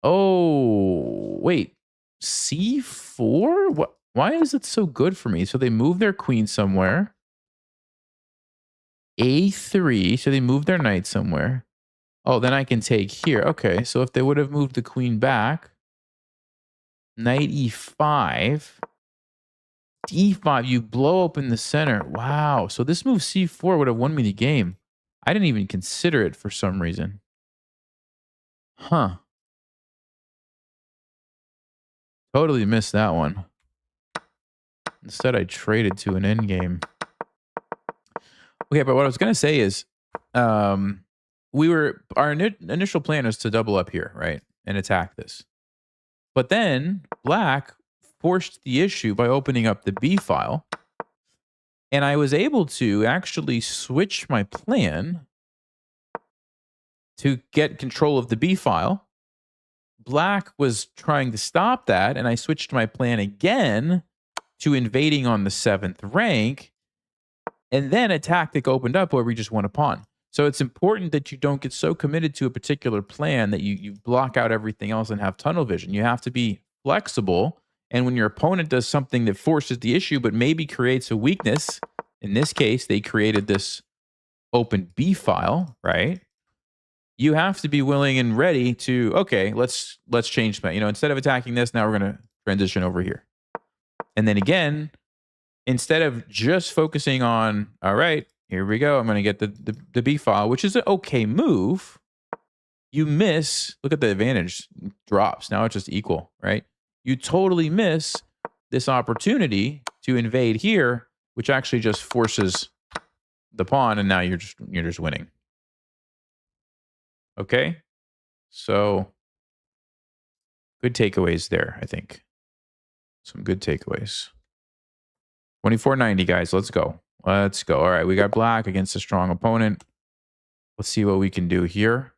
[SPEAKER 1] Oh, wait. C4? What? Why is it so good for me? So they move their queen somewhere. A3. So they move their knight somewhere. Oh, then I can take here. Okay, so if they would have moved the queen back, knight e5, d5, you blow open the center. Wow. So this move c4 would have won me the game. I didn't even consider it for some reason. Huh. Totally missed that one. Instead, I traded to an endgame. Okay, but what I was going to say is, our initial plan is to double up here, right? And attack this. But then Black forced the issue by opening up the B file. And I was able to actually switch my plan to get control of the B file. Black was trying to stop that, and I switched my plan again to invading on the 7th rank. And then a tactic opened up where we just won a pawn. So it's important that you don't get so committed to a particular plan that you block out everything else and have tunnel vision. You have to be flexible. And when your opponent does something that forces the issue but maybe creates a weakness, in this case, they created this open B file, right? You have to be willing and ready to, okay, let's change that. You know, instead of attacking this, now we're going to transition over here. And then again, instead of just focusing on, all right, here we go, I'm going to get the B file, which is an okay move. you miss. Look at the advantage drops. Now it's just equal, right? You totally miss this opportunity to invade here, which actually just forces the pawn, and now you're just winning. Okay, so good takeaways there. I think some good takeaways. 2490, guys. Let's go. Let's go. All right, we got black against a strong opponent. Let's see what we can do here.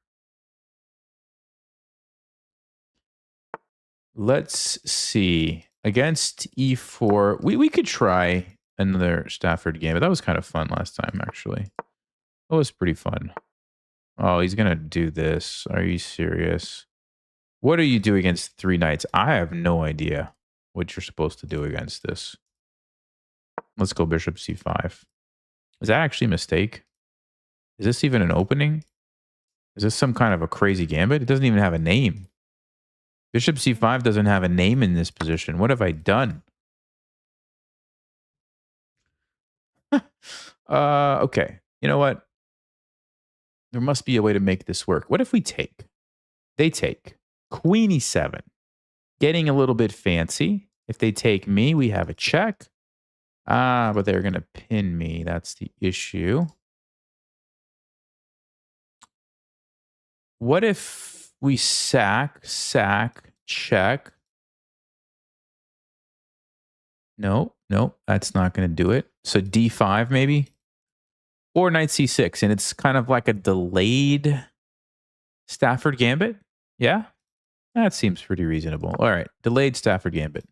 [SPEAKER 1] Let's see. Against e4, we could try another Stafford game, but that was kind of fun last time, actually. That was pretty fun. Oh, he's going to do this. Are you serious? What do you do against 3 knights? I have no idea what you're supposed to do against this. Let's go bishop c5. Is that actually a mistake? Is this even an opening? Is this some kind of a crazy gambit? It doesn't even have a name. Bishop c5 doesn't have a name in this position. What have I done? Okay. You know what? There must be a way to make this work. What if we take? They take. Queen e7. Getting a little bit fancy. If they take me, we have a check. But they're going to pin me. That's the issue. What if we sack, check? No, that's not going to do it. So d5 maybe? Or knight c6. And it's kind of like a delayed Stafford Gambit. Yeah? That seems pretty reasonable. All right. Delayed Stafford Gambit.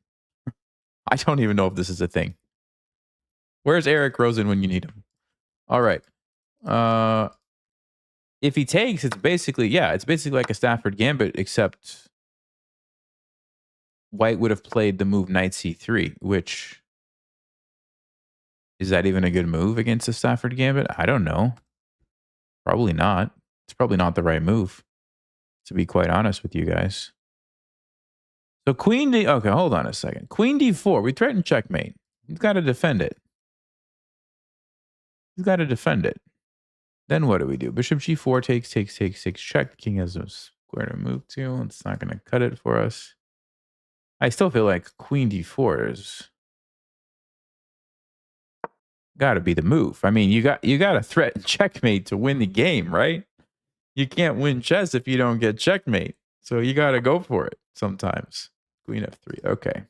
[SPEAKER 1] I don't even know if this is a thing. Where's Eric Rosen when you need him? All right. If he takes, it's basically like a Stafford Gambit, except white would have played the move knight c3, which... Is that even a good move against a Stafford Gambit? I don't know. Probably not. It's probably not the right move, to be quite honest with you guys. So queen d... Okay, hold on a second. Queen d4. We threaten checkmate. You've got to defend it. You've got to defend it. Then what do we do? Bishop g4 takes, check. The king has a square to move to. It's not going to cut it for us. I still feel like queen d4 is... got to be the move. I mean, you got to threaten checkmate to win the game, right? You can't win chess if you don't get checkmate. So you got to go for it sometimes. Queen f3. Okay.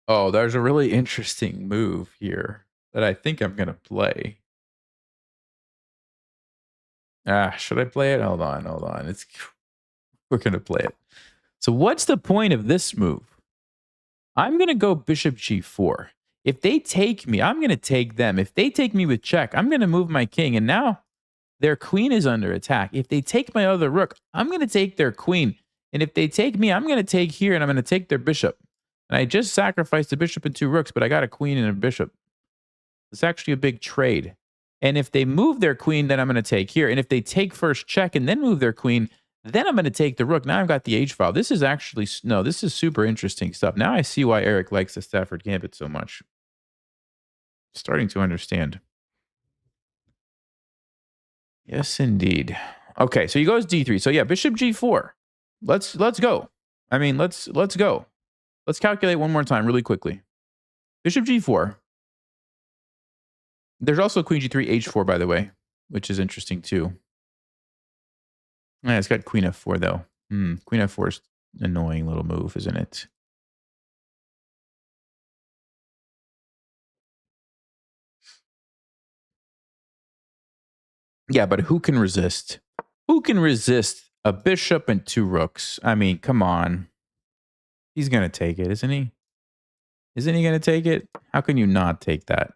[SPEAKER 1] Oh, there's a really interesting move here that I think I'm going to play. Should I play it? Hold on. We're going to play it. So what's the point of this move? I'm going to go bishop g4. If they take me, I'm going to take them. If they take me with check, I'm going to move my king. And now their queen is under attack. If they take my other rook, I'm going to take their queen. And if they take me, I'm going to take here and I'm going to take their bishop. And I just sacrificed a bishop and 2 rooks, but I got a queen and a bishop. It's actually a big trade. And if they move their queen, then I'm going to take here. And if they take first check and then move their queen, then I'm going to take the rook. Now I've got the H file. This is actually, no, this is super interesting stuff. Now I see why Eric likes the Stafford Gambit so much. Starting to understand. Yes, indeed. Okay, so he goes d3. So yeah, bishop g4. Let's go. I mean, let's go. Let's calculate one more time really quickly. Bishop g4. There's also queen g3, h4, by the way, which is interesting too. Yeah, it's got queen f4, though. Queen f4 is an annoying little move, isn't it? Yeah, but who can resist? Who can resist a bishop and 2 rooks? I mean, come on. He's going to take it, isn't he? Isn't he going to take it? How can you not take that?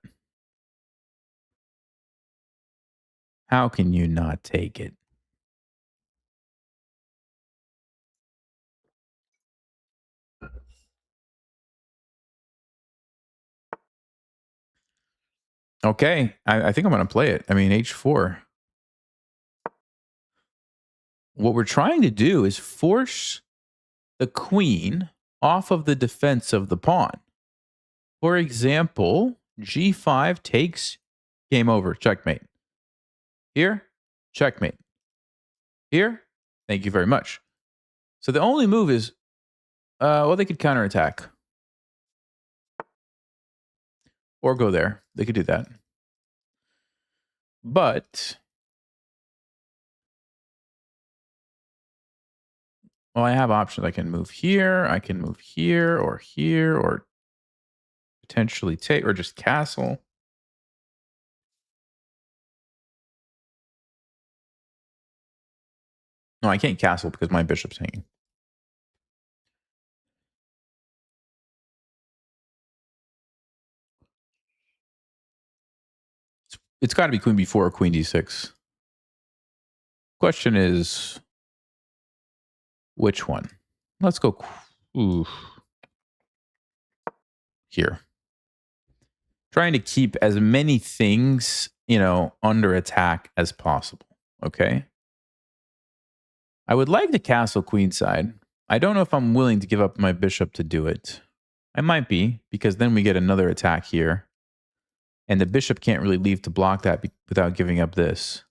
[SPEAKER 1] How can you not take it? Okay, I think I'm going to play it. I mean, h4. What we're trying to do is force the queen off of the defense of the pawn. For example, g5 takes, game over, checkmate. Here, checkmate. Here, thank you very much. So the only move is, well, they could counterattack. Or go there. They could do that. But, well, I have options. I can move here, or potentially take, or just castle. No, I can't castle because my bishop's hanging. It's got to be queen b4 or queen d6. Question is, which one? Let's go here. Trying to keep as many things, under attack as possible. Okay. I would like to castle queenside. I don't know if I'm willing to give up my bishop to do it. I might be, because then we get another attack here. And the bishop can't really leave to block that without giving up this.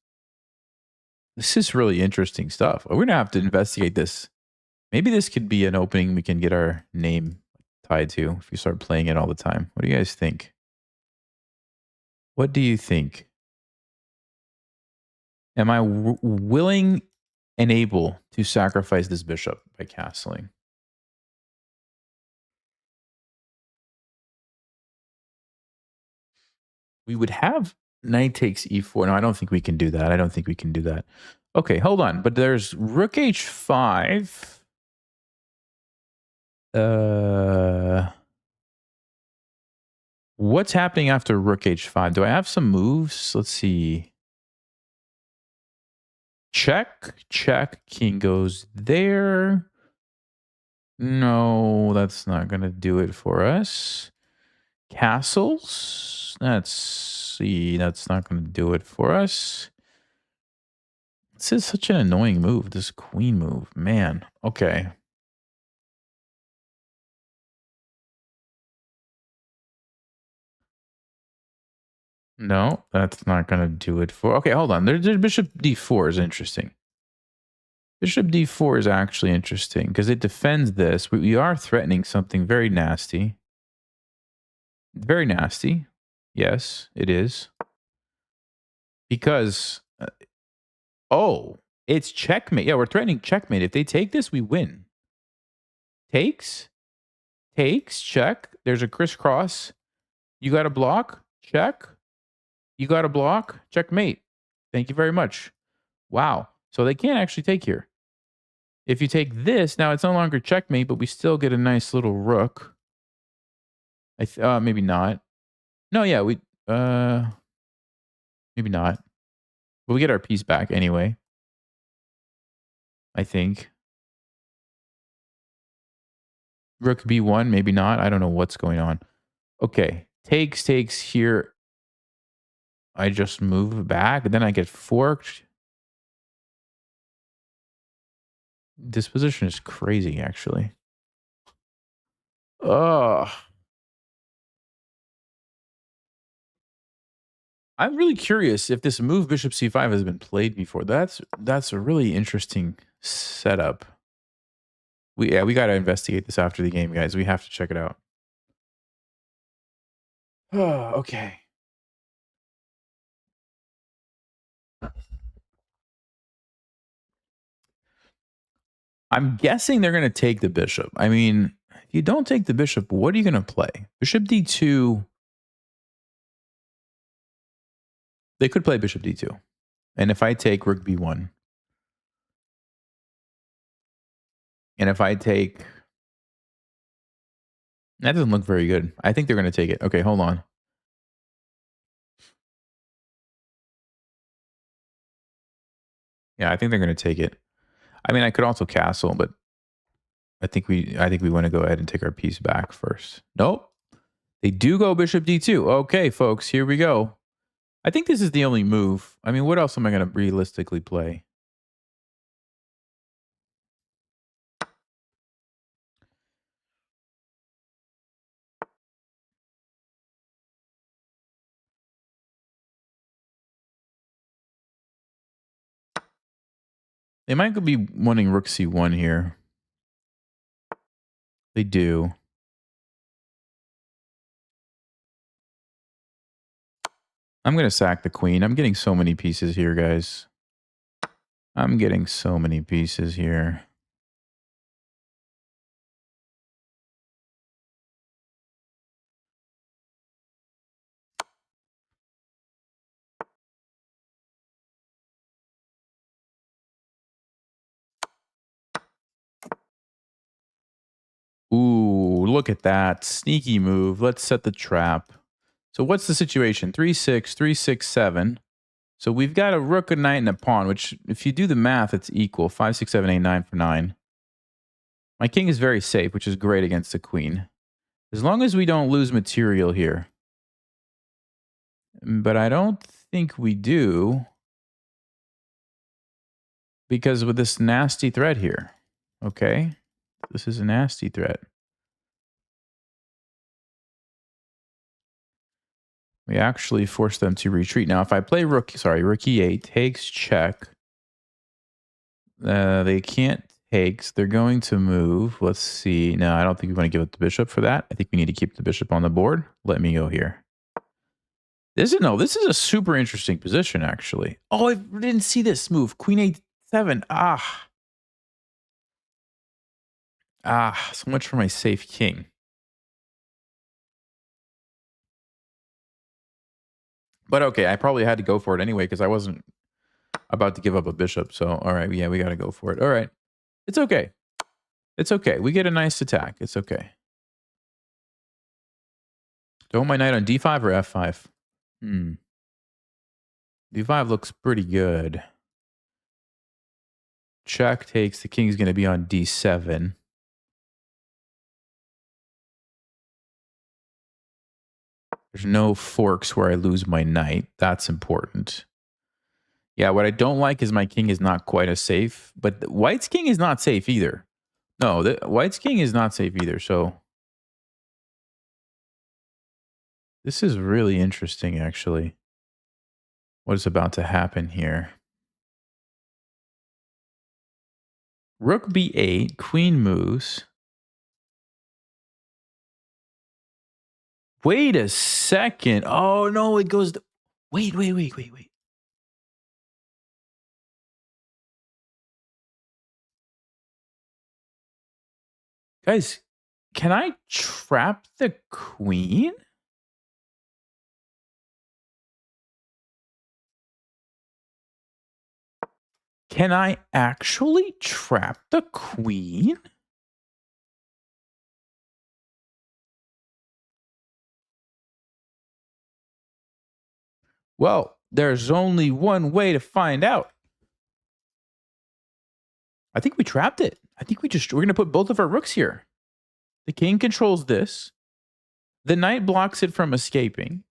[SPEAKER 1] This is really interesting stuff. We're going to have to investigate this. Maybe this could be an opening we can get our name tied to if we start playing it all the time. What do you guys think? What do you think? Am I willing and able to sacrifice this bishop by castling? We would have knight takes e4. No, I don't think we can do that. I don't think we can do that. Okay, hold on. But there's rook h5. What's happening after rook h5? Do I have some moves? Let's see. Check, check. King goes there. No, that's not going to do it for us. Castles. Let's see. That's not going to do it for us. This is such an annoying move, this queen move. Man, okay. No, that's not going to do it for... Okay, hold on. There's bishop d4 is interesting. Bishop d4 is actually interesting because it defends this. We are threatening something very nasty. Very nasty. Yes, it is. Because... oh, it's checkmate. Yeah, we're threatening checkmate. If they take this, we win. Takes. Takes. Check. There's a crisscross. You got a block. Check. You got a block. Checkmate. Thank you very much. Wow. So they can't actually take here. If you take this, now it's no longer checkmate, but we still get a nice little rook. Maybe not. No, yeah, maybe not. But we get our piece back anyway. I think. Rook b1, maybe not. I don't know what's going on. Okay. Takes here. I just move back, and then I get forked. This position is crazy, actually. Ugh. I'm really curious if this move bishop c5 has been played before. That's a really interesting setup. We got to investigate this after the game, guys. We have to check it out. Oh, okay. I'm guessing they're going to take the bishop. I mean, if you don't take the bishop, what are you going to play? Bishop d2. They could play bishop d2. And if I take rook b1. And if I take... that doesn't look very good. I think they're going to take it. Okay, hold on. Yeah, I think they're going to take it. I mean, I could also castle, but I think we want to go ahead and take our piece back first. Nope. They do go bishop d2. Okay, folks, here we go. I think this is the only move. I mean, what else am I going to realistically play? They might be wanting rook c1 here. They do. I'm going to sack the queen. I'm getting so many pieces here, guys. I'm getting so many pieces here. Ooh, look at that. Sneaky move. Let's set the trap. So what's the situation? 3-6, 3-6, 7. So we've got a rook, a knight, and a pawn, which if you do the math, it's equal. 5, 6, 7, 8, 9 for 9. My king is very safe, which is great against the queen. As long as we don't lose material here. But I don't think we do. Because with this nasty threat here. Okay. This is a nasty threat. We actually force them to retreat. Now, if I play rook e8, takes check. They can't take, so they're going to move. Let's see. No, I don't think we want to give up the bishop for that. I think we need to keep the bishop on the board. Let me go here. This is a super interesting position, actually. Oh, I didn't see this move. Queen a7. So much for my safe king. But okay, I probably had to go for it anyway because I wasn't about to give up a bishop. So, all right, yeah, we got to go for it. All right. It's okay. It's okay. We get a nice attack. It's okay. Don't my knight on d5 or f5? d5 looks pretty good. Check takes. The king's going to be on d7. There's no forks where I lose my knight. That's important. Yeah, what I don't like is my king is not quite as safe. But white's king is not safe either. No, white's king is not safe either. So this is really interesting, actually. What is about to happen here? Rook b8, queen moves. Wait a second. Oh, no, it goes... Wait. Guys, can I trap the queen? Can I actually trap the queen? Well, there's only one way to find out. I think we trapped it. I think we're going to put both of our rooks here. The king controls this. The knight blocks it from escaping.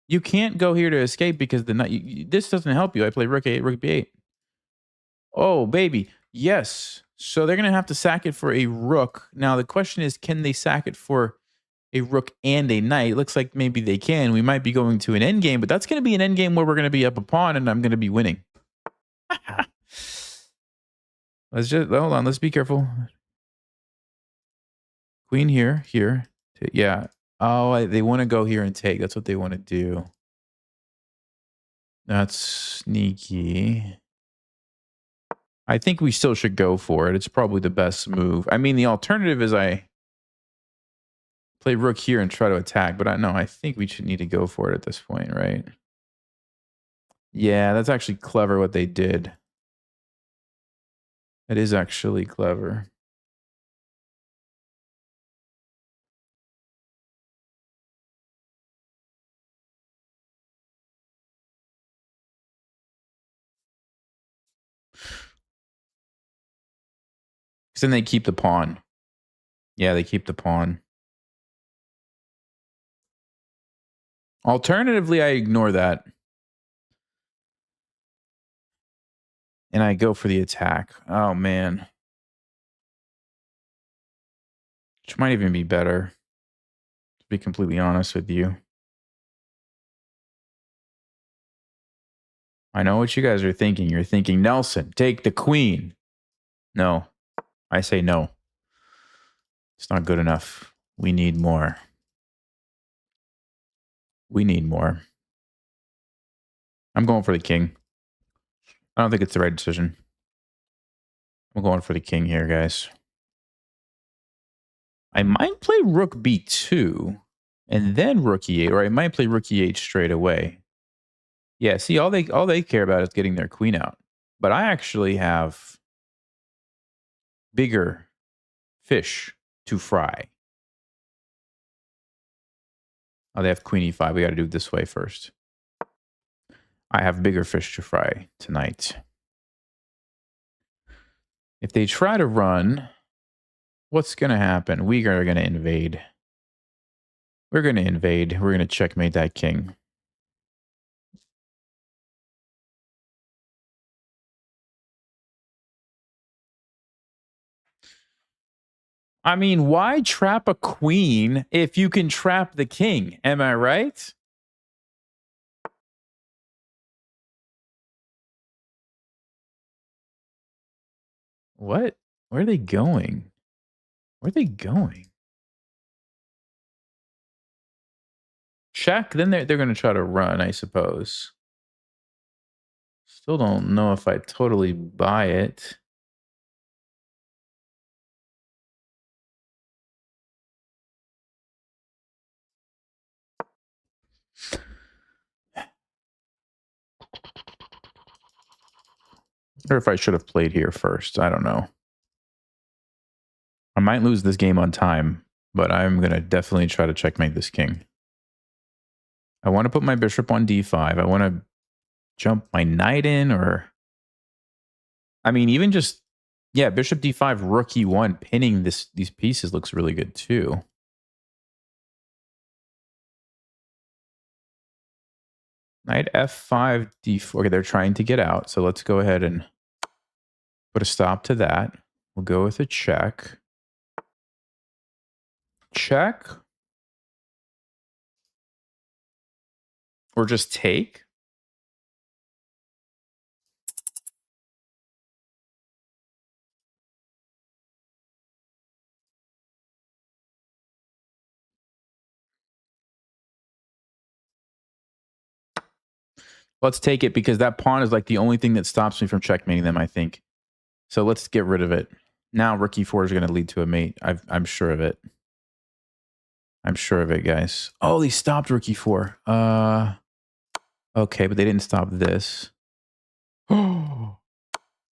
[SPEAKER 1] You can't go here to escape because the knight... This doesn't help you. I play rook a8, rook b8. Oh, baby. Yes. So they're going to have to sack it for a rook. Now, the question is, can they sack it for a rook and a knight? Looks like maybe they can. We might be going to an endgame, but that's going to be an endgame where we're going to be up a pawn and I'm going to be winning. Let's just... Hold on. Let's be careful. Queen here. Yeah. Oh, they want to go here and take. That's what they want to do. That's sneaky. I think we still should go for it. It's probably the best move. I mean, the alternative is I play rook here and try to attack, but I think we should need to go for it at this point, right? Yeah, that's actually clever what they did. It is actually clever. Because then they keep the pawn. Yeah, they keep the pawn. Alternatively, I ignore that. And I go for the attack. Oh, man. Which might even be better, to be completely honest with you. I know what you guys are thinking. You're thinking, Nelson, take the queen. No. I say no. It's not good enough. We need more. We need more. I'm going for the king. I don't think it's the right decision. I'm going for the king here, guys. I might play rook b2 and then rook e8, or I might play rook e8 straight away. Yeah, see, all they care about is getting their queen out. But I actually have bigger fish to fry. Oh, they have queen e5. We got to do it this way first. I have bigger fish to fry tonight. If they try to run, what's going to happen? We are going to invade. We're going to invade. We're going to checkmate that king. I mean, why trap a queen if you can trap the king? Am I right? What? Where are they going? Where are they going? Check. Then they're going to try to run, I suppose. Still don't know if I totally buy it. Or if I should have played here first. I don't know. I might lose this game on time, but I'm going to definitely try to checkmate this king. I want to put my bishop on d5. I want to jump my knight in, or... I mean, even just... Yeah, bishop d5, rook e1, pinning these pieces looks really good too. Knight f5, d4. Okay, they're trying to get out, so let's go ahead and put a stop to that. We'll go with a check. Check. Or just take. Let's take it because that pawn is like the only thing that stops me from checkmating them, I think. So let's get rid of it. Now rook e4 is going to lead to a mate. I'm sure of it. I'm sure of it, guys. Oh, they stopped rook e4. Okay, but they didn't stop this. Oh,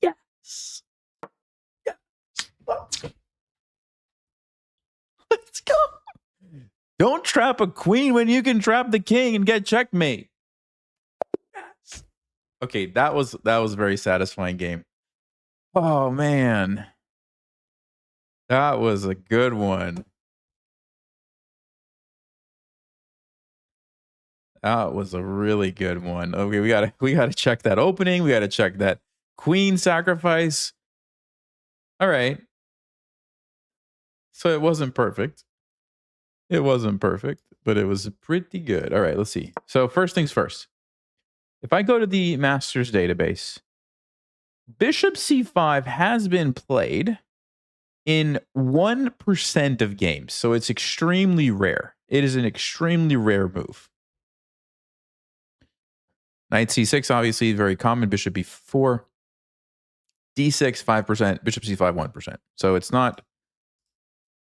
[SPEAKER 1] yes. Yes. Let's go. Let's go. Don't trap a queen when you can trap the king and get checkmate. Yes. Okay, that was a very satisfying game. Oh man. That was a good one. That was a really good one. Okay, we gotta check that opening. We gotta check that queen sacrifice. All right. So it wasn't perfect. It wasn't perfect, but it was pretty good. All right, let's see. So first things first. If I go to the Masters database, Bishop c5 has been played in 1% of games. So it's extremely rare. It is an extremely rare move. Knight c6, obviously very common. Bishop b4. d6, 5%. Bishop c5, 1%. So it's not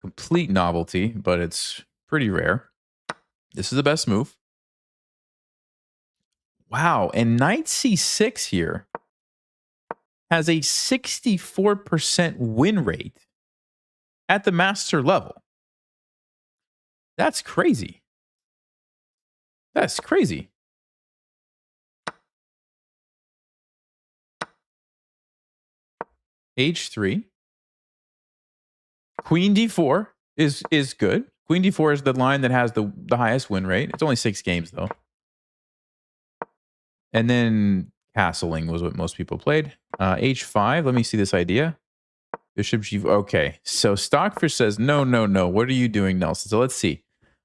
[SPEAKER 1] complete novelty, but it's pretty rare. This is the best move. Wow. And knight c6 here has a 64% win rate at the master level. That's crazy. That's crazy. H3. Queen d4 is good. Queen d4 is the line that has the highest win rate. It's only 6 games, though. And then castling was what most people played. H5. Let me see this idea. Bishop g. Okay. So Stockfish says, no, no, no. What are you doing, Nelson? So let's see.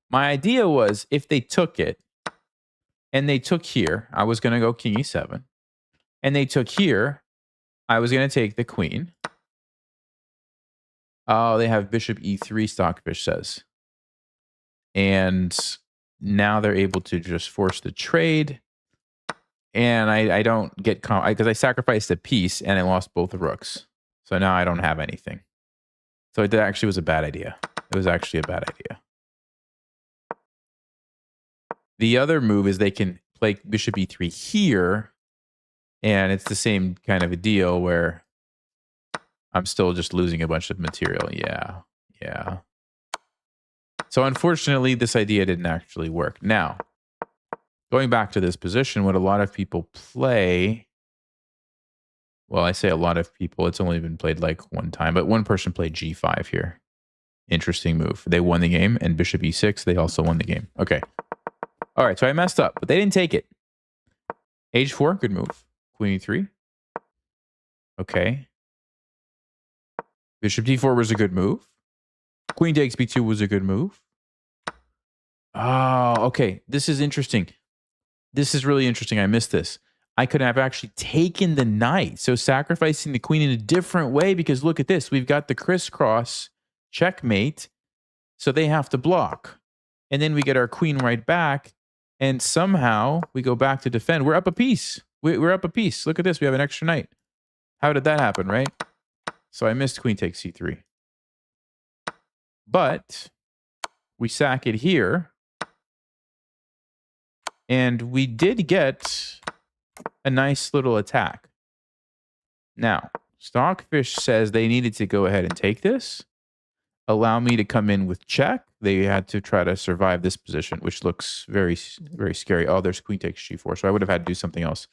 [SPEAKER 1] My idea was if they took it and they took here, I was going to go king e7. And they took here, I was going to take the queen. Oh, they have bishop e3, Stockfish says. And now they're able to just force the trade. And I don't get... because I sacrificed a piece and I lost both the rooks. So now I don't have anything. So it actually was a bad idea. It was actually a bad idea. The other move is they can play bishop e3 here. And it's the same kind of a deal where I'm still just losing a bunch of material. Yeah. Yeah. So unfortunately, this idea didn't actually work. Now, going back to this position, what a lot of people play... Well, I say a lot of people. It's only been played like one time. But one person played g5 here. Interesting move. They won the game. And bishop e6, they also won the game. Okay. All right, so I messed up. But they didn't take it. h4, good move. Queen e3. Okay. Bishop d4 was a good move. Queen takes b2 was a good move. Oh, okay. This is interesting. This is really interesting. I missed this. I could have actually taken the knight. So sacrificing the queen in a different way, because look at this. We've got the crisscross checkmate. So they have to block. And then we get our queen right back. And somehow we go back to defend. We're up a piece. We're up a piece. Look at this. We have an extra knight. How did that happen, right? So I missed queen takes c3. But we sack it here. And we did get a nice little attack. Now, Stockfish says they needed to go ahead and take this. Allow me to come in with check. They had to try to survive this position, which looks very, very scary. Oh, there's queen takes g4. So I would have had to do something else.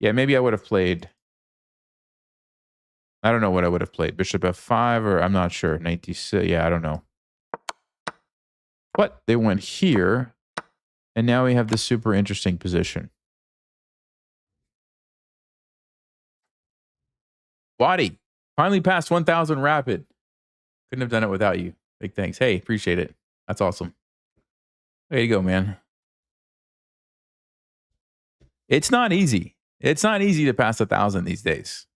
[SPEAKER 1] Yeah, maybe I would have played... I don't know what I would have played. Bishop f5, or I'm not sure. Knight d6. Yeah, I don't know. But they went here. And now we have this super interesting position. Wadi, finally passed 1,000 rapid. Couldn't have done it without you. Big thanks. Hey, appreciate it. That's awesome. Way to go, man. It's not easy. It's not easy to pass 1,000 these days.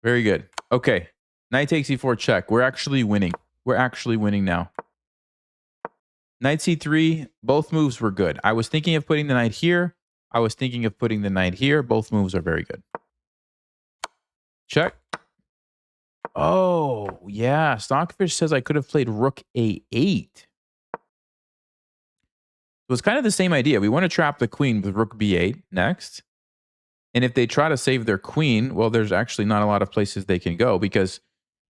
[SPEAKER 1] Very good. Okay. Knight takes e4 check. We're actually winning. We're actually winning now. Knight c3, both moves were good. I was thinking of putting the knight here. I was thinking of putting the knight here. Both moves are very good. Check. Oh, yeah. Stockfish says I could have played rook a8. It was kind of the same idea. We want to trap the queen with rook b8 next. And if they try to save their queen, well, there's actually not a lot of places they can go, because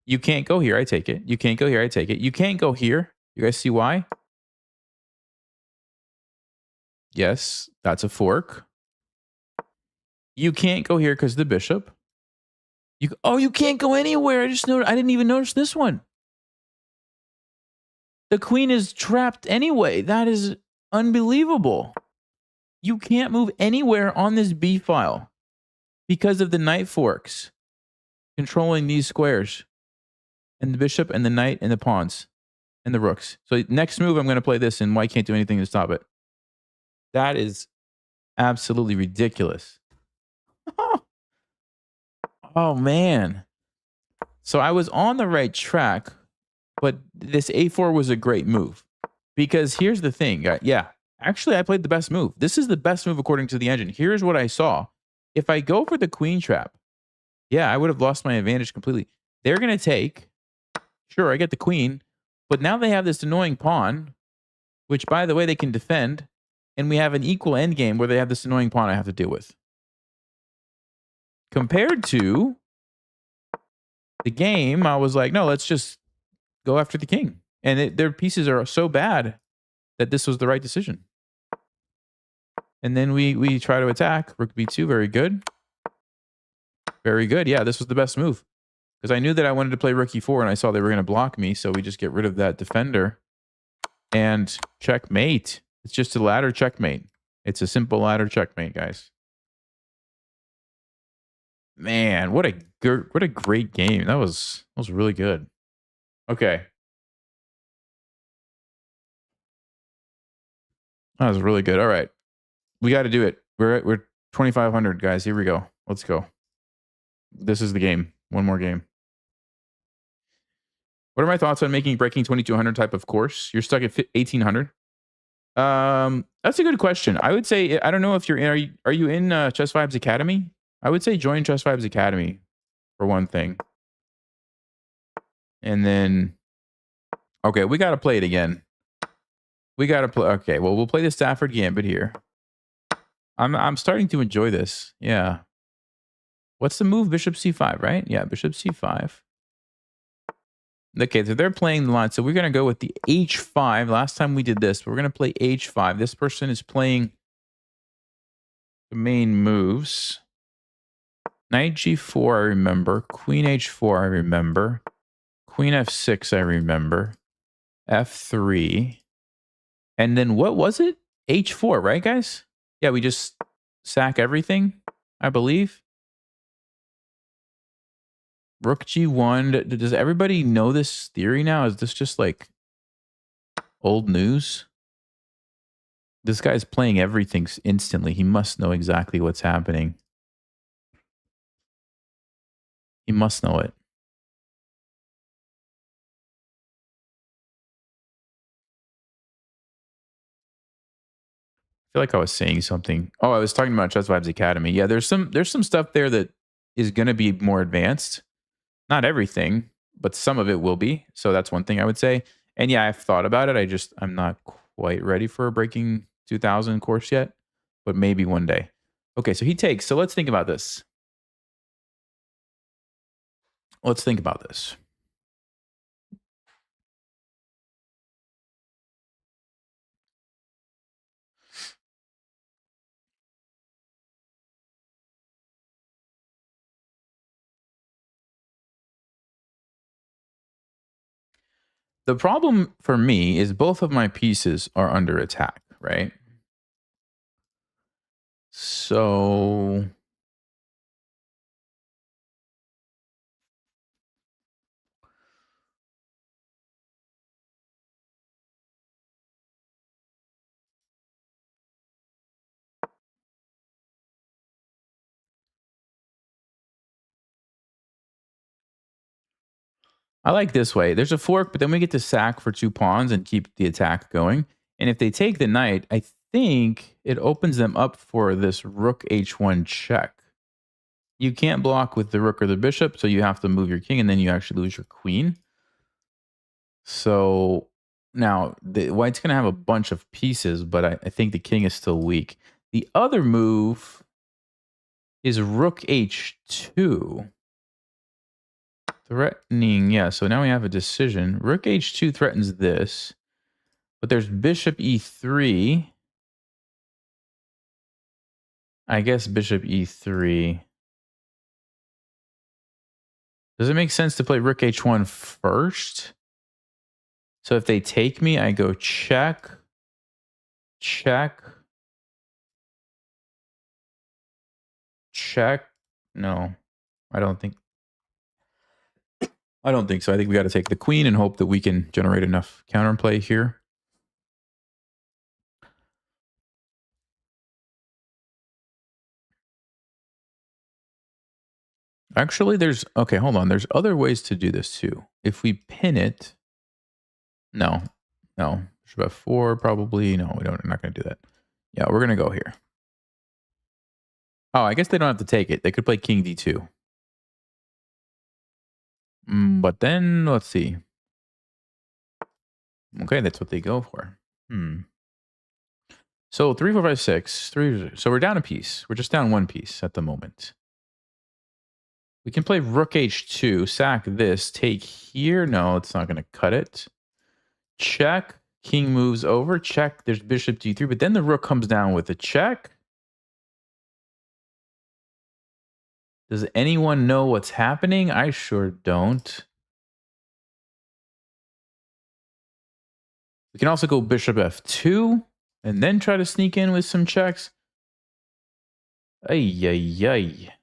[SPEAKER 1] you can't go here. I take it. You can't go here. I take it. You can't go here. You guys see why? Yes, that's a fork. You can't go here because of the bishop. You can't go anywhere. I didn't even notice this one. The queen is trapped anyway. That is unbelievable. You can't move anywhere on this b file because of the knight forks controlling these squares and the bishop and the knight and the pawns and the rooks. So next move, I'm going to play this, and white can't do anything to stop it. That is absolutely ridiculous. Oh, man. So I was on the right track, but this a4 was a great move. Because here's the thing. Yeah, actually, I played the best move. This is the best move according to the engine. Here's what I saw. If I go for the queen trap, yeah, I would have lost my advantage completely. They're going to take. Sure, I get the queen. But now they have this annoying pawn, which, by the way, they can defend. And we have an equal endgame where they have this annoying pawn I have to deal with. Compared to the game, I was like, no, let's just go after the king. And their pieces are so bad that this was the right decision. And then we try to attack. Rook b2, very good. Very good. Yeah, this was the best move. Because I knew that I wanted to play rook e4, and I saw they were going to block me, so we just get rid of that defender. And checkmate. It's just a ladder checkmate. It's a simple ladder checkmate, guys. Man, what a great game. That was really good. Okay. That was really good. All right. We got to do it. We're 2,500, guys. Here we go. Let's go. This is the game. One more game. What are my thoughts on making breaking 2200 type of course? You're stuck at 1800. That's a good question. I would say I don't know if you're in. Are you in Chess Vibes Academy? I would say join Chess Vibes Academy for one thing, and then okay, we got to play it again. We got to play. Okay, well we'll play the Stafford Gambit here. I'm starting to enjoy this. Yeah. What's the move? Bishop c5, right? Yeah, bishop c5. Okay, so they're playing the line. So we're going to go with the h5. Last time we did this, but we're going to play h5. This person is playing the main moves. Knight g4, I remember. Queen h4, I remember. Queen f6, I remember. f3. And then what was it? h4, right, guys? Yeah, we just sack everything, I believe. Rook g1. Does everybody know this theory now? Is this just like old news? This guy's playing everything instantly. He must know exactly what's happening. He must know it. I feel like I was saying something. Oh, I was talking about Chess Vibes Academy. Yeah, there's some stuff there that is going to be more advanced. Not everything, but some of it will be. So that's one thing I would say. And yeah, I've thought about it. I'm not quite ready for a Breaking 2000 course yet, but maybe one day. Okay, so he takes. So let's think about this. Let's think about this. The problem for me is both of my pieces are under attack, right? So I like this way. There's a fork, but then we get to sack for 2 pawns and keep the attack going. And if they take the knight, I think it opens them up for this rook h1 check. You can't block with the rook or the bishop, so you have to move your king, and then you actually lose your queen. So now the white's going to have a bunch of pieces, but I think the king is still weak. The other move is rook h2. Threatening, yeah. So now we have a decision. Rook h2 threatens this, but there's bishop e3. I guess bishop e3. Does it make sense to play rook h1 first? So if they take me, I go check, check, check. No, I don't think. I don't think so. I think we got to take the queen and hope that we can generate enough counterplay here. Actually, okay, hold on. There's other ways to do this too. If we pin it, no. Bishop f4, probably. No, we're not going to do that. Yeah, we're going to go here. Oh, I guess they don't have to take it. They could play king d2. But then, let's see. Okay, that's what they go for. So 3, 4, 5, 6. 3. So we're down a piece. We're just down one piece at the moment. We can play rook h2, sack this, take here. No, it's not going to cut it. Check. King moves over. Check. There's bishop d3, but then the rook comes down with a check. Does anyone know what's happening? I sure don't. We can also go bishop f2 and then try to sneak in with some checks. Ay, ay, ay.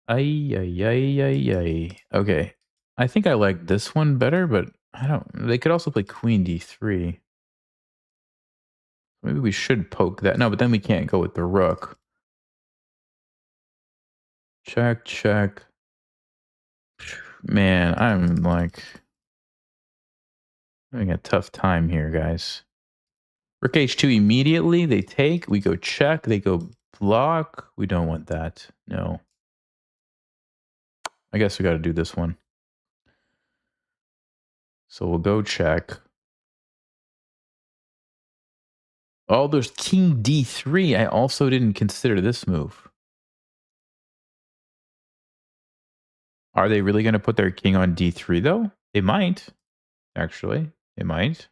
[SPEAKER 1] Ay, ay, ay, ay, ay. Okay. I think I like this one better, but I don't. They could also play queen d3. Maybe we should poke that. No, but then we can't go with the rook. Check, check. Man, I'm like having a tough time here, guys. Rook h2 immediately. They take. We go check. They go block. We don't want that. No. I guess we got to do this one. So we'll go check. Oh, there's king d3. I also didn't consider this move. Are they really going to put their king on d3, though? They might, actually. They might.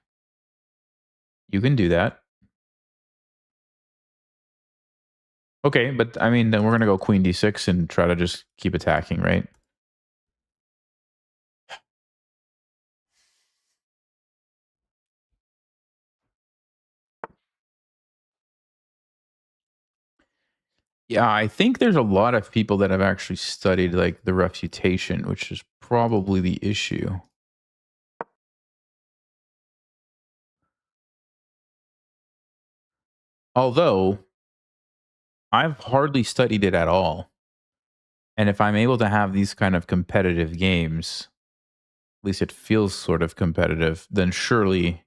[SPEAKER 1] You can do that. Okay, but I mean, then we're going to go queen d6 and try to just keep attacking, right? Yeah, I think there's a lot of people that have actually studied like the refutation, which is probably the issue. Although I've hardly studied it at all. And if I'm able to have these kind of competitive games, at least it feels sort of competitive, then surely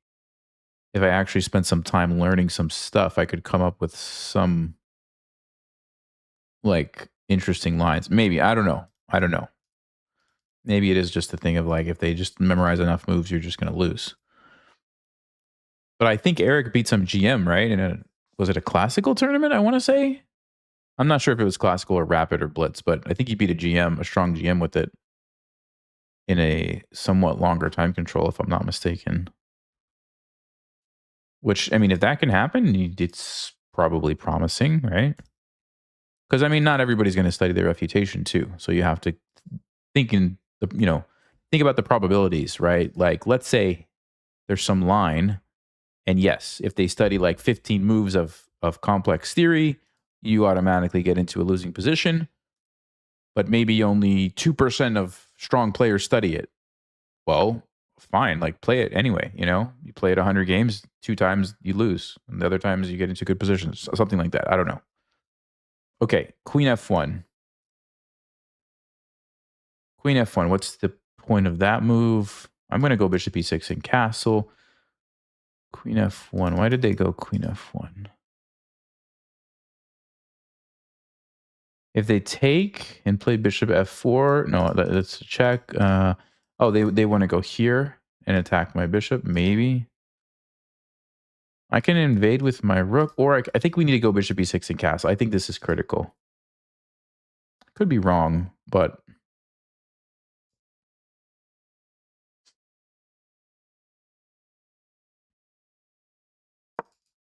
[SPEAKER 1] if I actually spent some time learning some stuff, I could come up with some like interesting lines. Maybe. I don't know. I don't know. Maybe it is just a thing of like if they just memorize enough moves, you're just going to lose. But I think Eric beat some GM, right? Was it a classical tournament? I want to say. I'm not sure if it was classical or rapid or blitz, but I think he beat a GM, a strong GM with it in a somewhat longer time control, if I'm not mistaken. Which, I mean, if that can happen, it's probably promising, right? Because, I mean, not everybody's going to study their refutation too. So you have to think think about the probabilities, right? Like, let's say there's some line. And yes, if they study like 15 moves of complex theory, you automatically get into a losing position. But maybe only 2% of strong players study it. Well, fine, like play it anyway, You play it 100 games, 2 times you lose, and the other times you get into good positions, something like that. I don't know. Okay, queen f1. Queen f1, what's the point of that move? I'm going to go bishop e6 and castle. Queen f1. Why did they go queen f1? If they take and play bishop f4, no, that's a check. Oh, they want to go here and attack my bishop, maybe. I can invade with my rook, or I think we need to go bishop e6 and castle. I think this is critical. Could be wrong, but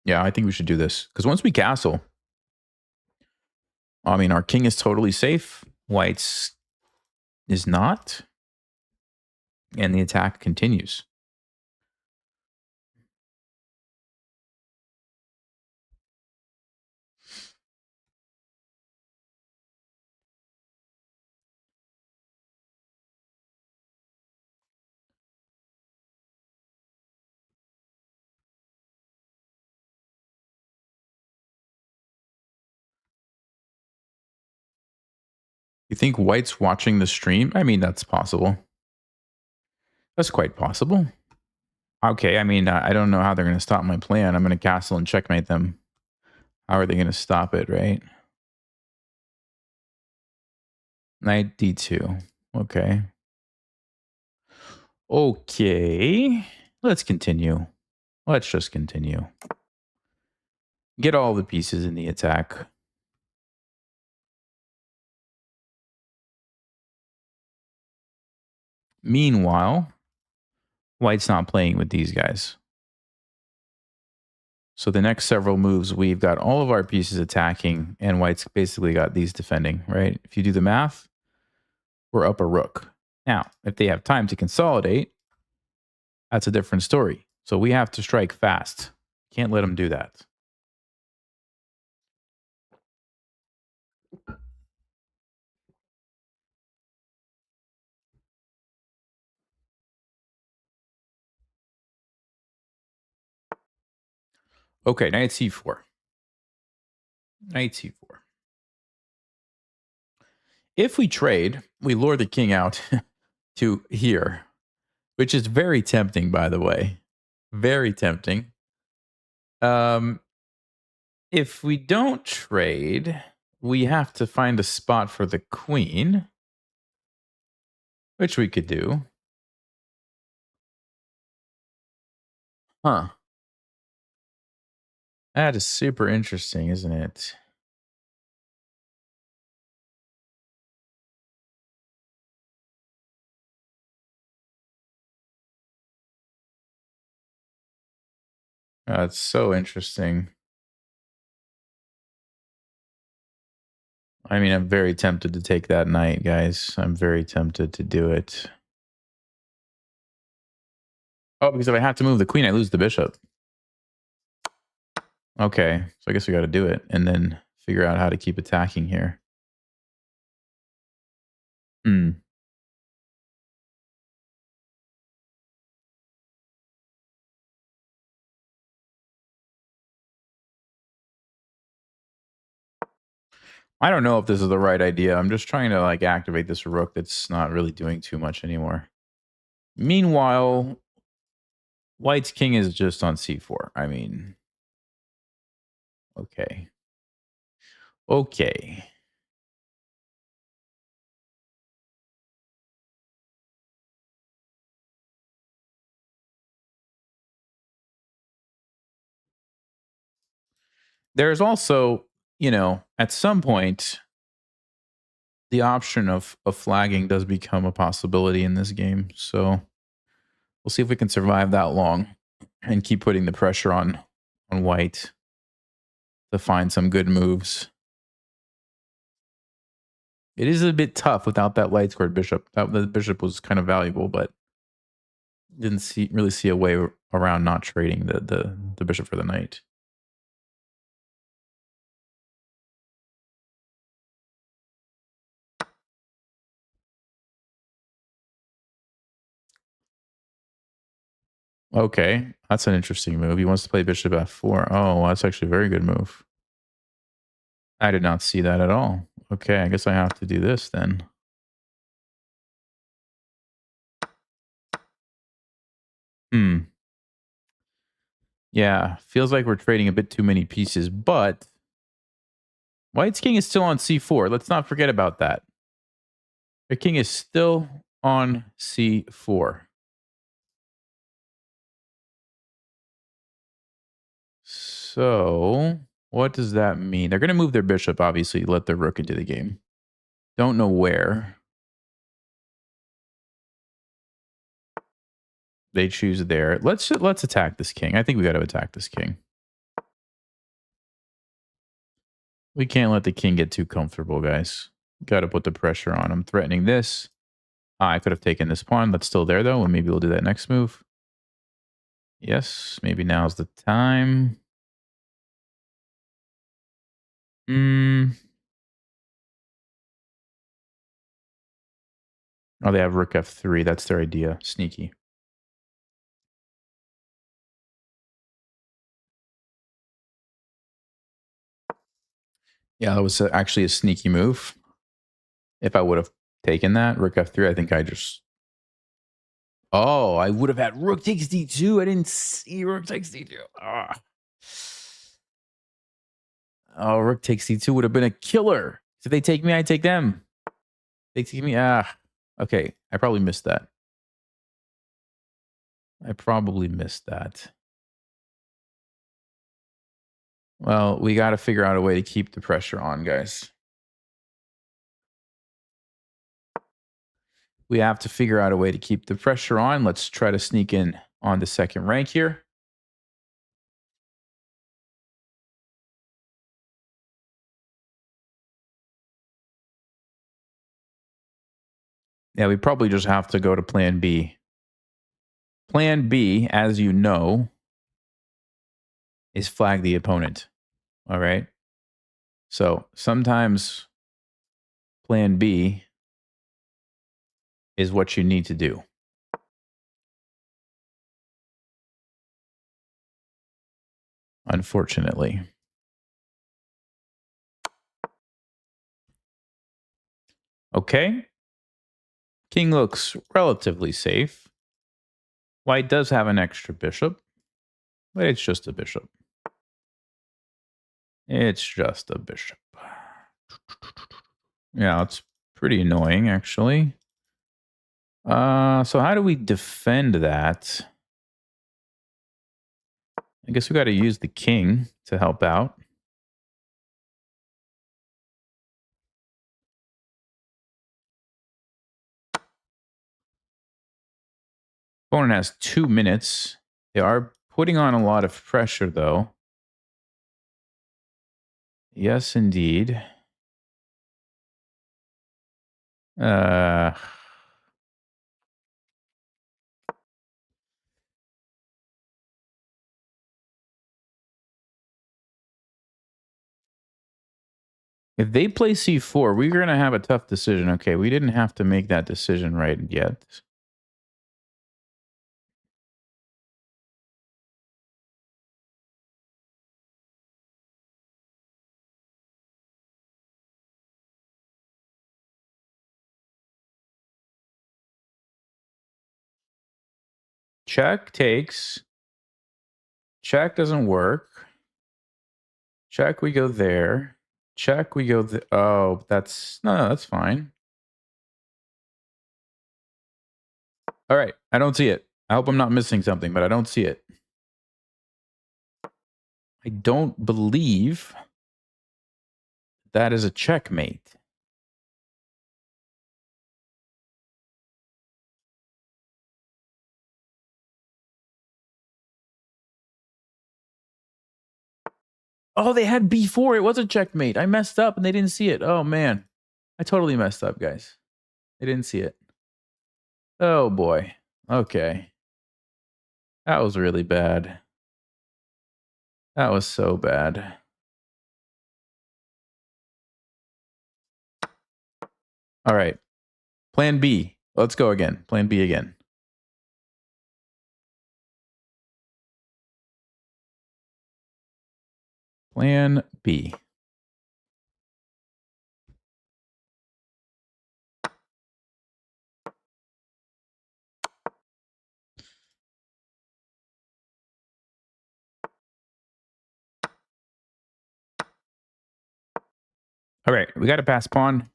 [SPEAKER 1] yeah, I think we should do this. Because once we castle, I mean, our king is totally safe. White's is not. And the attack continues. You think White's watching the stream? I mean, that's possible. That's quite possible. Okay, I mean, I don't know how they're going to stop my plan. I'm going to castle and checkmate them. How are they going to stop it, right? Knight d2. Okay. Okay. Let's continue. Let's just continue. Get all the pieces in the attack. Meanwhile, White's not playing with these guys. So the next several moves, we've got all of our pieces attacking, and White's basically got these defending, right? If you do the math, we're up a rook. Now, if they have time to consolidate, that's a different story. So we have to strike fast. Can't let them do that. Okay, knight c4. Knight c4. If we trade, we lure the king out to here, which is very tempting, by the way. Very tempting. Um, if we don't trade, we have to find a spot for the queen, which we could do. Huh. That is super interesting, isn't it? That's so interesting. I mean, I'm very tempted to take that knight, guys. I'm very tempted to do it. Oh, because if I have to move the queen, I lose the bishop. Okay, so I guess we got to do it and then figure out how to keep attacking here. Hmm. I don't know if this is the right idea. I'm just trying to like activate this rook that's not really doing too much anymore. Meanwhile, White's king is just on c4. I mean, okay. Okay. There's also, you know, at some point, the option of flagging does become a possibility in this game. So we'll see if we can survive that long and keep putting the pressure on White to find some good moves. It is a bit tough without that light squared bishop. The bishop was kind of valuable, but didn't really see a way around not trading the bishop for the knight. Okay, that's an interesting move. He wants to play bishop f4. Oh, that's actually a very good move. I did not see that at all. Okay, I guess I have to do this then. Hmm. Yeah, feels like we're trading a bit too many pieces, but White's king is still on c4. Let's not forget about that. The king is still on c4. So, what does that mean? They're going to move their bishop, obviously, let their rook into the game. Don't know where. They choose there. Let's attack this king. I think we got to attack this king. We can't let the king get too comfortable, guys. Got to put the pressure on him. Threatening this. I could have taken this pawn. That's still there, though, and maybe we'll do that next move. Yes, maybe now's the time. Hmm. Oh, they have rook f3. That's their idea. Sneaky. Yeah, that was actually a sneaky move. If I would have taken that, rook f3, I think I just... Oh, I would have had rook takes d2. I didn't see rook takes d2. Ah. Oh, rook takes d2 would have been a killer. If they take me, I take them. They take me. Okay, I probably missed that. I probably missed that. Well, we got to figure out a way to keep the pressure on, guys. We have to figure out a way to keep the pressure on. Let's try to sneak in on the second rank here. Yeah, we probably just have to go to plan B. Plan B, as you know, is flag the opponent. All right. So sometimes plan B is what you need to do. Unfortunately. Okay. King looks relatively safe. White does have an extra bishop, but it's just a bishop. It's just a bishop. Yeah, it's pretty annoying, actually. So how do we defend that? I guess we got to use the king to help out. Opponent has 2 minutes. They are putting on a lot of pressure, though. Yes, indeed. Uh, if they play c4, we're going to have a tough decision. Okay, we didn't have to make that decision right yet. Check takes. Check doesn't work. Check, we go there. Check, we go there. Oh, that's... No, that's fine. All right, I don't see it. I hope I'm not missing something, but I don't see it. I don't believe that is a checkmate. Oh, they had b4. It was a checkmate. I messed up and they didn't see it. Oh, man. I totally messed up, guys. They didn't see it. Oh, boy. Okay. That was really bad. That was so bad. All right. Plan B. Let's go again. Plan B again. Plan B. All right. We got to pass pawn.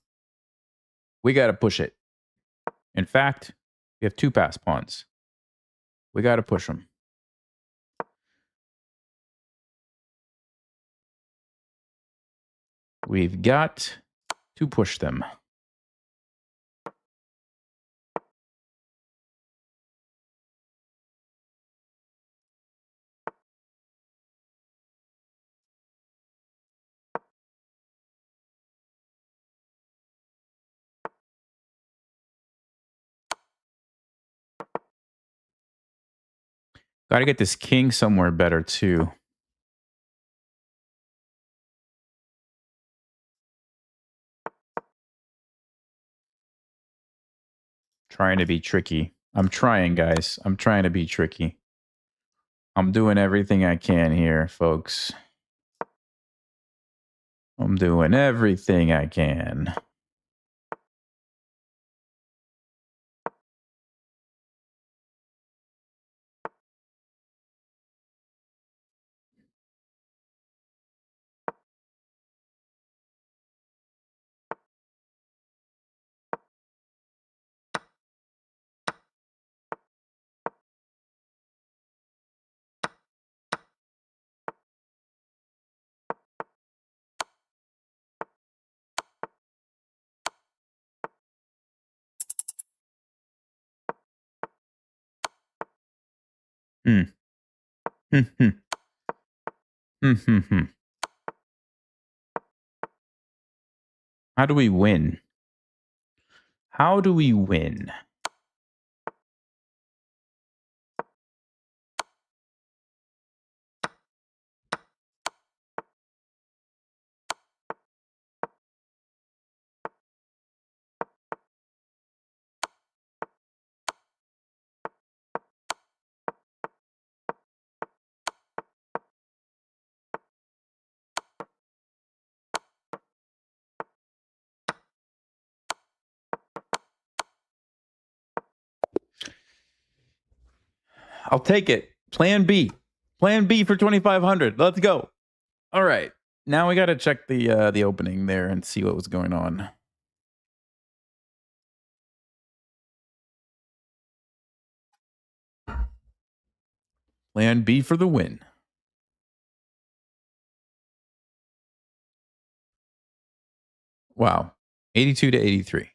[SPEAKER 1] We got to push it. In fact, we have 2 pass pawns. We got to push them. We've got to push them. Got to get this king somewhere better, too. Trying to be tricky. I'm trying, guys. I'm trying to be tricky. I'm doing everything I can here, folks. I'm doing everything I can. Hmm. Hmm. Hmm. Hmm. Hmm. Hmm. How do we win? How do we win? I'll take it. Plan B. Plan B for 2,500. Let's go. All right. Now we got to check the opening there and see what was going on. Plan B for the win. Wow. 82 to 83.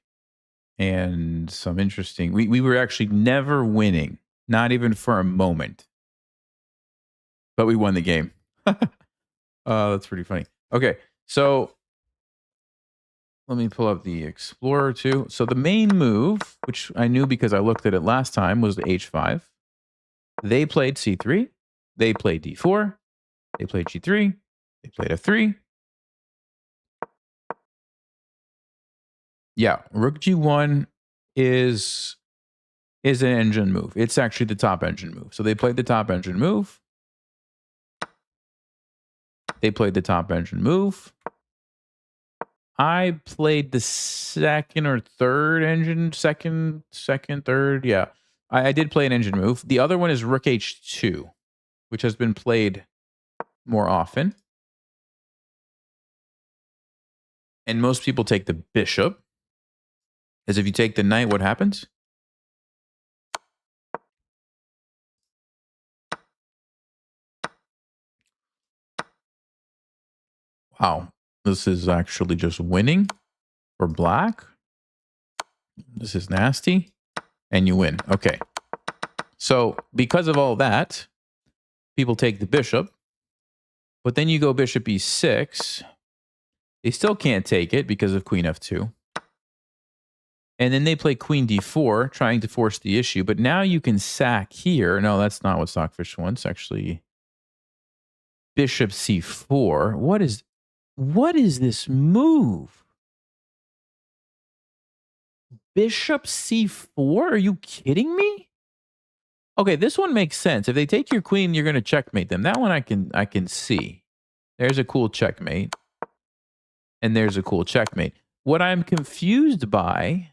[SPEAKER 1] And some interesting. We were actually never winning, not even for a moment. But we won the game. That's pretty funny. Okay, so let me pull up the Explorer too. So the main move, which I knew because I looked at it last time, was the H5. They played C3. They played D4. They played G3. They played F3. Yeah, Rook G1 is an engine move. It's actually the top engine move. So they played the top engine move. They played the top engine move. I played the second or third engine, second, third. Yeah, I did play an engine move. The other one is Rook H2, which has been played more often. And most people take the bishop. As if you take the knight, what happens? Wow, this is actually just winning for black. This is nasty. And you win. Okay. So because of all that, people take the bishop. But then you go bishop e6. They still can't take it because of queen f2. And then they play queen d4, trying to force the issue. But now you can sack here. No, that's not what Stockfish wants. Actually, bishop c4. What is this move? Bishop c4? Are you kidding me? Okay, this one makes sense. If they take your queen, you're going to checkmate them. That one I can see. There's a cool checkmate. And there's a cool checkmate. What I'm confused by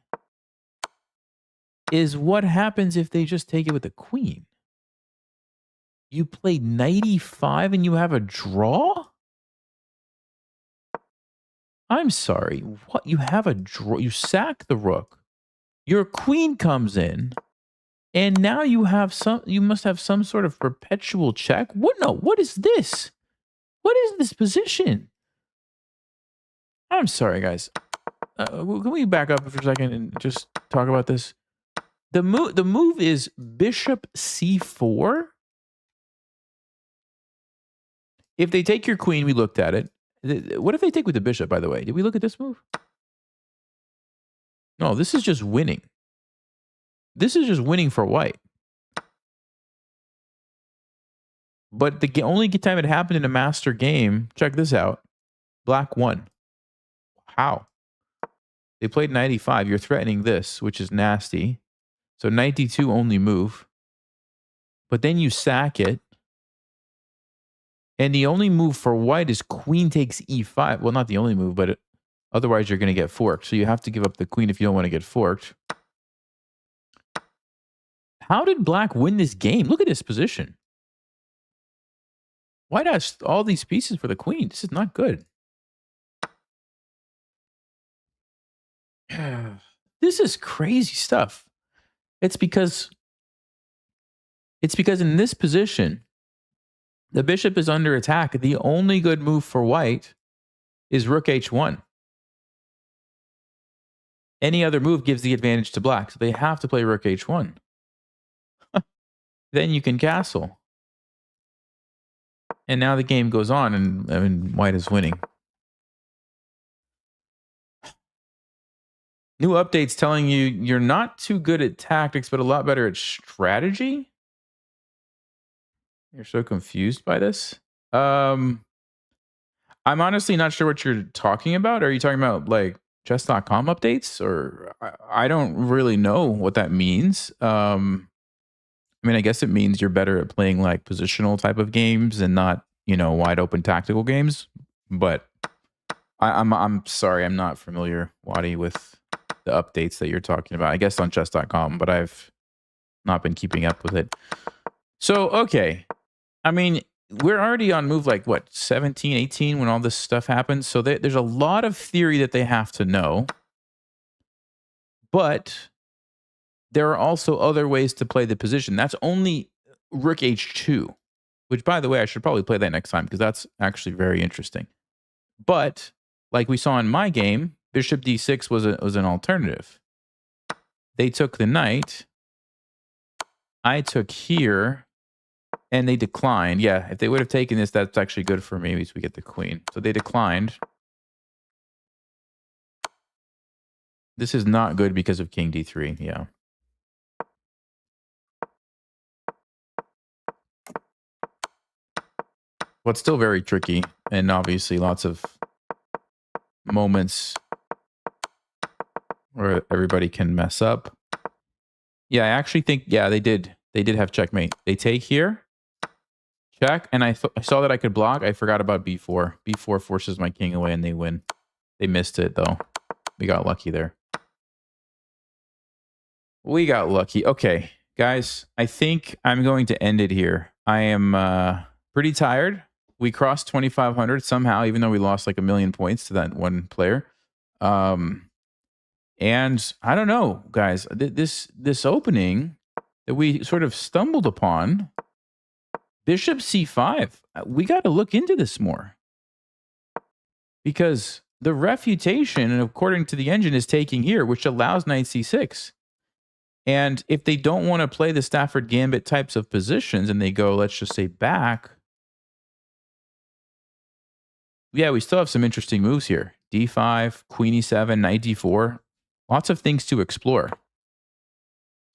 [SPEAKER 1] is what happens if they just take it with a queen. You play knight e5 and you have a draw? I'm sorry. What? You have a draw? You sack the rook. Your queen comes in. And now you must have some sort of perpetual check. What? No, what is this? What is this position? I'm sorry, guys. Can we back up for a second and just talk about this? The move is bishop c4. If they take your queen, we looked at it. What if they take with the bishop, by the way? Did we look at this move? No, this is just winning. This is just winning for white. But the only time it happened in a master game, check this out. Black won. How? They played knight e5. You're threatening this, which is nasty. So knight d2 only move. But then you sack it. And the only move for white is queen takes e5. Well, not the only move, but otherwise you're going to get forked. So you have to give up the queen if you don't want to get forked. How did black win this game? Look at this position. White has all these pieces for the queen. This is not good. This is crazy stuff. It's because in this position, the bishop is under attack. The only good move for white is rook h1. Any other move gives the advantage to black, so they have to play rook h1. Then you can castle. And now the game goes on, and I mean, white is winning. New updates telling you you're not too good at tactics, but a lot better at strategy. You're so confused by this. I'm honestly not sure what you're talking about. Are you talking about like chess.com updates? Or I don't really know what that means. I mean, I guess it means you're better at playing like positional type of games and not, wide open tactical games. But I'm sorry, I'm not familiar, Wadi, with the updates that you're talking about. I guess on chess.com, but I've not been keeping up with it. So, okay. I mean, we're already on move like what, 17, 18 when all this stuff happens. So there's a lot of theory that they have to know. But there are also other ways to play the position. That's only Rook H2, which, by the way, I should probably play that next time because that's actually very interesting. But like we saw in my game, Bishop D6 was an alternative. They took the knight. I took here, and they declined. Yeah, if they would have taken this, that's actually good for me because we get the queen. So they declined. This is not good because of King D3. Yeah. Well, it's still very tricky, and obviously lots of moments where everybody can mess up. Yeah, I actually think, yeah, they did have checkmate. They take here, check, and I saw that I could block. I forgot about b4. b4 forces my king away, and they win. They missed it, though. We got lucky there. We got lucky. Okay, guys, I think I'm going to end it here. I am pretty tired. We crossed 2,500 somehow, even though we lost like 1,000,000 points to that one player. And I don't know, guys, this opening that we sort of stumbled upon, Bishop C5, we got to look into this more. Because the refutation, according to the engine, is taking here, which allows knight C6. And if they don't want to play the Stafford Gambit types of positions and they go, let's just say back, yeah, we still have some interesting moves here. D5, Queen E7, Knight D4. Lots of things to explore.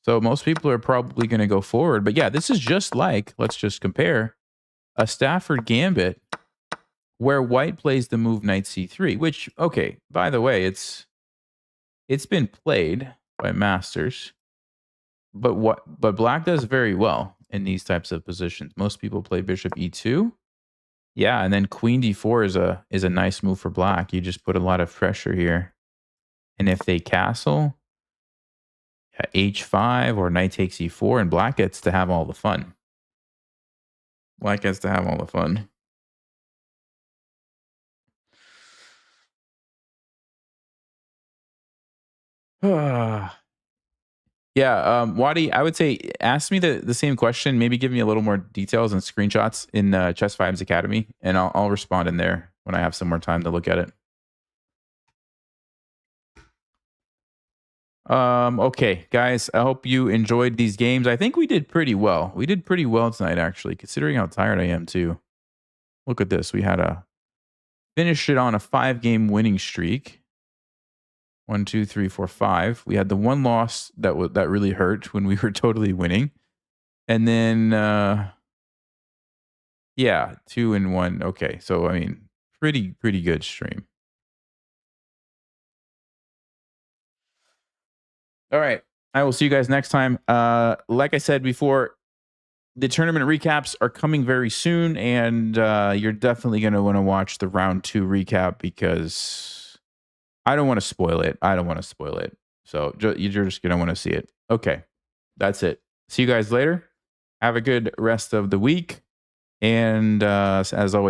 [SPEAKER 1] So most people are probably going to go forward. But yeah, this is just like, let's just compare, a Stafford Gambit where white plays the move Knight C3, which, okay, by the way, it's been played by masters. But black does very well in these types of positions. Most people play Bishop E2. Yeah, and then Queen D4 is a nice move for black. You just put a lot of pressure here. And if they castle, H5 or knight takes E4, and black gets to have all the fun. Black gets to have all the fun. Yeah, Wadi, I would say ask me the same question. Maybe give me a little more details and screenshots in Chess Vibes Academy, and I'll respond in there when I have some more time to look at it. Okay, guys, I hope you enjoyed these games. I think we did pretty well. We did pretty well tonight, actually, considering how tired I am too. Look at this. We had finished it on a 5-game winning streak. 1, 2, 3, 4, 5. We had the one loss that really hurt when we were totally winning. And then yeah, 2 and 1. Okay. So I mean, pretty good stream. All right. I will see you guys next time. Like I said before, the tournament recaps are coming very soon, and you're definitely going to want to watch the round 2 recap because I don't want to spoil it. So you're just going to want to see it. Okay. That's it. See you guys later. Have a good rest of the week. And as always,